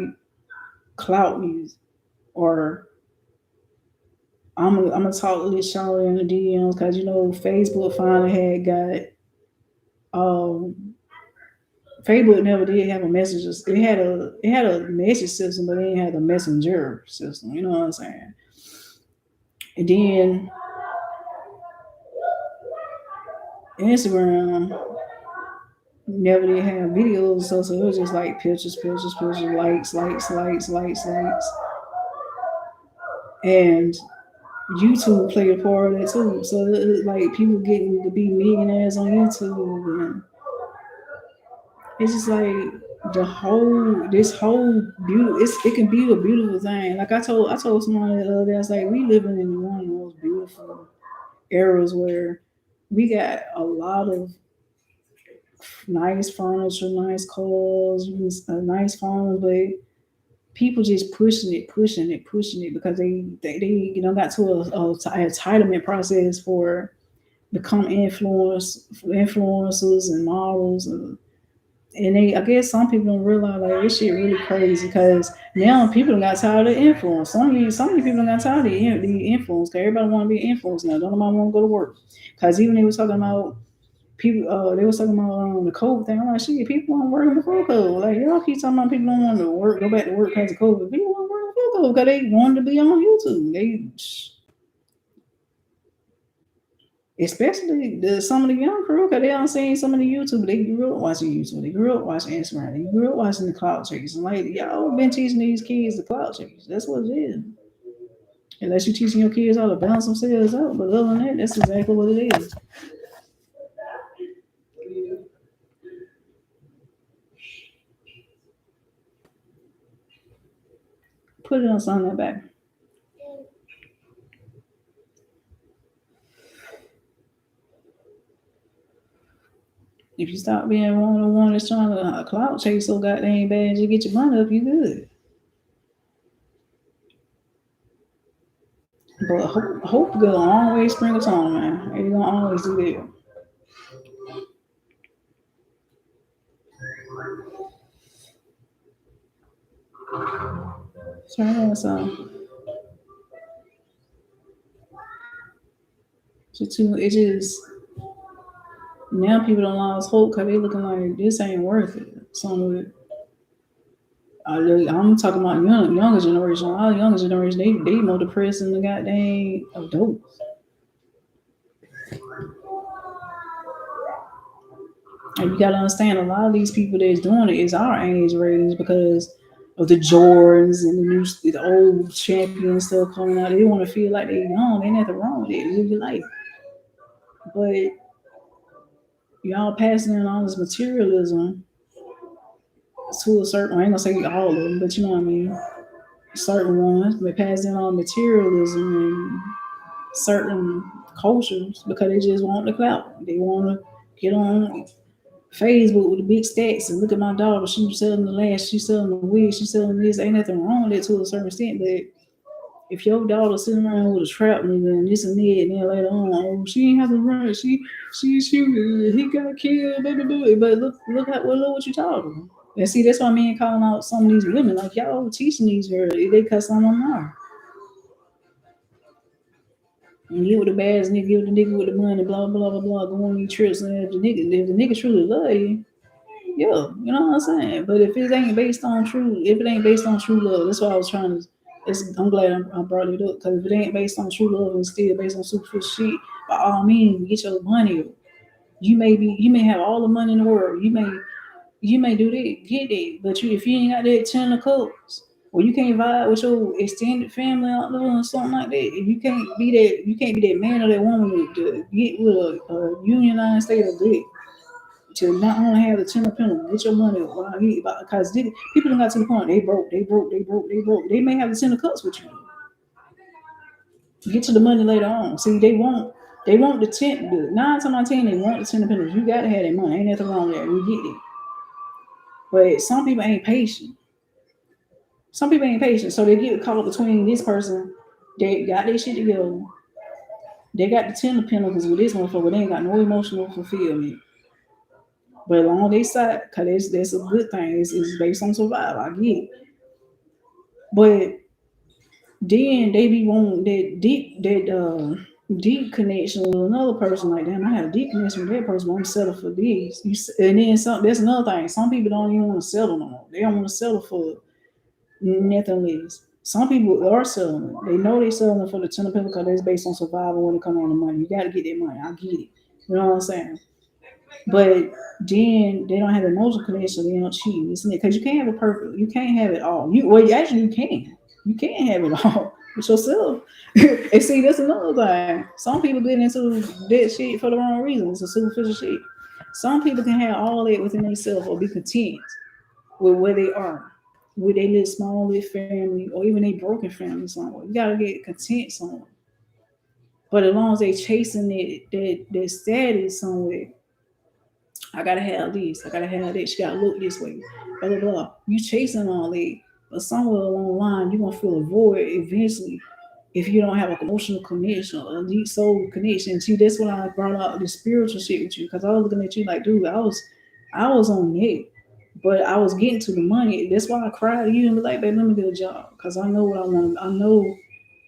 clout music, or I'm gonna talk to this show in the DMs because Facebook finally had got Facebook never did have a message. It had a message system, but it didn't have a messenger system. You know what I'm saying? And then Instagram never did have videos, so it was just like pictures, pictures, pictures, likes, likes, likes, likes, likes, and YouTube played a part of that too. So like people getting to be millionaires on YouTube, and it's just like this whole beautiful. It can be a beautiful thing. Like I told somebody the other day, I was like, we living in one of the most beautiful eras where we got a lot of nice furniture, nice cars, nice phones, but people just pushing it, pushing it, pushing it because they got to a entitlement process for become influencers and models, and they I guess some people don't realize like this shit really crazy because now people got tired of influence. Some of these people got tired of the influence because everybody want to be influenced now. Don't nobody want to go to work because even they was talking about people, they was talking about the COVID thing. I'm like, shit, people weren't working before COVID. Like, y'all keep talking about people don't want to work, go back to work because of COVID. People weren't working before COVID because they wanted to be on YouTube. Especially some of the young crew, because they don't see some of the YouTube. They grew up watching YouTube. They grew up watching Instagram. They grew up watching the cloud chase. And like, y'all been teaching these kids the cloud chase. That's what it is. Unless you're teaching your kids how to balance themselves out. But other than that, that's exactly what it is. Put it on something back. If you stop being one of the one that's trying to cloud chase so goddamn bad, you get your money up, you good. But hope gonna always sprinkle on, man. It's gonna always do that. So it just now people don't lose hope because they looking like this ain't worth it. Some of it. I'm talking about younger generation. All younger generation, they more depressed than the goddamn adults. And you gotta understand, a lot of these people that's doing it is our age range because of the Jordans and the old champion stuff coming out. They want to feel like they young. Ain't nothing wrong with it. Live your life. But y'all passing in all this materialism to a certain. I ain't gonna say all of them, but you know what I mean. Certain ones, but passing on materialism and certain cultures because they just want the clout. They want to get on. Facebook with the big stacks and look at my daughter. She's selling the lash, she's selling the wig, she's selling this. Ain't nothing wrong with it to a certain extent, but if your daughter sitting around with a trap nigga and this and that, and then later on, oh, she ain't have to run. He got killed, baby. But look what you talking. And see, that's why I mean calling out some of these women like y'all teaching these girls. They cuss on them now. And get with the baddest nigga, get with the nigga with the money, blah blah blah blah. Go on these trips, and if the nigga truly love you, yeah, you know what I'm saying. But if it ain't based on true love, that's why I was trying to. I'm glad I brought it up because if it ain't based on true love and still based on superficial shit, by all means, get your money up. You may have all the money in the world. You may do that, get it, but if you ain't got that 10 of cups, or you can't vibe with your extended family out there or something like that, you can't be that man or that woman to get with a unionized state of good to not only have the 10 of penalty, get your money because people don't got to the point they may have the 10 of cups with you. Get to the money later on. See, they want the 10, 9 times out of 10, they want the 10 of penalty. You gotta have that money. Ain't nothing wrong with that. We get it. But some people ain't patient. So they get caught between this person that got their shit together. They got the 10 of penalties with this motherfucker. They ain't got no emotional fulfillment. But on their side, because that's a good thing. It's based on survival. I get it. But then they be wanting deep connection with another person. Like, damn, I had a deep connection with that person, but I'm settle for these. And then some. That's another thing. Some people don't even want to settle no more. They don't want to settle for nothing less. Some people are selling. They know they're selling for the 10 of penalty because that's based on survival when it comes on the money. You got to get that money. I get it. You know what I'm saying? But then they don't have emotional connection. They don't cheat, isn't it? Because you can't have it perfect. You can't have it all. You can. You can't have it all with yourself. And see, that's another thing. Some people get into that shit for the wrong reason. It's a superficial shit. Some people can have all that within themselves or be content with where they are, with their little small little family or even a broken family somewhere. You gotta get content somewhere. But as long as they chasing that status somewhere, I gotta have this, I gotta have that, she gotta look this way, blah blah blah. You chasing all that, but somewhere along the line you're gonna feel a void eventually if you don't have an emotional connection, a deep soul connection. See, that's why I brought out the spiritual shit with you, because I was looking at you like, dude, I was on it, but I was getting to the money. That's why I cried to you and be like, babe, let me get a job, because I know what I want. I know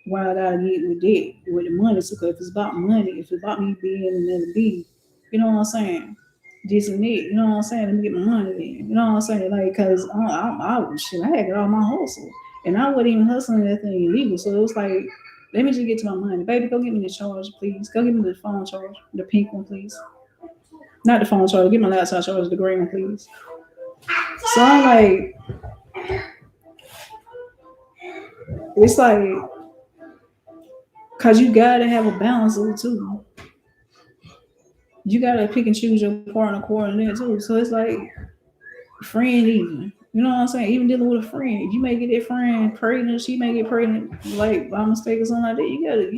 what I gotta get with that, with the money. So if it's about money, if it's about me being another B, you know what I'm saying? This and that, you know what I'm saying? Let me get my money in, you know what I'm saying? Like, cause I had got all my hustle, and I wasn't even hustling anything illegal. So it was like, let me just get to my money, baby. Go get me the charger, please. Go get me the phone charger, the pink one, please. Not the phone charger. Get my laptop charger, the green one, please. So I'm like, it's like, cause you gotta have a balance of it too. You gotta pick and choose your partner according to that too. So it's like friend even. You know what I'm saying? Even dealing with a friend, you may get that friend pregnant, she may get pregnant like by mistake or something like that. You gotta.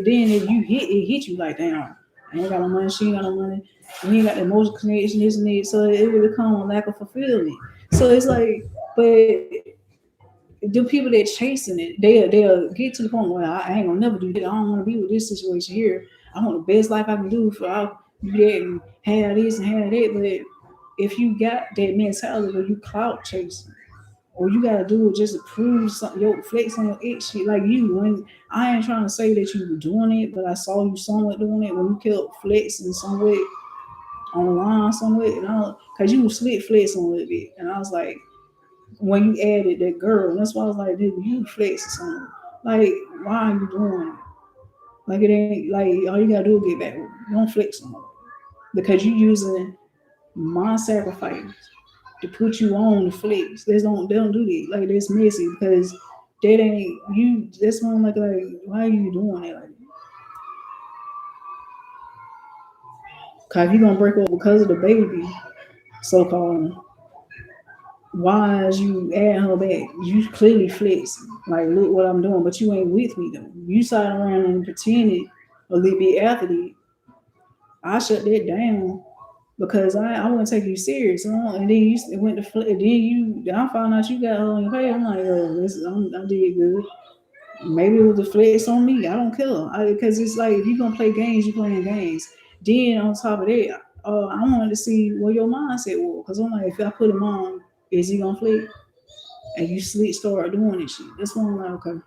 Then if it hit you like, damn, I ain't got no money, she ain't got no money, you ain't got the emotional connection, this and that. So it will become a lack of fulfillment. So it's like, but the people that chasing it, they'll get to the point where I ain't gonna never do that. I don't want to be with this situation here. I want the best life I can do for I'll do that and have this and have that. But if you got that mentality where you clout chasing, or you gotta do it just to prove something, your flex on your ex shit, like you. When I ain't trying to say that you were doing it, but I saw you somewhat doing it when you kept flexing somewhat online somewhat, and all, cause you slit flexing a little bit, and I was like, when you added that girl, and that's why I was like, dude, you flexing something. Like, why are you doing it? Like, it ain't like all you gotta do is get back. You don't flex no more because you using my sacrifice to put you on the flex. They don't do that. Like, that's messy because that ain't you. That's why I'm like, why are you doing it? Like, cause if you gonna break up because of the baby, so called, why is you add her back? You clearly flexing. Like, look what I'm doing, but you ain't with me though. You sat around and pretended a little bit after that. I shut that down because I want to take you serious. And then you went to I found out you got her on your page. I'm like, I did good. Maybe it was the flex on me. I don't care. Because it's like, if you're going to play games, you're playing games. Then on top of that, I wanted to see what your mindset was. Because I'm like, if I put him on, is he going to flex? And you start doing this shit. That's why I'm like, okay.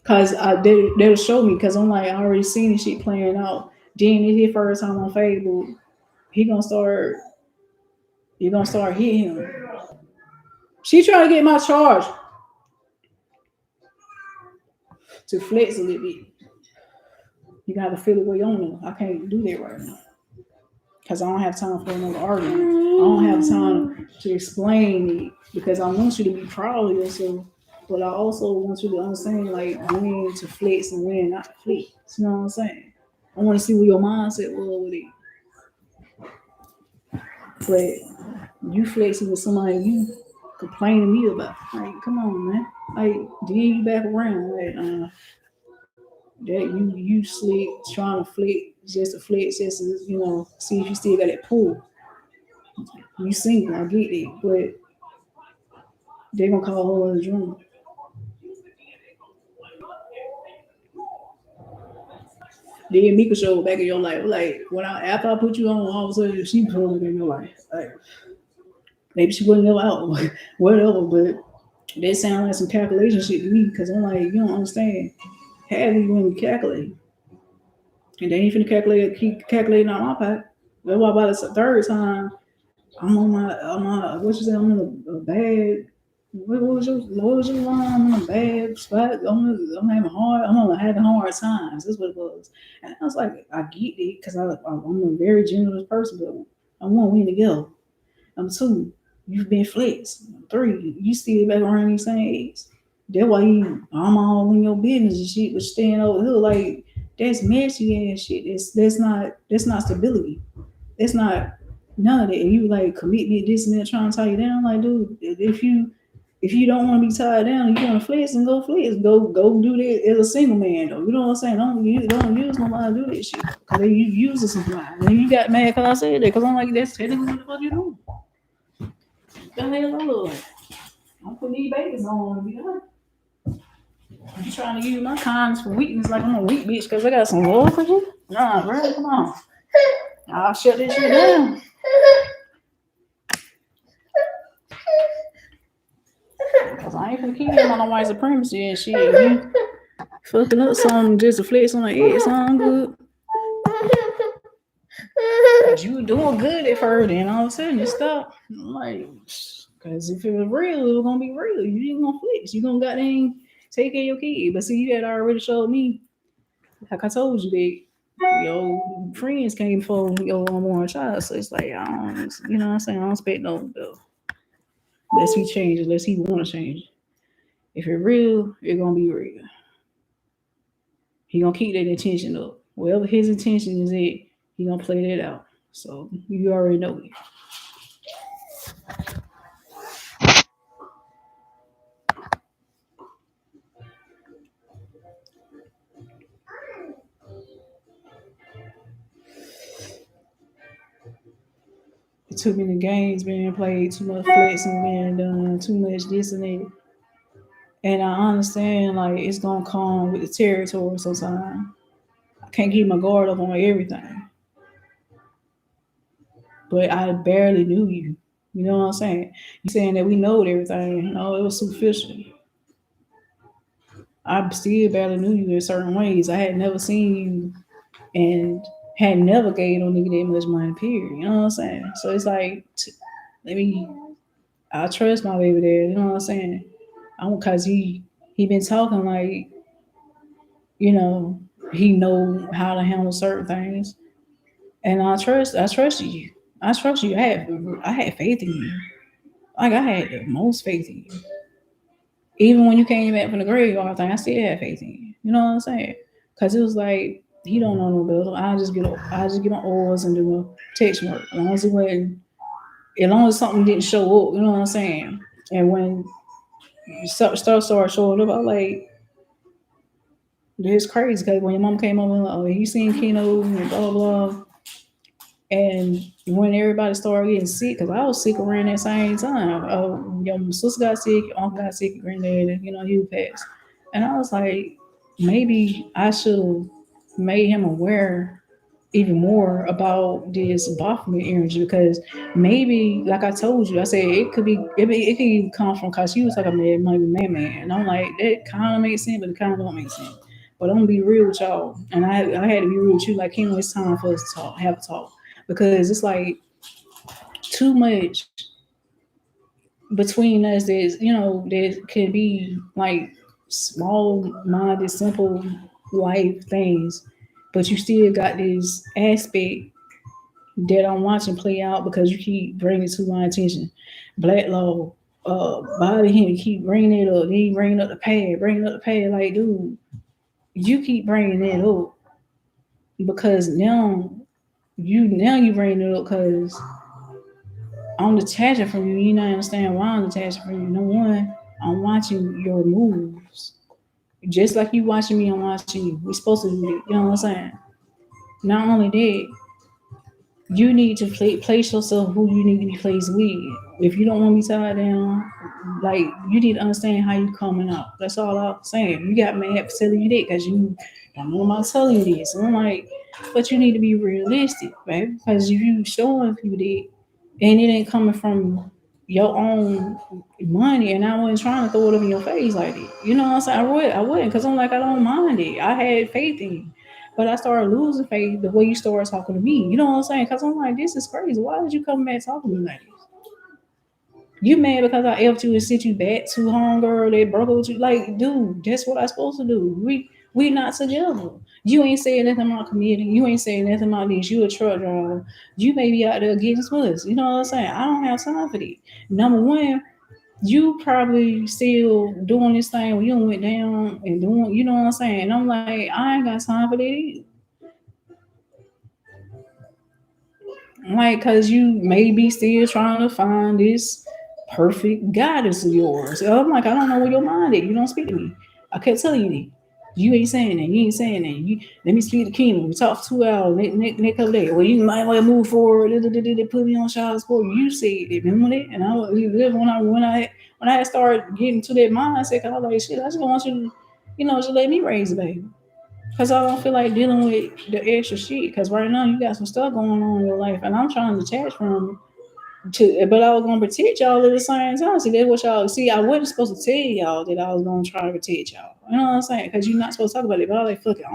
Cause they'll show me, cause I'm like, I already seen this shit playing out. Then it's his first time on Facebook. You're gonna start hitting him. She trying to get my charge to flex a little bit. You gotta feel it way on them. I can't do that right now. Cause I don't have time for another argument. I don't have time to explain it, because I want you to be proud of yourself. But I also want you to understand, like, when to flex and when not to flex. You know what I'm saying? I want to see what your mindset was with it. But you flexing with somebody you complain to me about. Like, come on, man. Like, then you back around. Like, that you slick, trying to flex, just to flex, just to, see if you still got that pull. You single, I get it. But they're going to call her a drunk. Then Mika showed back in your life. Like, after I put you on, all of a sudden she put in your life. Like, maybe she wasn't never out, whatever. But that sounds like some calculation shit to me, because I'm like, you don't understand. Half of you when you calculate, and they ain't finna keep calculating on my part. That's why by the third time, I'm on my what you say? I'm in a bad. What was your line? I'm in a bad spot. I'm having hard times. That's what it was. And I was like, I get it, because I'm a very generous person, but I want we together. I'm 2, you've been flexed. 3, you still back around these same age. That's why I'm all in your business and shit, but staying over here, like, that's messy ass shit. That's not stability. That's not none of that. And you like commitment, this and that, trying to tie you down. Like, dude, if you don't want to be tied down, you want to flex and go flex. Go do that as a single man, though. You know what I'm saying? Don't use nobody to do that shit. Because they use it sometimes. And you got mad because I said that. Because I'm like, that's technically what the fuck you doing. The hell I look like? I'm putting these babies on. Be honest. You trying to use my kindness for weakness like I'm a weak bitch because I got some love for you? Nah, bro, come on. I'll shut this shit down. Because I ain't gonna keep him on no white supremacy and shit. You fucking up something just to flex on the edge, sound good. But you were doing good at first, and all of a sudden you stop. Like, because if it was real, it was gonna be real. You ain't gonna flex. You gonna goddamn take care of your kid. But see, you had already showed me, like I told you, that your friends came for your unborn child. So it's like, I don't, you know what I'm saying? I don't expect no, unless he changes, unless he want to change. If it's real, it's gonna be real. He gonna keep that intention up. Whatever his intention is, he gonna play that out. So you already know it. Too many games being played, too much flexing being done, too much this and that. And I understand, like, it's gonna come with the territory sometimes. I can't keep my guard up on everything. But I barely knew you. You know what I'm saying? You saying that we know everything. No, it was superficial. I still barely knew you in certain ways. I had never seen you and had never gave no nigga that much money, period. You know what I'm saying? So it's like, I trust my baby dad. You know what I'm saying? Cause he been talking like, he know how to handle certain things, and I trust you. I trust you. I had faith in you. Like, I had the most faith in you. Even when you came back from the graveyard thing, I still had faith in you. You know what I'm saying? Cause it was like, he don't know no better. I just get my oils and do my protection work. As long as something didn't show up, you know what I'm saying? And when stuff started showing up, I was like, it's crazy. Because when your mom came over, like, oh, you seen Keno and blah blah blah. And when everybody started getting sick, because I was sick around that same time, my sister got sick, your uncle got sick, granddad, he passed. And I was like, maybe I should have made him aware even more about this Baphomet energy, because maybe, like I told you, I said it could even come from, because you was talking about it might be man, and I'm like, that kind of makes sense, but it kind of don't make sense. But I'm gonna be real with y'all, and I had to be real with you. Like, Kim, it's time for us to talk, have a talk, because it's like too much between us. There can be like small minded, simple life things, but you still got this aspect that I'm watching play out because you keep bringing it to my attention. Black law, body him, keep bringing it up. Then you bringing up the pad. Like, dude, you keep bringing it up because now you bring it up because I'm detaching from you. You not understand why I'm detaching from you. No one, I'm watching your moves. Just like you watching me, I'm watching you. We're supposed to do that. You know what I'm saying? Not only that, you need to place yourself who you need to be placed with. If you don't want to be tied down, like, you need to understand how you coming out. That's all I'm saying. You got mad for telling you that because you don't know about telling you this. And I'm like, but you need to be realistic, right? Because if you showing people that and it ain't coming from your own money, and I wasn't trying to throw it up in your face like that. You know what I'm saying? I wouldn't, because I'm like, I don't mind it. I had faith in you. But I started losing faith the way you started talking to me. You know what I'm saying? Because I'm like, this is crazy. Why did you come back talking to me like this? You mad because I helped you and sent you back to homegirl that broke up with you? Like, dude, that's what I supposed to do. We not together. You ain't saying nothing about committing. You ain't saying nothing about this. You a truck driver. You may be out there getting smuts. You know what I'm saying? I don't have time for that. Number one, you probably still doing this thing when you went down and doing, you know what I'm saying? And I'm like, I ain't got time for that either. Like, cause you may be still trying to find this perfect goddess of yours. So I'm like, I don't know where your mind is. You don't speak to me. I kept telling you that. You ain't saying that. You ain't saying that. You let me speak to Kingdom. We talked for 2 hours. Next other day. Well, you might want to move forward. Put me on child support. You said it. Remember that? And when I had started getting to that mindset, cause I was like, shit, I just want you to, just let me raise the baby. Cause I don't feel like dealing with the extra shit. Cause right now you got some stuff going on in your life, and I'm trying to detach from but I was gonna protect y'all at the same time. See, that's what y'all see. I wasn't supposed to tell y'all that I was gonna try to protect y'all. You know what I'm saying? Cause you're not supposed to talk about it. But I was like, fuck it.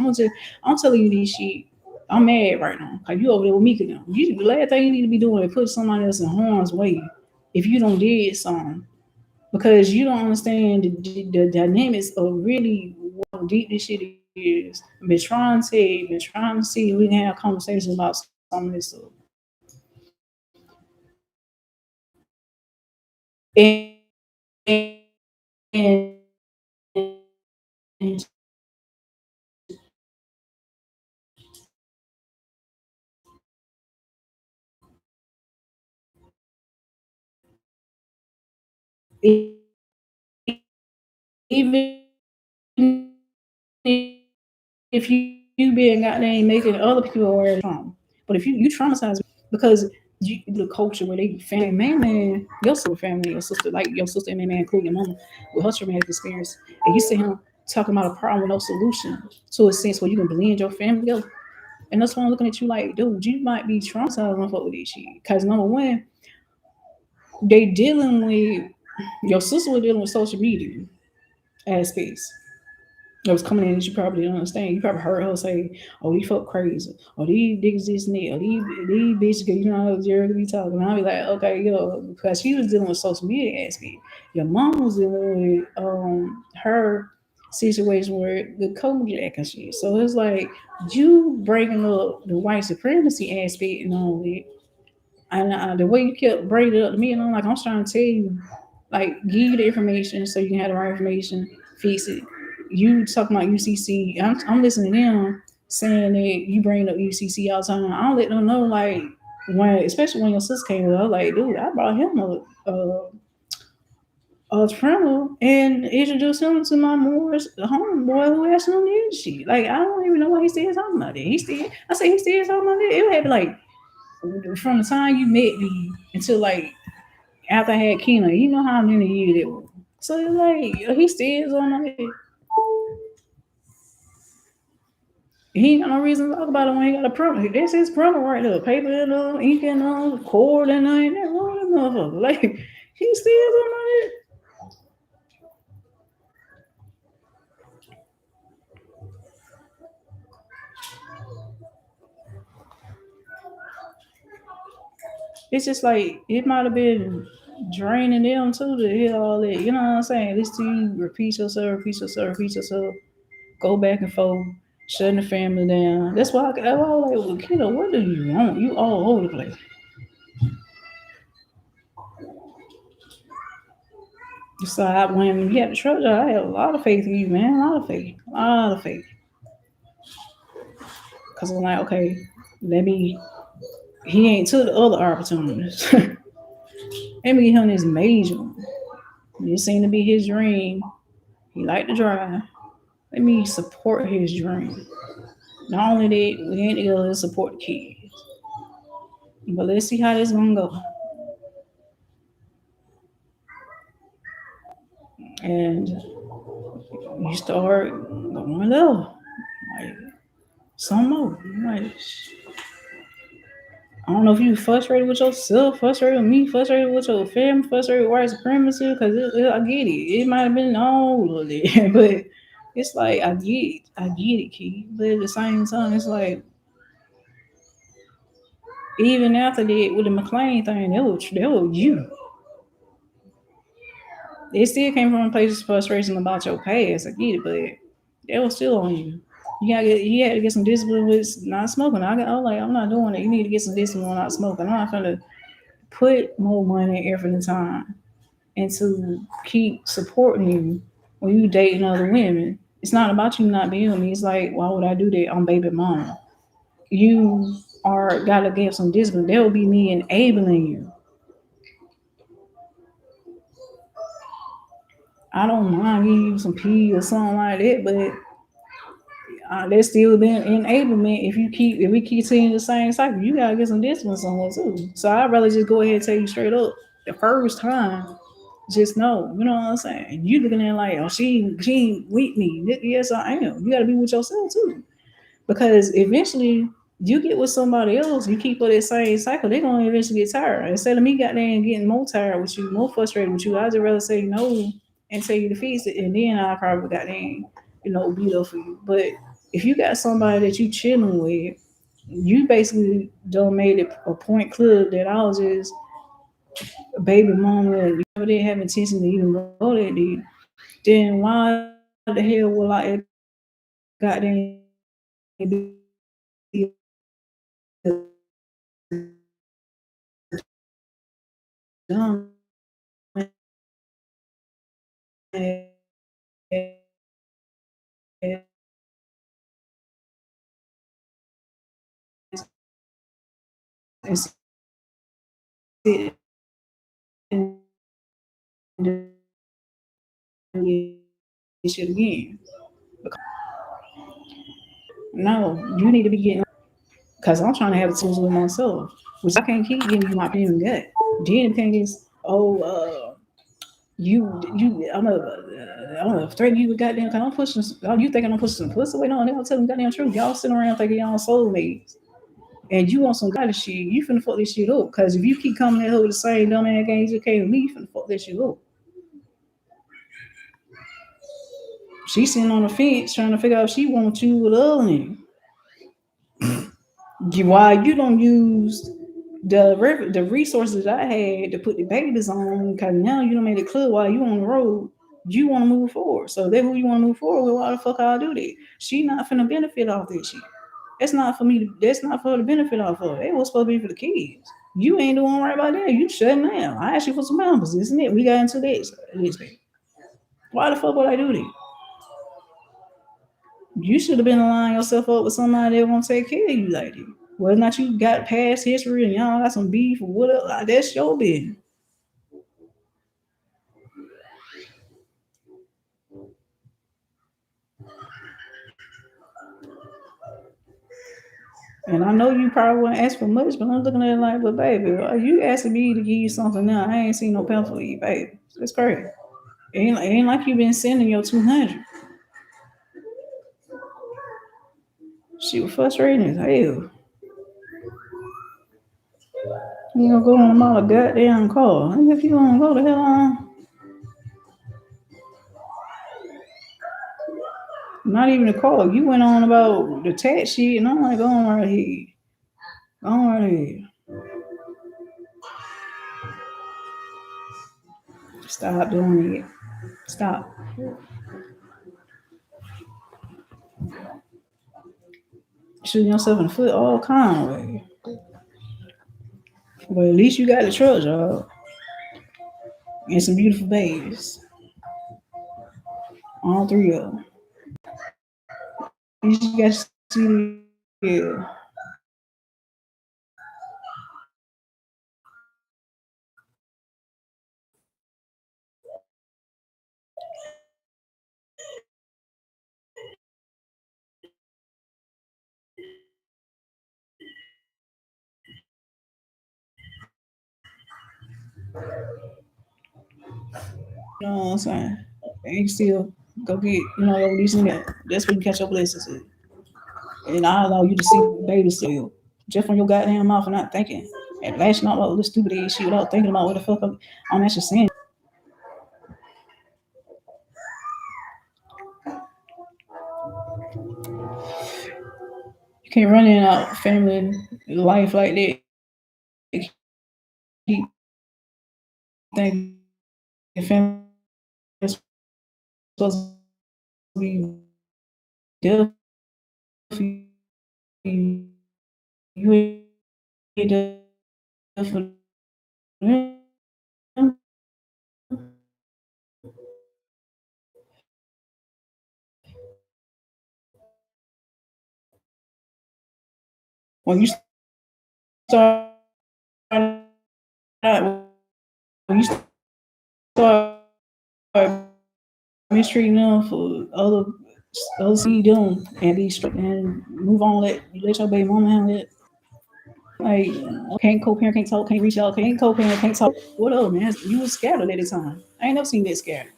I'm telling you these shit. I'm mad right now. Cause you over there with Mika now. The last thing you need to be doing is put somebody else in harm's way if you don't did something. Because you don't understand the dynamics of really how deep this shit is. Been trying to see if we can have conversations about some of this stuff. And if you being goddamn making other people aware of trauma. But if you traumatize me because the culture where they family man, your sister family, your sister, like your sister and man, including your mama, with her traumatic experience, and you see him talking about a problem with no solution to a sense where you can blend your family together. And that's why I'm looking at you like, dude, you might be traumatized on fuck with this shit. Cause number one, they dealing with your sister was dealing with social media aspects that was coming in that you probably don't understand. You probably heard her say, "Oh, these folk crazy. Oh, these niggas this and that. Oh, these bitches, Jerry be talking." And I'll be like, "Okay, because she was dealing with social media aspect. Your mom was dealing with her situation where the Kojak and shit. So it's like you bringing up the white supremacy aspect and all that. And the way you kept bringing it up to me, and I'm like, I'm trying to tell you, like, give you the information so you can have the right information, fix it. You talking about UCC, I'm listening to them saying that you bring up UCC all the time. I don't let them know, like, especially when your sister came, I was like, dude, I brought him a friend and introduced him to my Moore's homeboy who has some new shit. Like, I don't even know why he still talking about it. I said he still talking about it. It would have been like from the time you met me until like after I had Kena, you know how many years it was. So it's like he still is on it. He ain't got no reason to talk about it when he got a printer. That's his printer right there. Paper and ink and cord and ain't that wrong with that motherfucker. Like he still on it. It's just like it might have been draining them too to hear all that. You know what I'm saying? Listen to you repeat yourself, repeat yourself, repeat yourself, go back and forth, shutting the family down. That's why I was like, well, kiddo, what do you want? You all over the place. So when you had the truck job, I had a lot of faith in you, man. A lot of faith. A lot of faith. Cause I'm like, okay, let me he ain't took the other opportunities. Let me get him this major one. This seemed to be his dream. He liked to drive. Let me support his dream. Not only that, we ain't together to support the kids. But let's see how this gonna go. And you start going low. Like some more. Like I don't know if you frustrated with yourself, frustrated with me, frustrated with your family, frustrated with white supremacy, because I get it. It might have been all of it, but it's like I get it, Key. But at the same time, it's like even after that with the McLean thing, that was you. It still came from a place of frustration about your past. I get it, but that was still on you. You had to get some discipline with not smoking. I was like, I'm not doing it. You need to get some discipline on not smoking. I'm not gonna put more money, effort, and time and to keep supporting you when you dating other women. It's not about you not being with me. It's like, why would I do that? I'm baby mama. You are gotta get some discipline. That would be me enabling you. I don't mind giving you some pee or something like that, but there's still been enablement if we keep seeing the same cycle. You gotta get some discipline somewhere too. So I'd rather just go ahead and tell you straight up the first time. Just know, you know what I'm saying. You looking at it like, oh, she ain't with me. Yes, I am. You gotta be with yourself too, because eventually you get with somebody else. You keep with that same cycle, they're gonna eventually get tired. Instead of me got there and getting more tired with you, more frustrated with you, I'd just rather say no and tell you to fix it, and then I probably got there, be there for you. But if you got somebody that you chilling with, you basically don't made it a point clear that I was just a baby mama. You never did have intention to even go there, dude. Then why the hell will I goddamn be dumb and sit and do this shit again? No, you need to be getting because I'm trying to have the tools with myself, which I can't keep giving you my pain and gut. Then the thing is, I'm gonna threaten you with goddamn. Cause I'm pushing. Oh, you thinking I'm pushing some pussy? Wait, no, they don't tell them goddamn truth. Y'all sitting around thinking y'all soulmates, and you want some goddamn shit. You finna fuck this shit up. Cause if you keep coming at her with the same dumb ass games you came with me, you finna fuck this shit up. She's sitting on the fence trying to figure out if she wants you with other nigga. Why you don't use the resources I had to put the babies on? Because now you don't made it clear while you on the road, you want to move forward. So that who you want to move forward with. Why the fuck I'll do that? She not finna benefit off this shit. That's not for me. That's not for her to benefit off of. It was supposed to be for the kids. You ain't doing right by that. You shutting down. I asked you for some numbers, isn't it? We got into this. Why the fuck would I do that? You should have been aligning yourself up with somebody that won't take care of you like that. Whether or not you got past history and y'all got some beef or whatever, like, that's your business. And I know you probably wouldn't ask for much, but I'm looking at it like, but baby, are you asking me to give you something now? I ain't seen no pencil for you, baby. It's crazy. It ain't like you been sending your 200. She was frustrating as hell. You gonna go on about a goddamn call. And if you gonna go the hell on, not even a call. You went on about the tax sheet, and I'm like, go on right here. Go on right here. Stop doing it. Stop. Shooting yourself in the foot all kind of way. But at least you got the truck job and some beautiful babies. All three of them. At least you got to see the yeah. You know what I'm saying? And you still go get, at least in that. That's when you catch your blessings. And I allow you to see baby still. Just from your goddamn mouth and not thinking. And lashing out all this stupid ass shit without thinking about what the fuck I'm actually saying. You can't run in and out family life like that. Keep thinking family is supposed to be there for you. You ain't there for them. When you start when you start mistreating them for other see them and be straight and move on, let your baby mama handle it. Like can't co-parent, can't talk, can't reach out, can't co-parent, can't talk. What up, man? You was scattered at the time. I ain't never seen that scattered.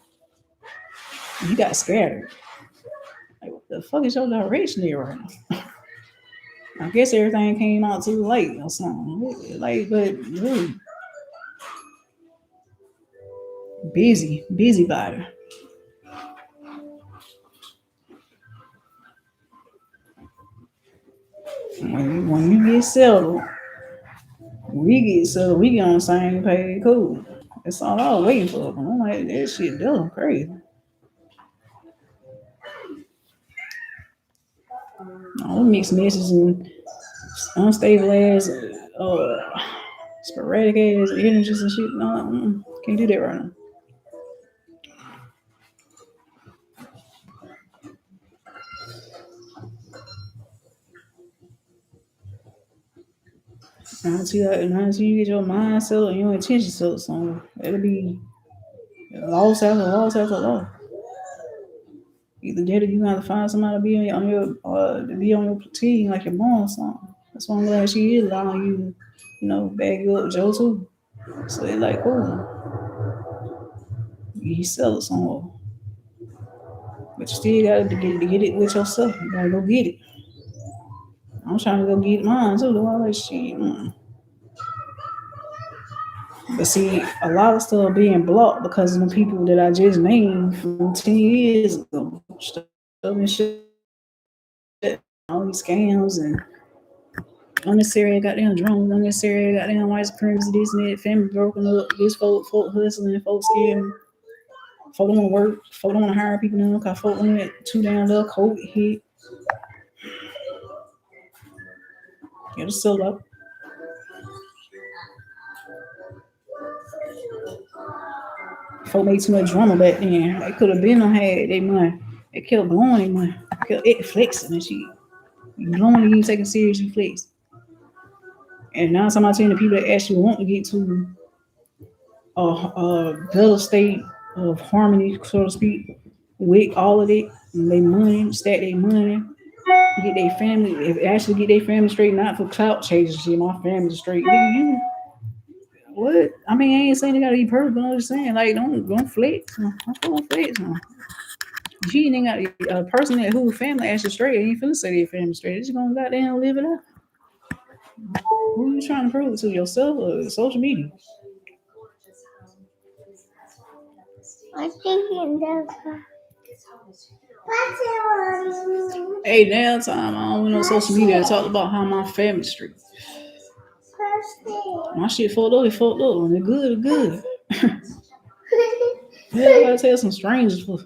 You got scattered. Like what the fuck is your direction there right now? I guess everything came out too late or something. Like, but really busybody. When you get settled, we get on the same page, cool. That's all I was waiting for. I'm like, that shit done crazy. All mixed messages and unstable ass, sporadic ass energies and shit. No, can't do that right now. Until you get your mind settled and your intention settled, so it'll be loss after loss after loss. Either that or you gotta find somebody to be on your to be on your team like your mom or something. That's why I'm glad she is allowing you to, bag you up Joe too. So they like, oh, you sell it somewhere. But you still gotta get it with yourself. You gotta go get it. I'm trying to go get mine too. Though I like shit. But see, a lot of stuff being blocked because of the people that I just named from 10 years ago. Stuff and shit, all these scams and unnecessary goddamn drones, unnecessary goddamn white supremacy, this and that, family broken up, this folk hustling, folks scared, folk don't want to work, folk don't want to hire people now because folk went too damn low, COVID hit. It was still up. Folk made too much drama back then. They could have been on had their money. They kept blowing their money. Kept it flexing and shit. You blowing you taking serious, you flex. And now somebody telling the people that actually want to get to a better state of harmony, so to speak, with all of it, and they money, stack their money, Get their family, if actually get their family straight, not for clout chasing shit. My family straight. Nigga, you what? I mean, I ain't saying they gotta be perfect, but I'm just saying, like, don't flex. Don't flex. She ain't got a person that who family actually straight ain't finna say their family straight. They just gonna goddamn live it up. Who you trying to prove it to, yourself or social media?
I think it does. What's it?
Hey, damn time I don't went on social media and talked about how my family straight. My shit fucked up, it fucked up. When it good, it good. Yeah, I gotta tell some strangers for.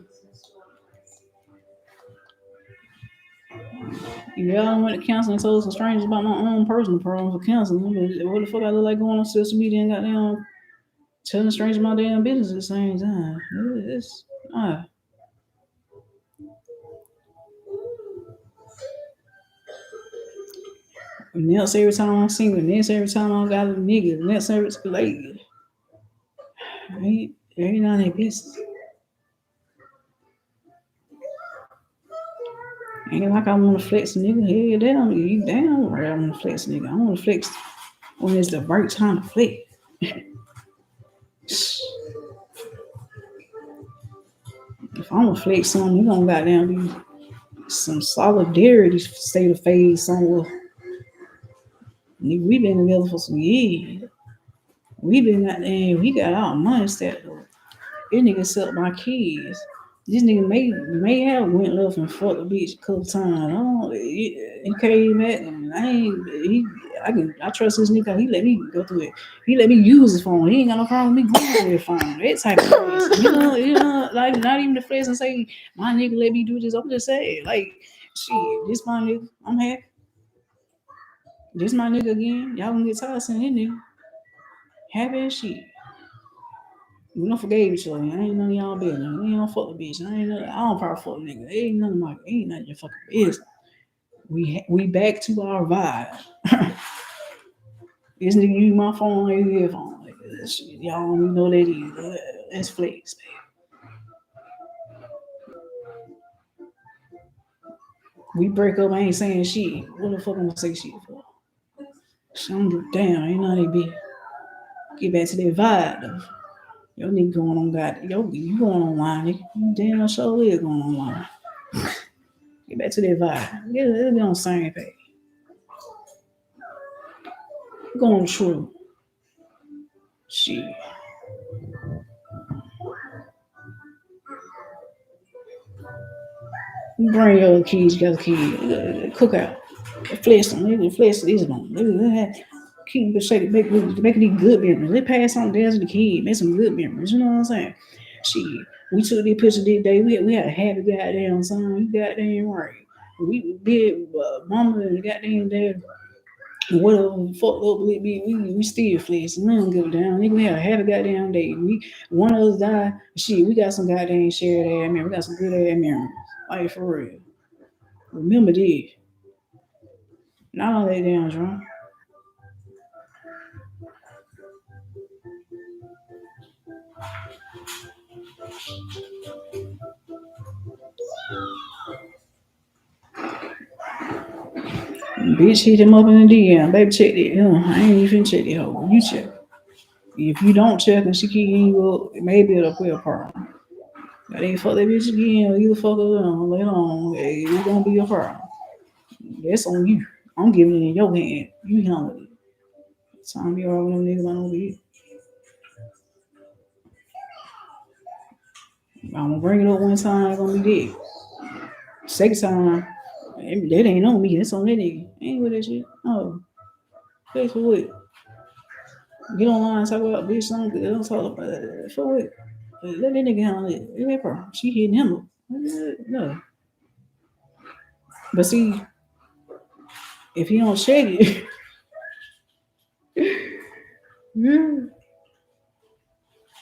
Yeah, I went to counseling and told some strangers about my own personal problems for counseling. But what the fuck I look like going on social media and goddamn telling strangers my damn business at the same time? It's next every time I'm single, next every time I got a nigga, next every like ain't none of their business. Ain't like I want to flex a nigga. Hell, damn, you damn right I want to flex a nigga. I want to flex when it's the right time to flex. If I'm gonna flex something, you gonna goddamn be some solidarity state of phase somewhere. Nigga, we been together for some years. We been goddamn, we got our money set up. This nigga set my kids. This nigga may have went left and fucked the bitch a couple times. I don't, he came back and I trust this nigga. He let me go through it. He let me use his phone. He ain't got no problem with me going through his phone. That type of place. Like not even the flex and say my nigga let me do this. I'm just saying, like, shit, this my nigga. I'm happy. This my nigga again. Y'all gonna get tired of saying this nigga. Happy as shit. We don't forgave each other. I ain't none of y'all business. We don't fuck the bitch. I don't probably fuck the nigga. Ain't none of your fucking business. We back to our vibe. This nigga use my phone like his phone. Like, shit, y'all don't even know that either. That's flex, man. We break up, I ain't saying shit. What the fuck I'm gonna say shit for? Shit, I don't give a damn. Ain't none of that bitch. Get back to that vibe though. Your nigga going on you going online, nigga. You damn sure is going online. Get back to that vibe. Yeah, let's be on the same page. Going true. Shit. You bring your kids, you got a kid. Cook out. Flex them. Nigga, flex this one. Nigga, keep the shake, make these good memories. They pass something down to the kid, make some good memories. You know what I'm saying? Shit. We took this picture this day. We had a happy goddamn son. You goddamn right. We did mama and goddamn dad. Whatever fucked up with me, we still flex. We don't give a damn. Nigga, we had a happy goddamn day. One of us died. Shit, we got some goddamn shared ass memories. We got some good ass memories. Like for real. Remember this. Not all that damn drunk. Bitch hit him up in the DM. Baby, check that. I ain't even check that hoe. You check. If you don't check and she keep hitting you up, maybe it'll be a problem. But ain't fuck that bitch again, or you fuck her later on. Hey, it's gonna be a problem. That's on you. I'm giving it in your hand. You handle it. Time you all with them niggas, I don't be. I'm gonna bring it up one time, it's gonna be dead. Second time, that ain't on me. That's on that nigga. Ain't with that shit. Oh, that's for what? Get online, talk about bitch something. Don't talk about that. For what? Let that nigga handle it. Let her. She hitting him up. No. But see, if he don't check it, yeah.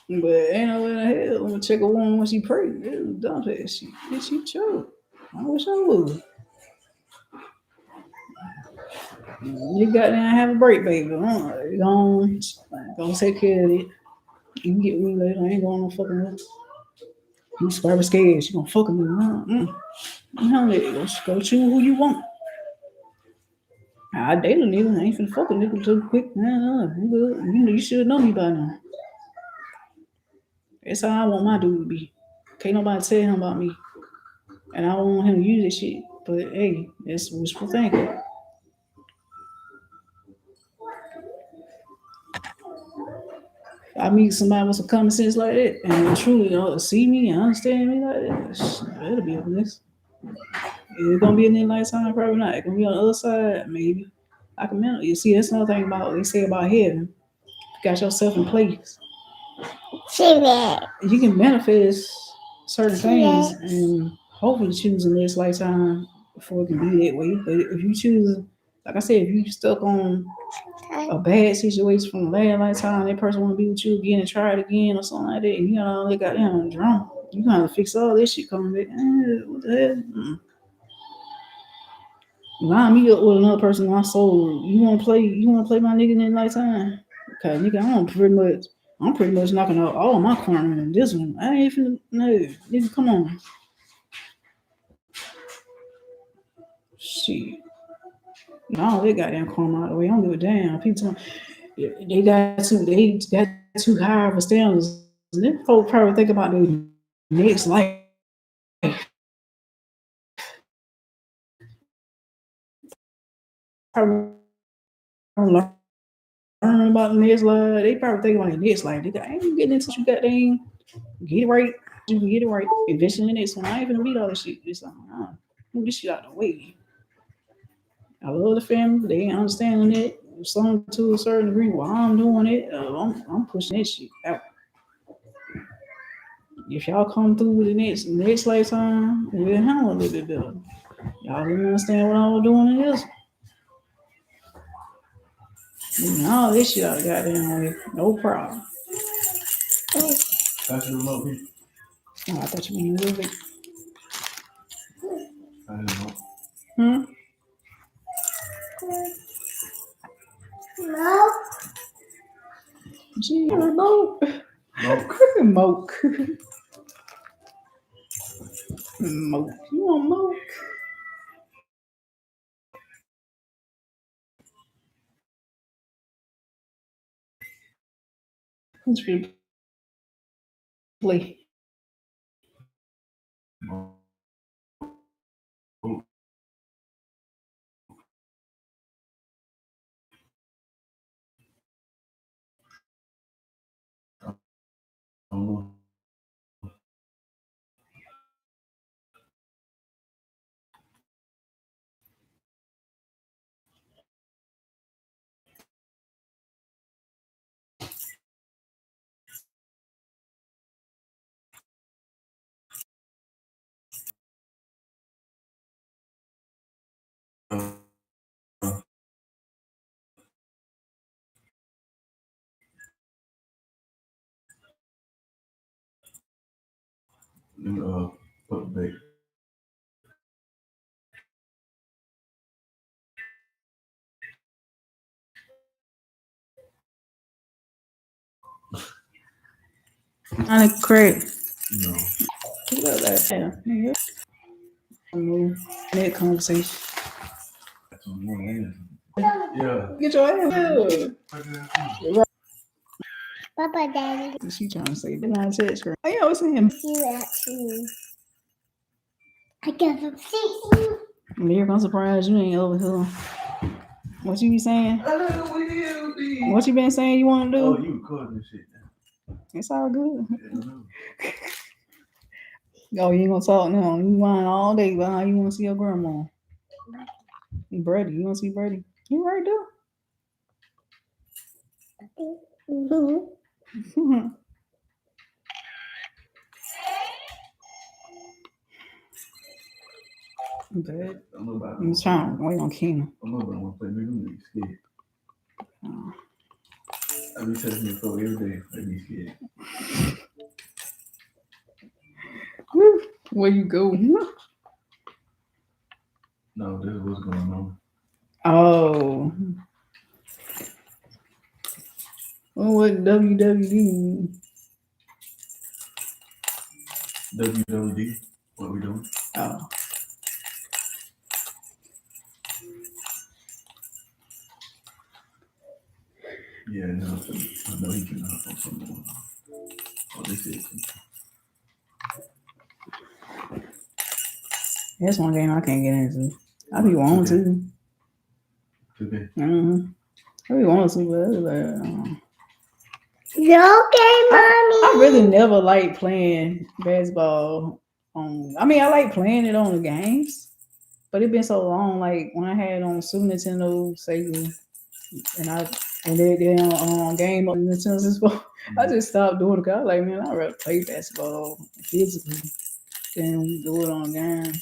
But ain't no way in the hell I'm gonna check a woman when she pregnant. It's dumb ass shit. Bitch, she choke. I wish I would. You got to have a break, baby. Don't take care of it. You can get me later. I ain't going no fucking way. You super scared. She gonna fuck with me. Go choose who you want. I date a nigga. I ain't finna fuck a nigga too quick. I'm good. You should know me by now. That's how I want my dude to be. Can't nobody tell him about me. And I don't want him to use this shit. But hey, that's wishful thinking. I meet somebody with some common sense like that and truly see me and understand me like that, that'll be a bliss. Is it gonna be in their lifetime? Probably not. It's gonna be on the other side, maybe. I can mental. You see, that's another thing about they say about heaven. You got yourself in place. You can manifest certain things and hopefully choose in this lifetime before it can be that way. But if you choose, like I said, if you stuck on a bad situation from the last lifetime, that person want to be with you again and try it again or something like that, and you got all that goddamn drama, you gonna have to fix all this shit coming back. What the hell? Line me up with another person on my soul. You wanna play my nigga in that lifetime? Okay, nigga, I'm pretty much knocking out all my karma in this one. I ain't finna no nigga, come on. Shit. No, they got damn karma out of the way. I don't give a damn. People they got too high of a standards. And then folks probably think about the next life. Probably learn about the next life. They probably think about the next life. They got, I ain't getting into you goddamn get it right. You can get it right. Eventually, in this one, I ain't gonna read all this shit. It's like, move this shit out of the way. I love the family. They ain't understanding it. Some to a certain degree. While I'm doing it, I'm pushing that shit out. If y'all come through with the next lifetime, we'll handle a little bit better. Y'all didn't understand what I was doing in this. All this shit out of goddamn way. No problem.
That's the remote here.
Oh, I thought you mean a little bit.
I don't know.
No.
Gee, remote.
Moke.
Moke. Moke. You want moke? Who's gonna play?
Moke. Put the bait.
I correct.
No.
What about that? That conversation.
Yeah.
Get your ass.
Papa, Daddy.
What's she trying to say? They're not text her. I always see him.
You actually. I got some seats.
Lyric, I'm surprised you ain't over here. What you be saying? What you been saying you want to do?
Oh, you recording this shit now.
It's all good.
Yeah,
Oh, you ain't gonna talk now. You whine all day about how you want to see your grandma. Brady, you want to see Brady? You right there. Good. I'm trying to wait on Keena.
I'm not gonna play me. Scared. I be telling you for every day. I be scared.
Where you go?
No, this is what's going on.
Oh. Well, what WWE?
WWD. What we doing?
Oh.
Yeah, no. I know he can hop on some more. Oh, this is.
That's one game I can't get into. I be wanting to.
Today.
I be wanting to, but it's like,
Okay, mommy.
I really never liked playing basketball. I mean, I like playing it on the games, but it been so long. Like when I had on Super Nintendo, Sega, and they on game on Nintendo 64, I just stopped doing it. Cause I was like, man, I'd rather play basketball physically than do it on the game.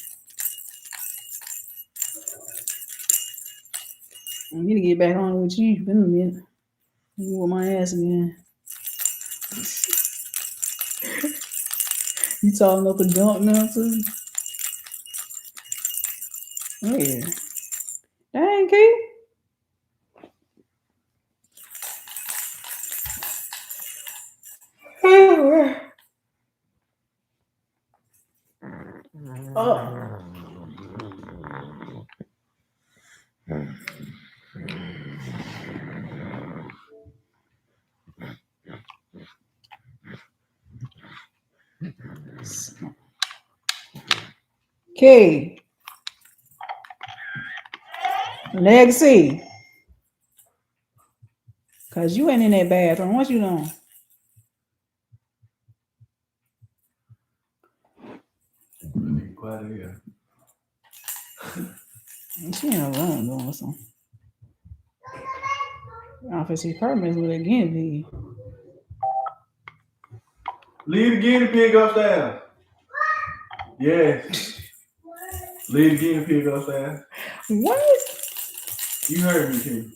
I need to get back on with you. Been a minute. You with my ass again. You talking up a dunk now too? Oh yeah. Dang, Keith. Oh. Okay. Legacy. Cause you ain't in that bathroom. What you doing?
Really quiet here.
She in her room doing something. Office apartments with a guinea pig.
Leave the guinea pig upstairs. Yes. Leave the guinea pig upstairs.
What?
You heard me, King.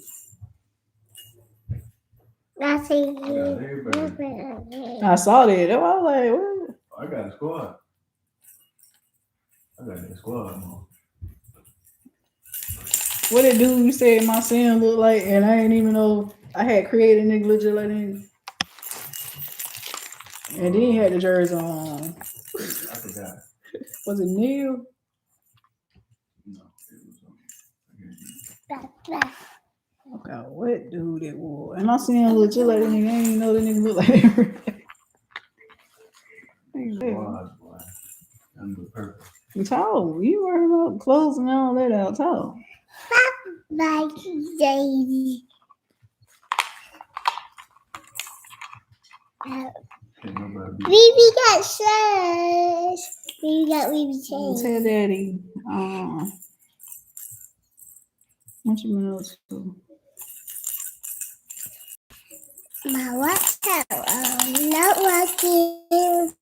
I see
I got everybody.
you.
I saw that. That's why I was like, what?
I got a squad. I got that squad, man.
What it do? You said my son look like, and I ain't even know I had created a nigga look just like that. And then he had the jersey on.
I forgot.
Was it Neil?
No, it was.
Okay, what dude it was? And I seen him look just like that nigga. I ain't even know the nigga look like that.
Squad, boy. I'm the purple.
You tall. You worried about clothes and all that out tall.
Like Daisy.
Can't nobody be.
Baby got shirts. Baby got baby chains.
Tell daddy, what you been up to?
My WhatsApp not working.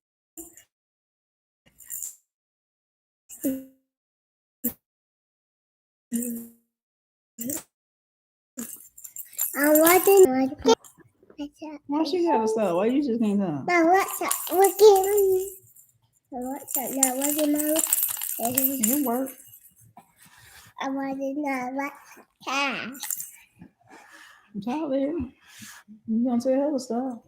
I'm watching.
Why she gotta stop? Why you just can't tell?
My WhatsApp working. My WhatsApp not working.
It work.
I'm watching my WhatsApp.
It's all there. You gonna tell her to stop?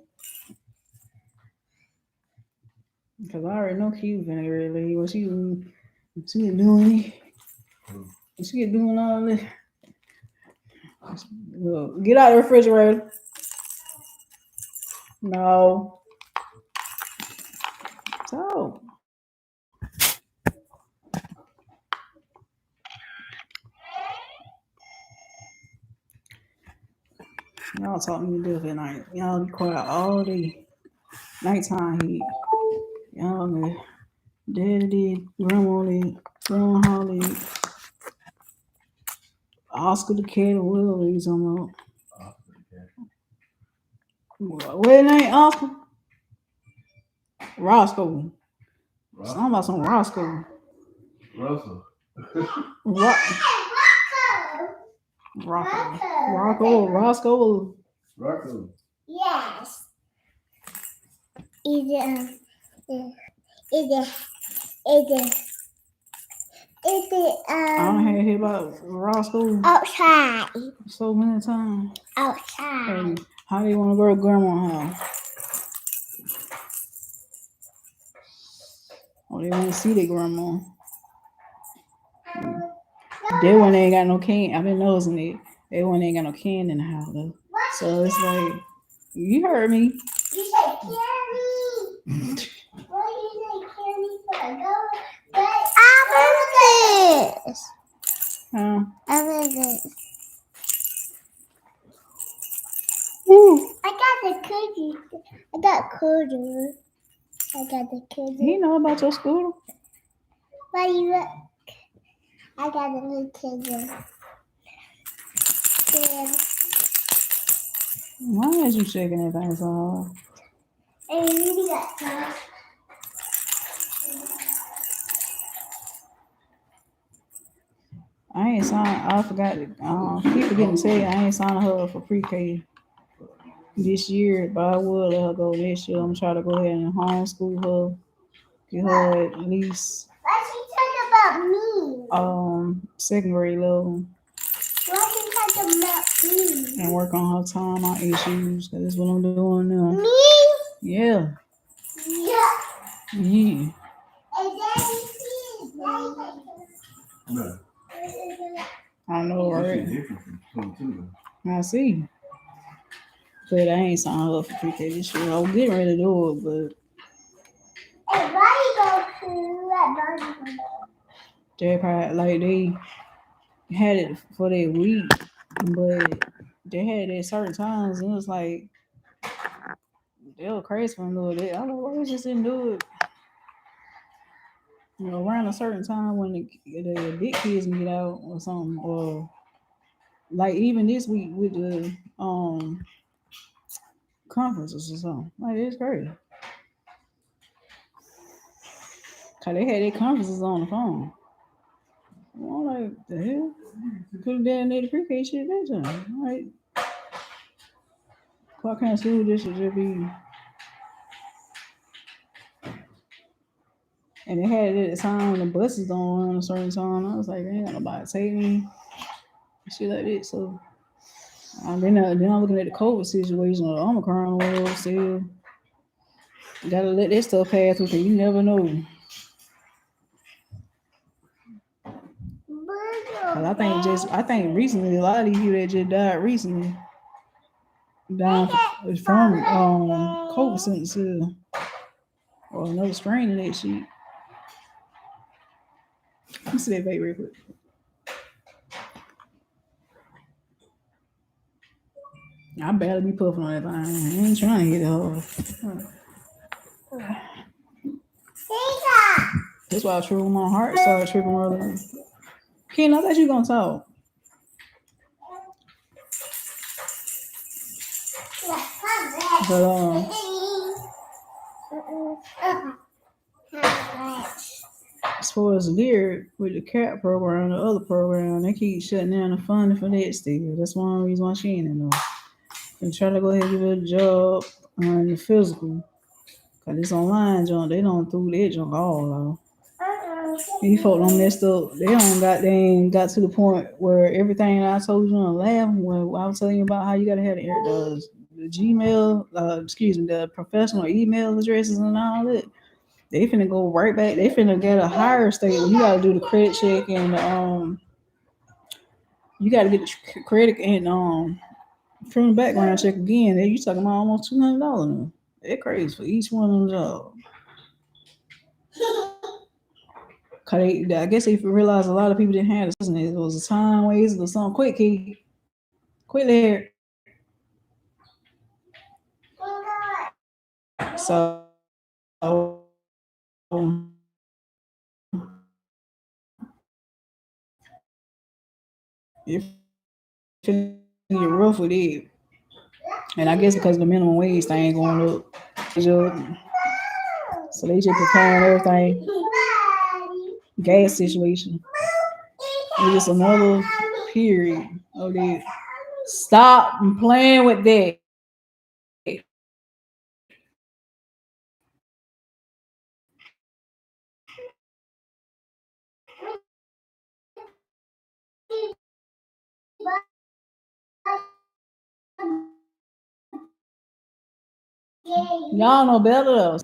Because I already know Q finna really what she doing it. She doing all this. Look, get out of the refrigerator. No. So. Y'all taught me to do it at night. Y'all be quiet all day. Nighttime heat. Y'all did. Daddy did. Grandma did. Grandma Holly did. Oscar the cat or whatever he's talking about. What name? Oscar? Roscoe. Something about some Roscoe.
Russell.
Roscoe.
Yes. Is
I don't have hear about Roscoe
outside?
so many times.
Outside.
Hey, how do you want to go to grandma's house? Or they want to see their grandma. They one ain't got no can. I've been nosing it. They one ain't got no can in the house though. So it's like, you heard me.
You said carry. What do you say carry for? Go. I want this. I want this.
Woo.
I got the cookie. I got cookie. I got the cookie.
You know about your scooter?
Why you look? I got a new cookie. And
Why is you shaking that thing so hard?
you got some.
I ain't signed. I forgot. Keep forgetting to tell you, I ain't signing her up for pre-K this year, but I will let her go next year. I'm trying to go ahead and homeschool her, get her at least
Why she talking about me?
Second grade level,
Why she talking about me?
and work on her time out issues. Cause that's what I'm doing now.
Me?
Yeah.
Yeah.
Yeah.
And Daddy, please.
No.
I know,
That's
right?
different from 22 though.
I see. But I ain't signed her up for pre-K this year. I was getting ready to do it, but
Hey, why you go to that Barbie?
they probably like they had it for that week, but they had it at certain times, and it was like they were crazy for them to do it. I don't know why they just didn't do it. You know, around a certain time when the big kids can get out or something, or like even this week with the conferences or something. Like it's crazy. Cause they had their conferences on the phone. I'm like, the hell? Could have done the pre-K shit that time. Like, why can't school district just be? And they had it at the time when the buses don't run a certain time. I was like, ain't got nobody take me. Shit like that. So then I'm looking at the COVID situation or Omicron world still. Gotta let that stuff pass through because you never know. Cause I think recently a lot of these people that just died recently died from COVID symptoms or another strain of that shit. Let me see that vape real quick. I barely be puffing on that thing. I ain't trying to hit it hard. That's why I triggered my heart started tripping earlier. Ken, I thought you gonna talk. But as far as Lyric with the CAP program, the other program, they keep shutting down the funding for that still. That's one reason why she ain't in there. And try to go ahead and give her a job in the physical. Cause this online junk, they don't through that junk all out. These folk don't messed up. They ain't got to the point where everything I told you on the lab when I was telling you about how you gotta have the Gmail, the professional email addresses and all that. They finna go right back. They finna get a higher state when you gotta do the credit check and you gotta get the credit and criminal background check again. You talking about almost $200 now. They're crazy for each one of them jobs. Cause I guess they realized a lot of people didn't have this. It was a time waste or something. Quick, kid. Quit there. So if you get rough with it, and I guess because the minimum wage thing going up, so they just preparing everything. Gas situation. It's just another period of it. Stop playing with that. Y'all know better though.